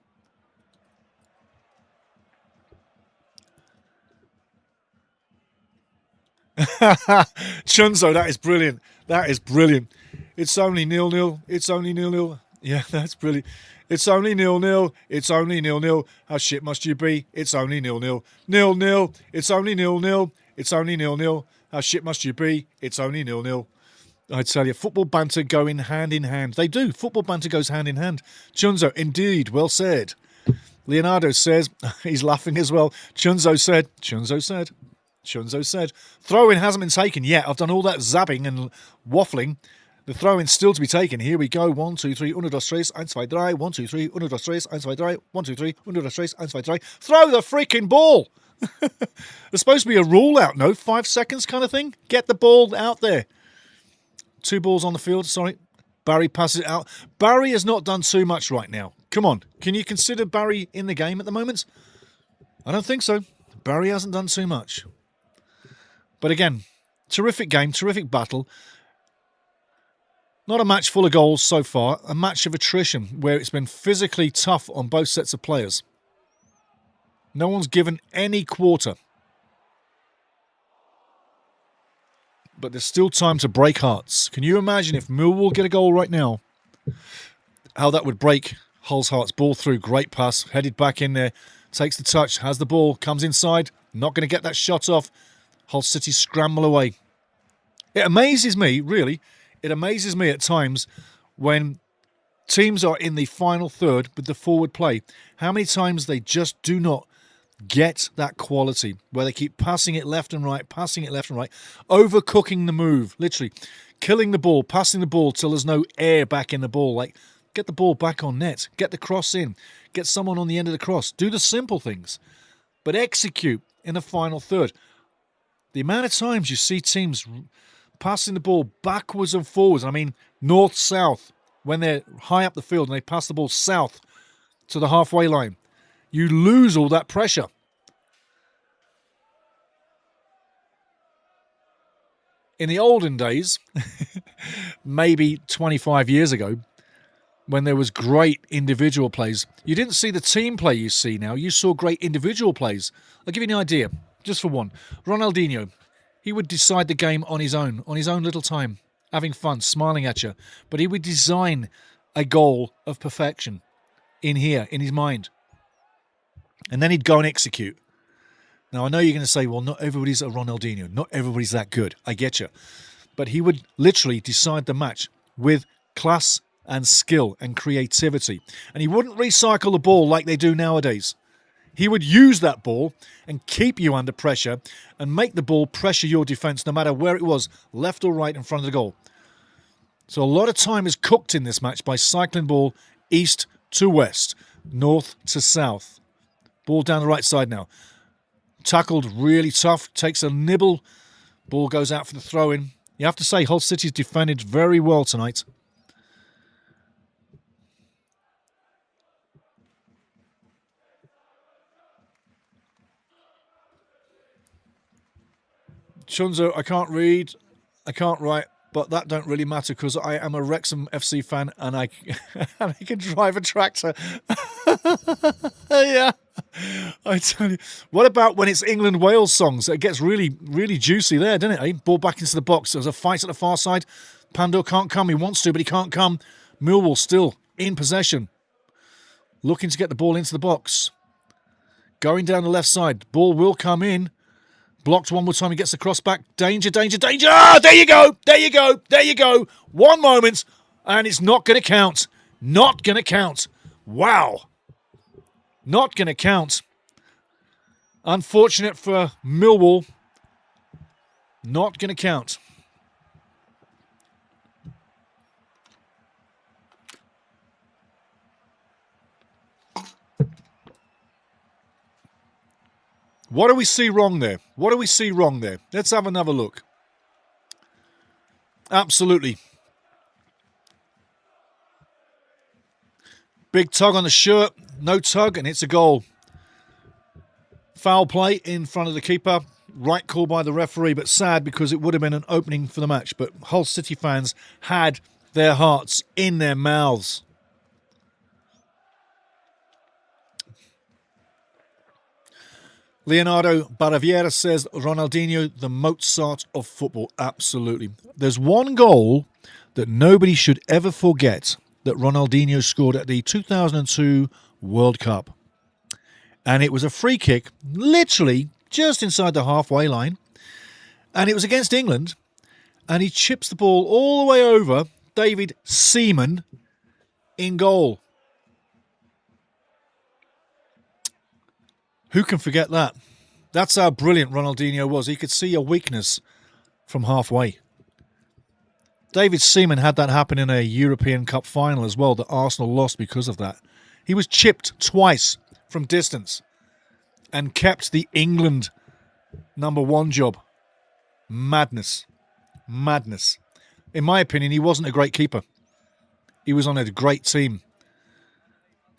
Chunzo, that is brilliant. That is brilliant. It's only 0-0. It's only 0-0. Yeah, that's brilliant. It's only 0-0. It's only 0-0. How shit must you be? It's only 0-0. 0-0. It's only 0-0. It's only 0-0. How shit must you be? It's only 0-0. I tell you, football banter going hand in hand. They do. Football banter goes hand in hand. Chunzo, indeed, well said. Leonardo says, he's laughing as well. Chunzo said. Throw-in hasn't been taken yet. I've done all that zapping and waffling. The throw-in still to be taken. Here we go. 1, 2, 3, 1, 2, 3, 1, 2, 3, 1, 2, 3, 1, 2, 3, 1, 2, 3, 1, 2, 3, 1, 2, 3, 1, 2, 3. Throw the freaking ball! There's supposed to be a rule out, no? 5 seconds kind of thing? Get the ball out there. 2 balls on the field, sorry. Barry passes it out. Barry has not done too much right now. Come on. Can you consider Barry in the game at the moment? I don't think so. Barry hasn't done too much. But again, terrific game, terrific battle. Not a match full of goals so far. A match of attrition where it's been physically tough on both sets of players. No one's given any quarter. But there's still time to break hearts. Can you imagine if Millwall get a goal right now? How that would break Hull's hearts. Ball through, great pass, headed back in there. Takes the touch, has the ball, comes inside. Not going to get that shot off. Hull City scramble away. It amazes me, really. It amazes me at times when teams are in the final third with the forward play. How many times they just do not get that quality where they keep passing it left and right, overcooking the move, literally killing the ball, passing the ball till there's no air back in the ball. Like, get the ball back on net, get the cross in, get someone on the end of the cross, do the simple things, but execute in the final third. The amount of times you see teams passing the ball backwards and forwards, I mean north-south, when they're high up the field and they pass the ball south to the halfway line, you lose all that pressure. In the olden days, maybe 25 years ago, when there was great individual plays, you didn't see the team play you see now. You saw great individual plays. I'll give you an idea, just for one. Ronaldinho, he would decide the game on his own little time, having fun, smiling at you. But he would design a goal of perfection in here, in his mind. And then he'd go and execute. Now, I know you're going to say, well, not everybody's a Ronaldinho. Not everybody's that good. I get you. But he would literally decide the match with class and skill and creativity. And he wouldn't recycle the ball like they do nowadays. He would use that ball and keep you under pressure and make the ball pressure your defence no matter where it was, left or right in front of the goal. So a lot of time is cooked in this match by cycling ball east to west, north to south. Ball down the right side now. Tackled really tough. Takes a nibble. Ball goes out for the throw-in. You have to say Hull City's defended very well tonight. Chunzo, I can't read. I can't write. But that don't really matter because I am a Wrexham FC fan and I can drive a tractor. Yeah, I tell you. What about when it's England-Wales songs? It gets really, really juicy there, doesn't it? Eh? Ball back into the box. There's a fight at the far side. Pandor can't come. He wants to, but he can't come. Millwall still in possession. Looking to get the ball into the box. Going down the left side. Ball will come in. Blocked one more time. He gets the cross back. Danger, danger, danger. Ah, there you go. There you go. There you go. One moment. And it's not going to count. Not going to count. Wow. Not going to count. Unfortunate for Millwall. Not going to count. What do we see wrong there? What do we see wrong there? Let's have another look. Absolutely. Big tug on the shirt. No tug, and it's a goal. Foul play in front of the keeper. Right call by the referee, but sad because it would have been an opening for the match. But Hull City fans had their hearts in their mouths. Leonardo Baraviera says, Ronaldinho, the Mozart of football. Absolutely. There's one goal that nobody should ever forget that Ronaldinho scored at the 2002 World Cup. And it was a free kick, literally just inside the halfway line. And it was against England. And he chips the ball all the way over David Seaman in goal. Who can forget that? That's how brilliant Ronaldinho was. He could see a weakness from halfway. David Seaman had that happen in a European Cup final as well that Arsenal lost because of that. He was chipped twice from distance and kept the England #1 job. Madness. Madness. In my opinion, he wasn't a great keeper. He was on a great team.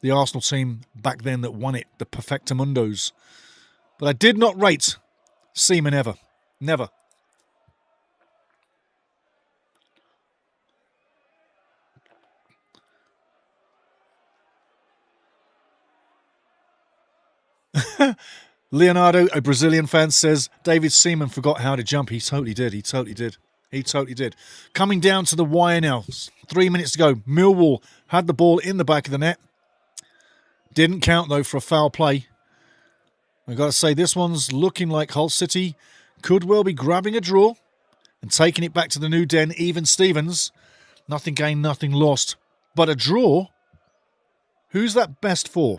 The Arsenal team back then that won it, the Perfectamundos. But I did not rate Seaman ever. Never. Leonardo, a Brazilian fan, says David Seaman forgot how to jump. He totally did. He totally did. He totally did. Coming down to the wire now. 3 minutes to go. Millwall had the ball in the back of the net. Didn't count, though, for a foul play. I've got to say, this one's looking like Hull City could well be grabbing a draw and taking it back to the new den, even Stevens. Nothing gained, nothing lost. But a draw? Who's that best for?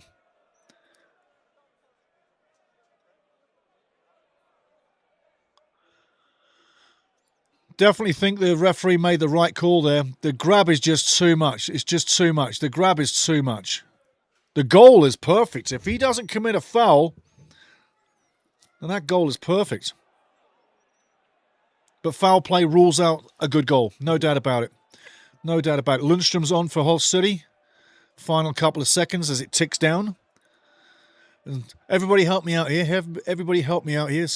Definitely think the referee made the right call there. The grab is just too much. It's just too much. The grab is too much. The goal is perfect. If he doesn't commit a foul, then that goal is perfect. But foul play rules out a good goal. No doubt about it. No doubt about it. Lundstrom's on for Hull City. Final couple of seconds as it ticks down. And everybody help me out here. Everybody help me out here.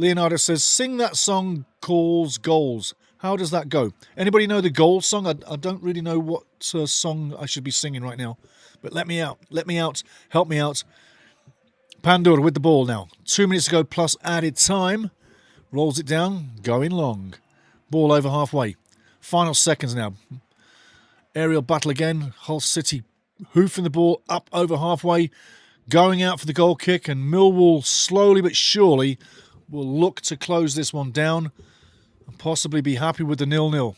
Leonardo says, sing that song calls goals. How does that go? Anybody know the goals song? I don't really know what song I should be singing right now. But let me out. Let me out. Help me out. Pandora with the ball now. 2 minutes to go plus added time. Rolls it down. Going long. Ball over halfway. Final seconds now. Aerial battle again. Hull City hoofing the ball up over halfway. Going out for the goal kick. And Millwall slowly but surely will look to close this one down and possibly be happy with the 0-0.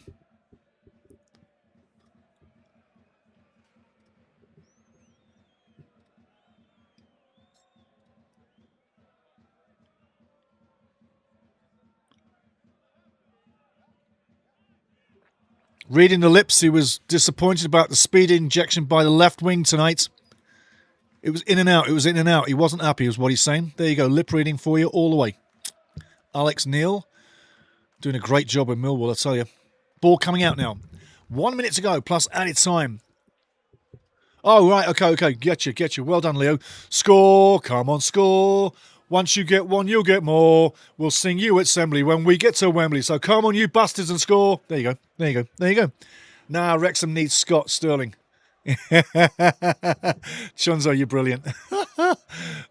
Reading the lips, he was disappointed about the speed injection by the left wing tonight. It was in and out. It was in and out. He wasn't happy, is what he's saying. There you go. Lip reading for you all the way. Alex Neil doing a great job with Millwall, I tell you. Ball coming out now. 1 minute to go, plus added time. Oh, right. Okay. Get you. Well done, Leo. Score. Come on, score. Once you get one, you'll get more. We'll sing you at Wembley when we get to Wembley. So come on, you bastards, and score. There you go. Now, Wrexham needs Scott Sterling. Chunzo, you're brilliant.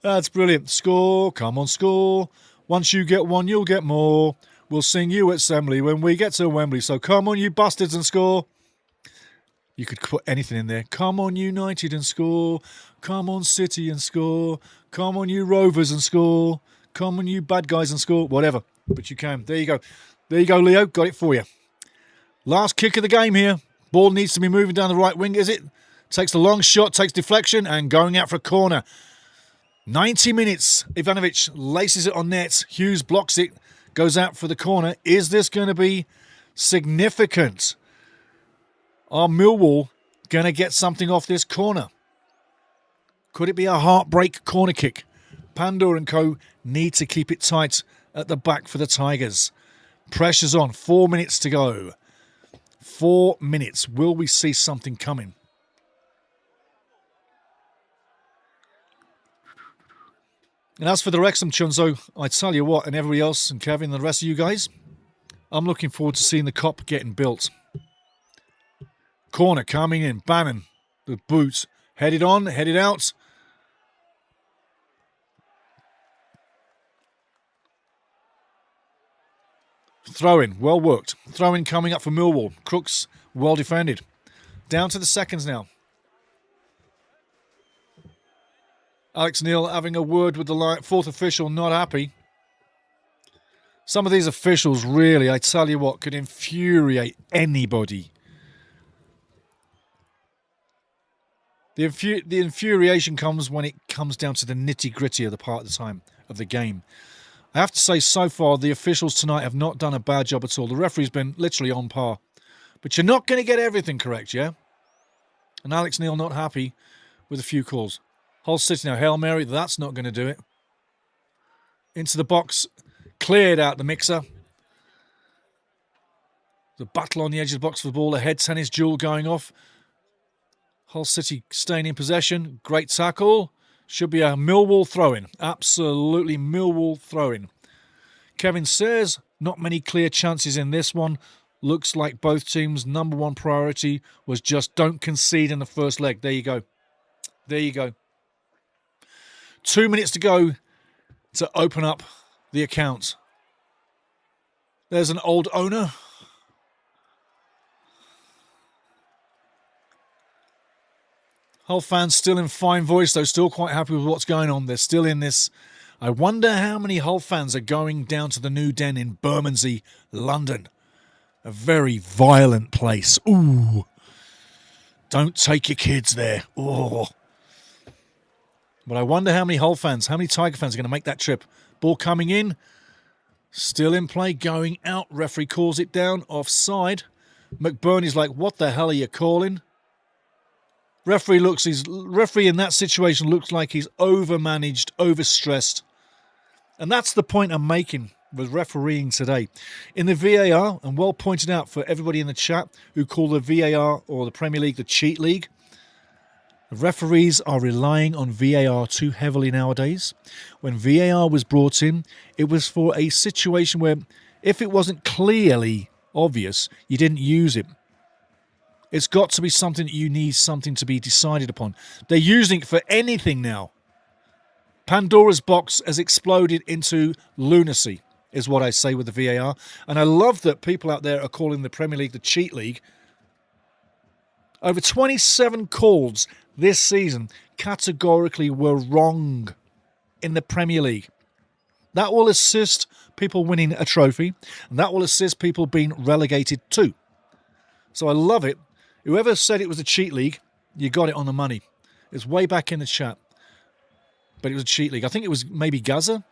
That's brilliant. Score. Come on, score. Once you get one, you'll get more. We'll sing you at Wembley when we get to Wembley. So come on, you bastards, and score. You could put anything in there. Come on, United, and score. Come on, City, and score. Come on, you Rovers, and score. Come on, you bad guys, and score. Whatever. But you can. There you go. There you go, Leo. Got it for you. Last kick of the game here. Ball needs to be moving down the right wing, is it? Takes the long shot, takes deflection, and going out for a corner. 90 minutes. Ivanovic laces it on net. Hughes blocks it. Goes out for the corner. Is this going to be significant? Are Millwall going to get something off this corner? Could it be a heartbreak corner kick? Pandor and co need to keep it tight at the back for the Tigers. Pressure's on. 4 minutes to go. 4 minutes. Will we see something coming? And as for the Wrexham Chunzo, I tell you what, and everybody else, and Kevin and the rest of you guys, I'm looking forward to seeing the Kop getting built. Corner coming in. Bannon. The boot. Headed on, headed out. Throw-in, well worked. Throw-in coming up for Millwall. Crooks, well defended. Down to the seconds now. Alex Neil having a word with the fourth official, not happy. Some of these officials really, I tell you what, could infuriate anybody. The infuriation comes when it comes down to the nitty-gritty of the part of the time of the game. I have to say, so far, the officials tonight have not done a bad job at all. The referee's been literally on par. But you're not going to get everything correct, yeah? And Alex Neil not happy with a few calls. Hull City now, Hail Mary, that's not going to do it. Into the box, cleared out the mixer. The battle on the edge of the box for the ball, a head tennis duel going off. Hull City staying in possession. Great tackle. Should be a Millwall throw-in. Absolutely Millwall throw-in. Kevin says, not many clear chances in this one. Looks like both teams' number one priority was just don't concede in the first leg. There you go. There you go. 2 minutes to go to open up the account. There's an old owner. Hull fans still in fine voice, though, still quite happy with what's going on. They're still in this. I wonder how many Hull fans are going down to the new den in Bermondsey, London. A very violent place. Ooh. Don't take your kids there. Oh. But I wonder how many Hull fans, how many Tiger fans are going to make that trip. Ball coming in. Still in play, going out. Referee calls it down, offside. McBurney's like, what the hell are you calling? Referee in that situation looks like he's overmanaged, overstressed. And that's the point I'm making with refereeing today. In the VAR, and well pointed out for everybody in the chat who call the VAR or the Premier League the cheat league, the referees are relying on VAR too heavily nowadays. When VAR was brought in, it was for a situation where if it wasn't clearly obvious, you didn't use it. It's got to be something that you need something to be decided upon. They're using it for anything now. Pandora's box has exploded into lunacy, is what I say with the VAR. And I love that people out there are calling the Premier League the cheat league. Over 27 calls this season categorically were wrong in the Premier League. That will assist people winning a trophy, and that will assist people being relegated too. So I love it. Whoever said it was a cheat league, you got it on the money. It's way back in the chat. But it was a cheat league. I think it was maybe Gaza.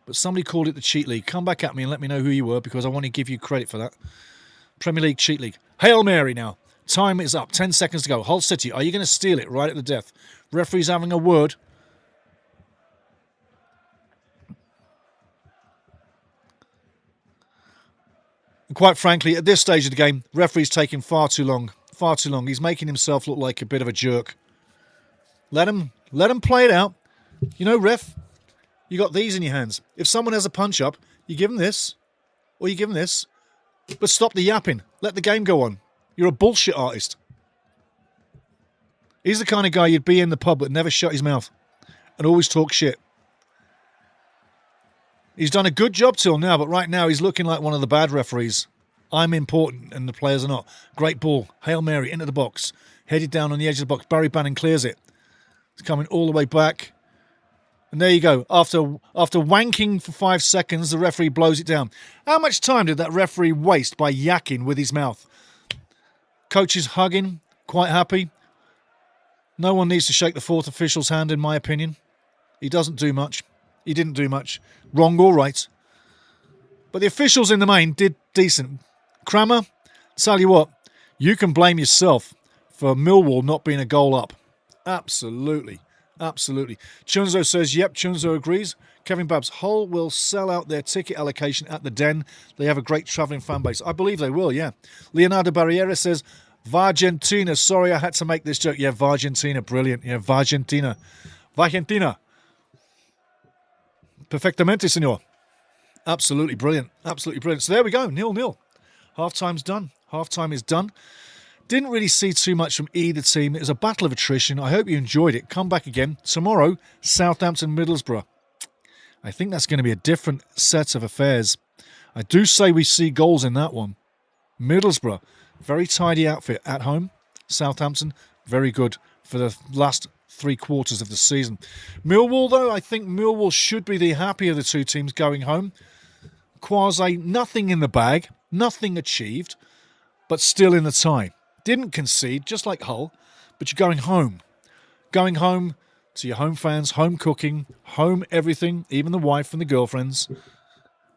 But somebody called it the cheat league. Come back at me and let me know who you were, because I want to give you credit for that. Premier League cheat league. Hail Mary now. Time is up. 10 seconds to go. Hull City, are you going to steal it right at the death? Referee's having a word. And quite frankly, at this stage of the game, referee's taking far too long. Far too long. He's making himself look like a bit of a jerk. Let him play it out. You know, ref, you got these in your hands. If someone has a punch up, you give them this, or you give them this. But stop the yapping. Let the game go on. You're a bullshit artist. He's the kind of guy you'd be in the pub but never shut his mouth and always talk shit. He's done a good job till now, but right now he's looking like one of the bad referees. I'm important and the players are not. Great ball. Hail Mary into the box. Headed down on the edge of the box. Barry Bannon clears it. It's coming all the way back. And there you go. After wanking for 5 seconds, the referee blows it down. How much time did that referee waste by yakking with his mouth? Coach is hugging, quite happy. No one needs to shake the fourth official's hand, in my opinion. He doesn't do much. He didn't do much. Wrong or right. But the officials in the main did decent. Kramer, tell you what, you can blame yourself for Millwall not being a goal up. Absolutely. Absolutely. Chunzo says, yep, Chunzo agrees. Kevin Babs, Hull will sell out their ticket allocation at the Den. They have a great travelling fan base. I believe they will, yeah. Leonardo Barriera says, Vargentina. Sorry, I had to make this joke. Yeah, Vargentina. Brilliant. Yeah, Vargentina. Vargentina. Perfectamente, senor. Absolutely brilliant. Absolutely brilliant. So there we go. 0-0. Half-time's done. Half-time is done. Didn't really see too much from either team. It was a battle of attrition. I hope you enjoyed it. Come back again. Tomorrow, Southampton-Middlesbrough. I think that's going to be a different set of affairs. I do say we see goals in that one. Middlesbrough, very tidy outfit at home. Southampton, very good for the last 3 quarters of the season. Millwall, though, I think Millwall should be the happier of the two teams going home. Quasi, nothing in the bag, nothing achieved, but still in the tie. Didn't concede, just like Hull, but you're going home. Going home to your home fans, home cooking, home everything, even the wife and the girlfriends,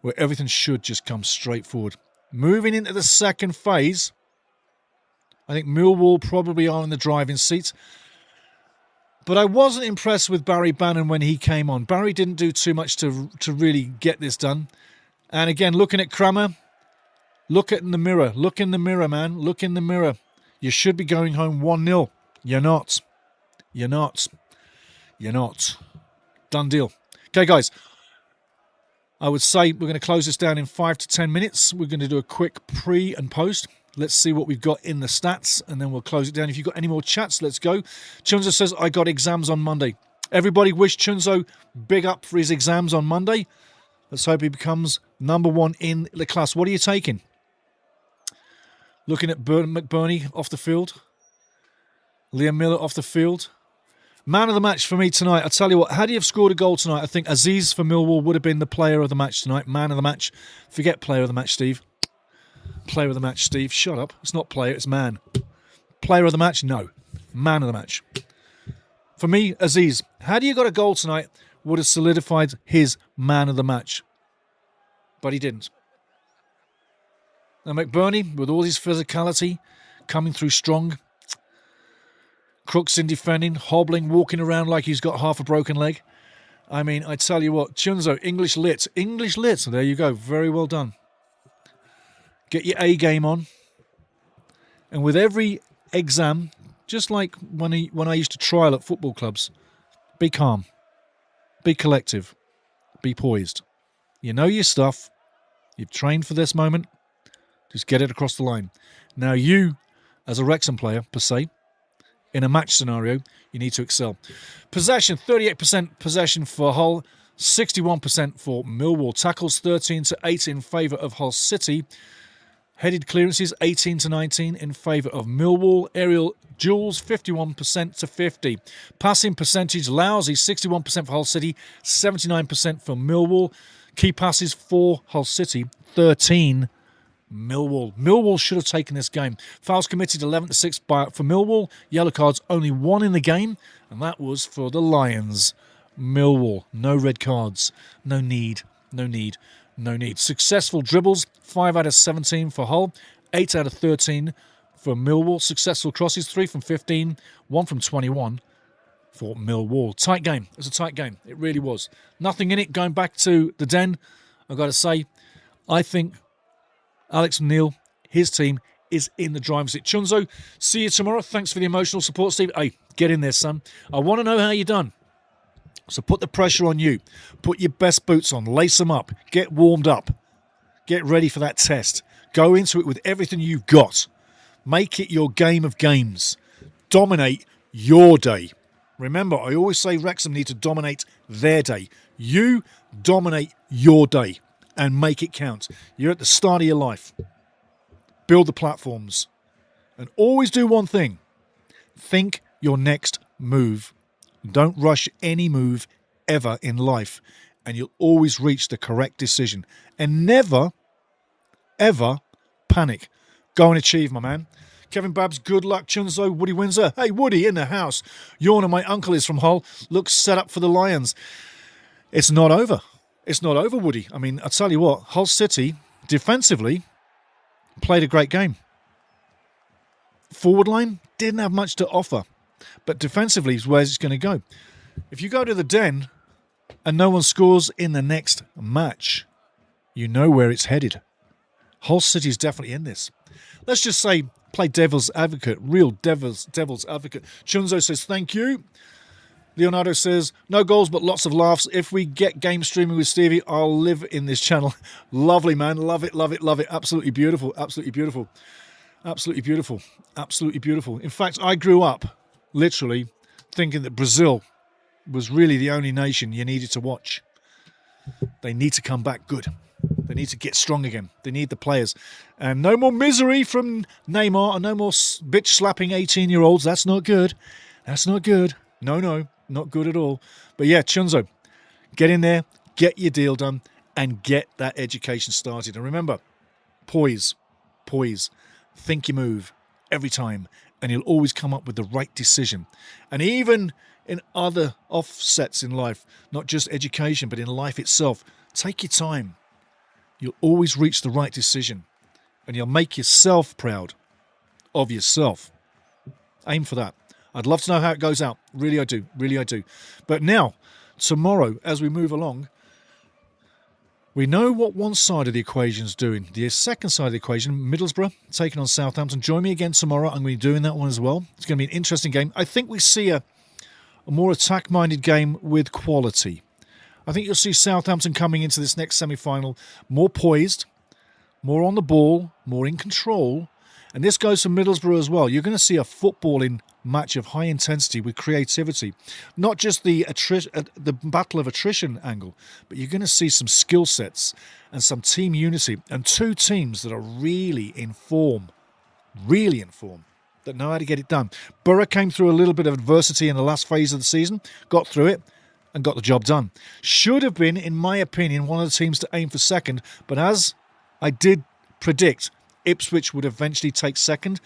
where everything should just come straight forward. Moving into the second phase, I think Millwall probably are in the driving seat. But I wasn't impressed with Barry Bannon when he came on. Barry didn't do too much to really get this done. And again, looking at Kramer, look in the mirror. Look in the mirror, man. Look in the mirror. You should be going home 1-0. You're not. You're not. You're not. Done deal. Okay, guys. I would say we're going to close this down in 5 to 10 minutes. We're going to do a quick pre and post. Let's see what we've got in the stats, and then we'll close it down. If you've got any more chats, let's go. Chunzo says, I got exams on Monday. Everybody wish Chunzo big up for his exams on Monday. Let's hope he becomes #1 in the class. What are you taking? Looking at McBurney off the field. Liam Miller off the field. Man of the match for me tonight. I tell you what, had he have scored a goal tonight, I think Aziz for Millwall would have been the player of the match tonight. Man of the match. Forget player of the match, Steve. Player of the match, Steve. Shut up. It's not player, it's man. Player of the match? No. Man of the match. For me, Aziz, had he got a goal tonight, would have solidified his man of the match. But he didn't. Now McBurney, with all his physicality, coming through strong. Crooks in defending, hobbling, walking around like he's got half a broken leg. I mean, I tell you what, Chunzo, English lit. English lit. There you go. Very well done. Get your A game on. And with every exam, just like when I used to trial at football clubs, be calm. Be collective. Be poised. You know your stuff. You've trained for this moment. Just get it across the line. Now you, as a Wrexham player, per se, in a match scenario, you need to excel. Possession, 38% possession for Hull, 61% for Millwall. Tackles, 13-8 in favour of Hull City. Headed clearances, 18-19 in favour of Millwall. Aerial duels, 51%-50. Passing percentage, lousy, 61% for Hull City, 79% for Millwall. Key passes for Hull City, 13 Millwall. Millwall should have taken this game. Fouls committed, 11-6 for Millwall. Yellow cards, only 1 in the game, and that was for the Lions. Millwall, no red cards. No need. Successful dribbles, 5 out of 17 for Hull, 8 out of 13 for Millwall. Successful crosses, 3 from 15, 1 from 21 for Millwall. Tight game. It was a tight game. It really was. Nothing in it. Going back to the Den, I've got to say, I think Alex Neil, his team, is in the driving seat. Chunzo, see you tomorrow. Thanks for the emotional support, Steve. Hey, get in there, son. I want to know how you're done. So put the pressure on you. Put your best boots on. Lace them up. Get warmed up. Get ready for that test. Go into it with everything you've got. Make it your game of games. Dominate your day. Remember, I always say Wrexham need to dominate their day. You dominate your day and make it count. You're at the start of your life. Build the platforms. And always do one thing. Think your next move. Don't rush any move ever in life, and you'll always reach the correct decision. And never, ever panic. Go and achieve, my man. Kevin Babs, good luck, Chunzo. Woody Windsor, hey, Woody in the house. Yorna, my uncle is from Hull. Looks set up for the Lions. It's not over. It's not over, Woody. I mean, I'll tell you what, Hull City, defensively, played a great game. Forward line, didn't have much to offer. But defensively is where it's going to go. If you go to the Den and no one scores in the next match, you know where it's headed. Hull City's definitely in this. Let's just say, play devil's advocate, real devil's advocate. Chunzo says, thank you. Leonardo says, no goals but lots of laughs. If we get game streaming with Stevie, I'll live in this channel. Lovely, man. Love it, love it, love it. Absolutely beautiful, absolutely beautiful. Absolutely beautiful, absolutely beautiful. In fact, I grew up literally thinking that Brazil was really the only nation you needed to watch. They need to come back good. They need to get strong again. They need the players. And no more misery from Neymar and no more bitch-slapping 18-year-olds. That's not good. That's not good. No, not good at all. But yeah, Chunzo, get in there, get your deal done, and get that education started. And remember, poise. Think your move every time, and you'll always come up with the right decision. And even in other offsets in life, not just education, but in life itself, take your time. You'll always reach the right decision, and you'll make yourself proud of yourself. Aim for that. I'd love to know how it goes out. Really, I do. Really, I do. But now, tomorrow, as we move along, we know what one side of the equation is doing. The second side of the equation, Middlesbrough, taking on Southampton. Join me again tomorrow. I'm going to be doing that one as well. It's going to be an interesting game. I think we see a more attack-minded game with quality. I think you'll see Southampton coming into this next semi-final more poised, more on the ball, more in control. And this goes for Middlesbrough as well. You're going to see a footballing match of high intensity with creativity. Not just the battle of attrition angle, but you're going to see some skill sets and some team unity and two teams that are really in form, that know how to get it done. Borough came through a little bit of adversity in the last phase of the season, got through it and got the job done. Should have been, in my opinion, one of the teams to aim for second, but as I did predict, Ipswich would eventually take second.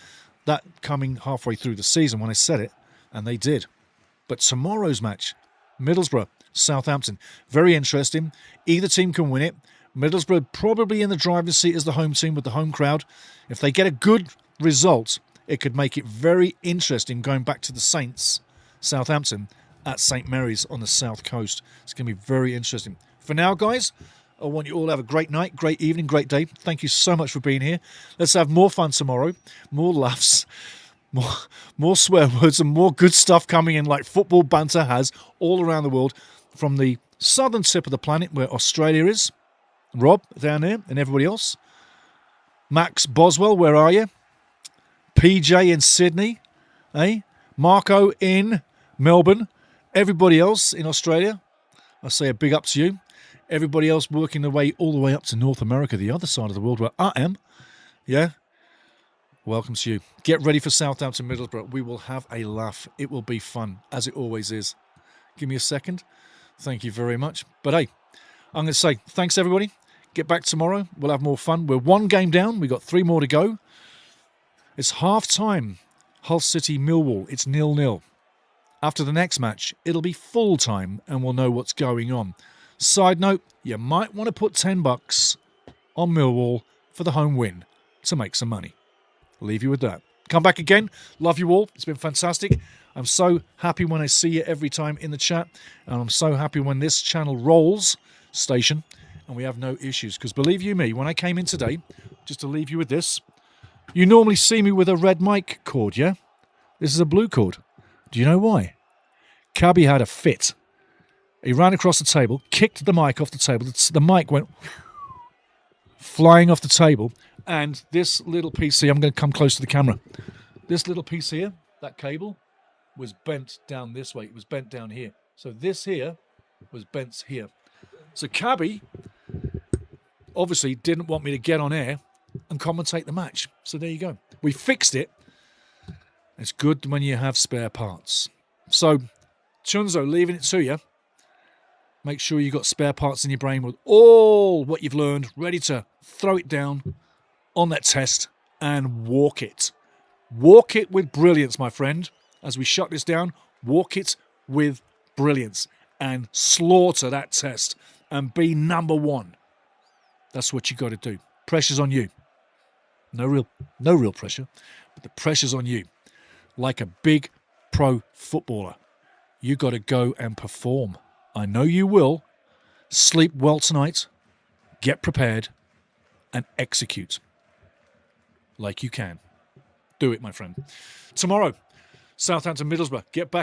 That coming halfway through the season when I said it, and they did. But tomorrow's match, Middlesbrough, Southampton, very interesting. Either team can win it. Middlesbrough probably in the driver's seat as the home team with the home crowd. If they get a good result, it could make it very interesting going back to the Saints, Southampton, at St Mary's on the south coast. It's going to be very interesting. For now, guys, I want you all to have a great night, great evening, great day. Thank you so much for being here. Let's have more fun tomorrow, more laughs, more swear words and more good stuff coming in like football banter has all around the world from the southern tip of the planet where Australia is. Rob down there and everybody else. Max Boswell, where are you? PJ in Sydney. Marco in Melbourne. Everybody else in Australia, I say a big up to you. Everybody else working their way all the way up to North America, the other side of the world where I am. Yeah. Welcome to you. Get ready for Southampton Middlesbrough. We will have a laugh. It will be fun, as it always is. Give me a second. Thank you very much. But hey, I'm going to say thanks, everybody. Get back tomorrow. We'll have more fun. We're one game down. We've got 3 more to go. It's half-time. Hull City Millwall. It's 0-0. After the next match, it'll be full-time and we'll know what's going on. Side note, you might want to put $10 on Millwall for the home win to make some money. I'll leave you with that. Come back again. Love you all. It's been fantastic. I'm so happy when I see you every time in the chat. And I'm so happy when this channel rolls, station, and we have no issues. Because believe you me, when I came in today, just to leave you with this, you normally see me with a red mic cord, yeah? This is a blue cord. Do you know why? Cabby had a fit. He ran across the table, kicked the mic off the table. The mic went flying off the table. And this little piece here, I'm going to come close to the camera. This little piece here, that cable, was bent down this way. It was bent down here. So this here was bent here. So Cabby obviously didn't want me to get on air and commentate the match. So there you go. We fixed it. It's good when you have spare parts. So, Chunzo, leaving it to you. Make sure you've got spare parts in your brain with all what you've learned, ready to throw it down on that test and walk it. Walk it with brilliance, my friend. As we shut this down, walk it with brilliance and slaughter that test and be number one. That's what you got to do. Pressure's on you. No real pressure, but the pressure's on you. Like a big pro footballer, you got to go and perform. I know you will. Sleep well tonight, get prepared, and execute like you can. Do it, my friend. Tomorrow, Southampton Middlesbrough. Get back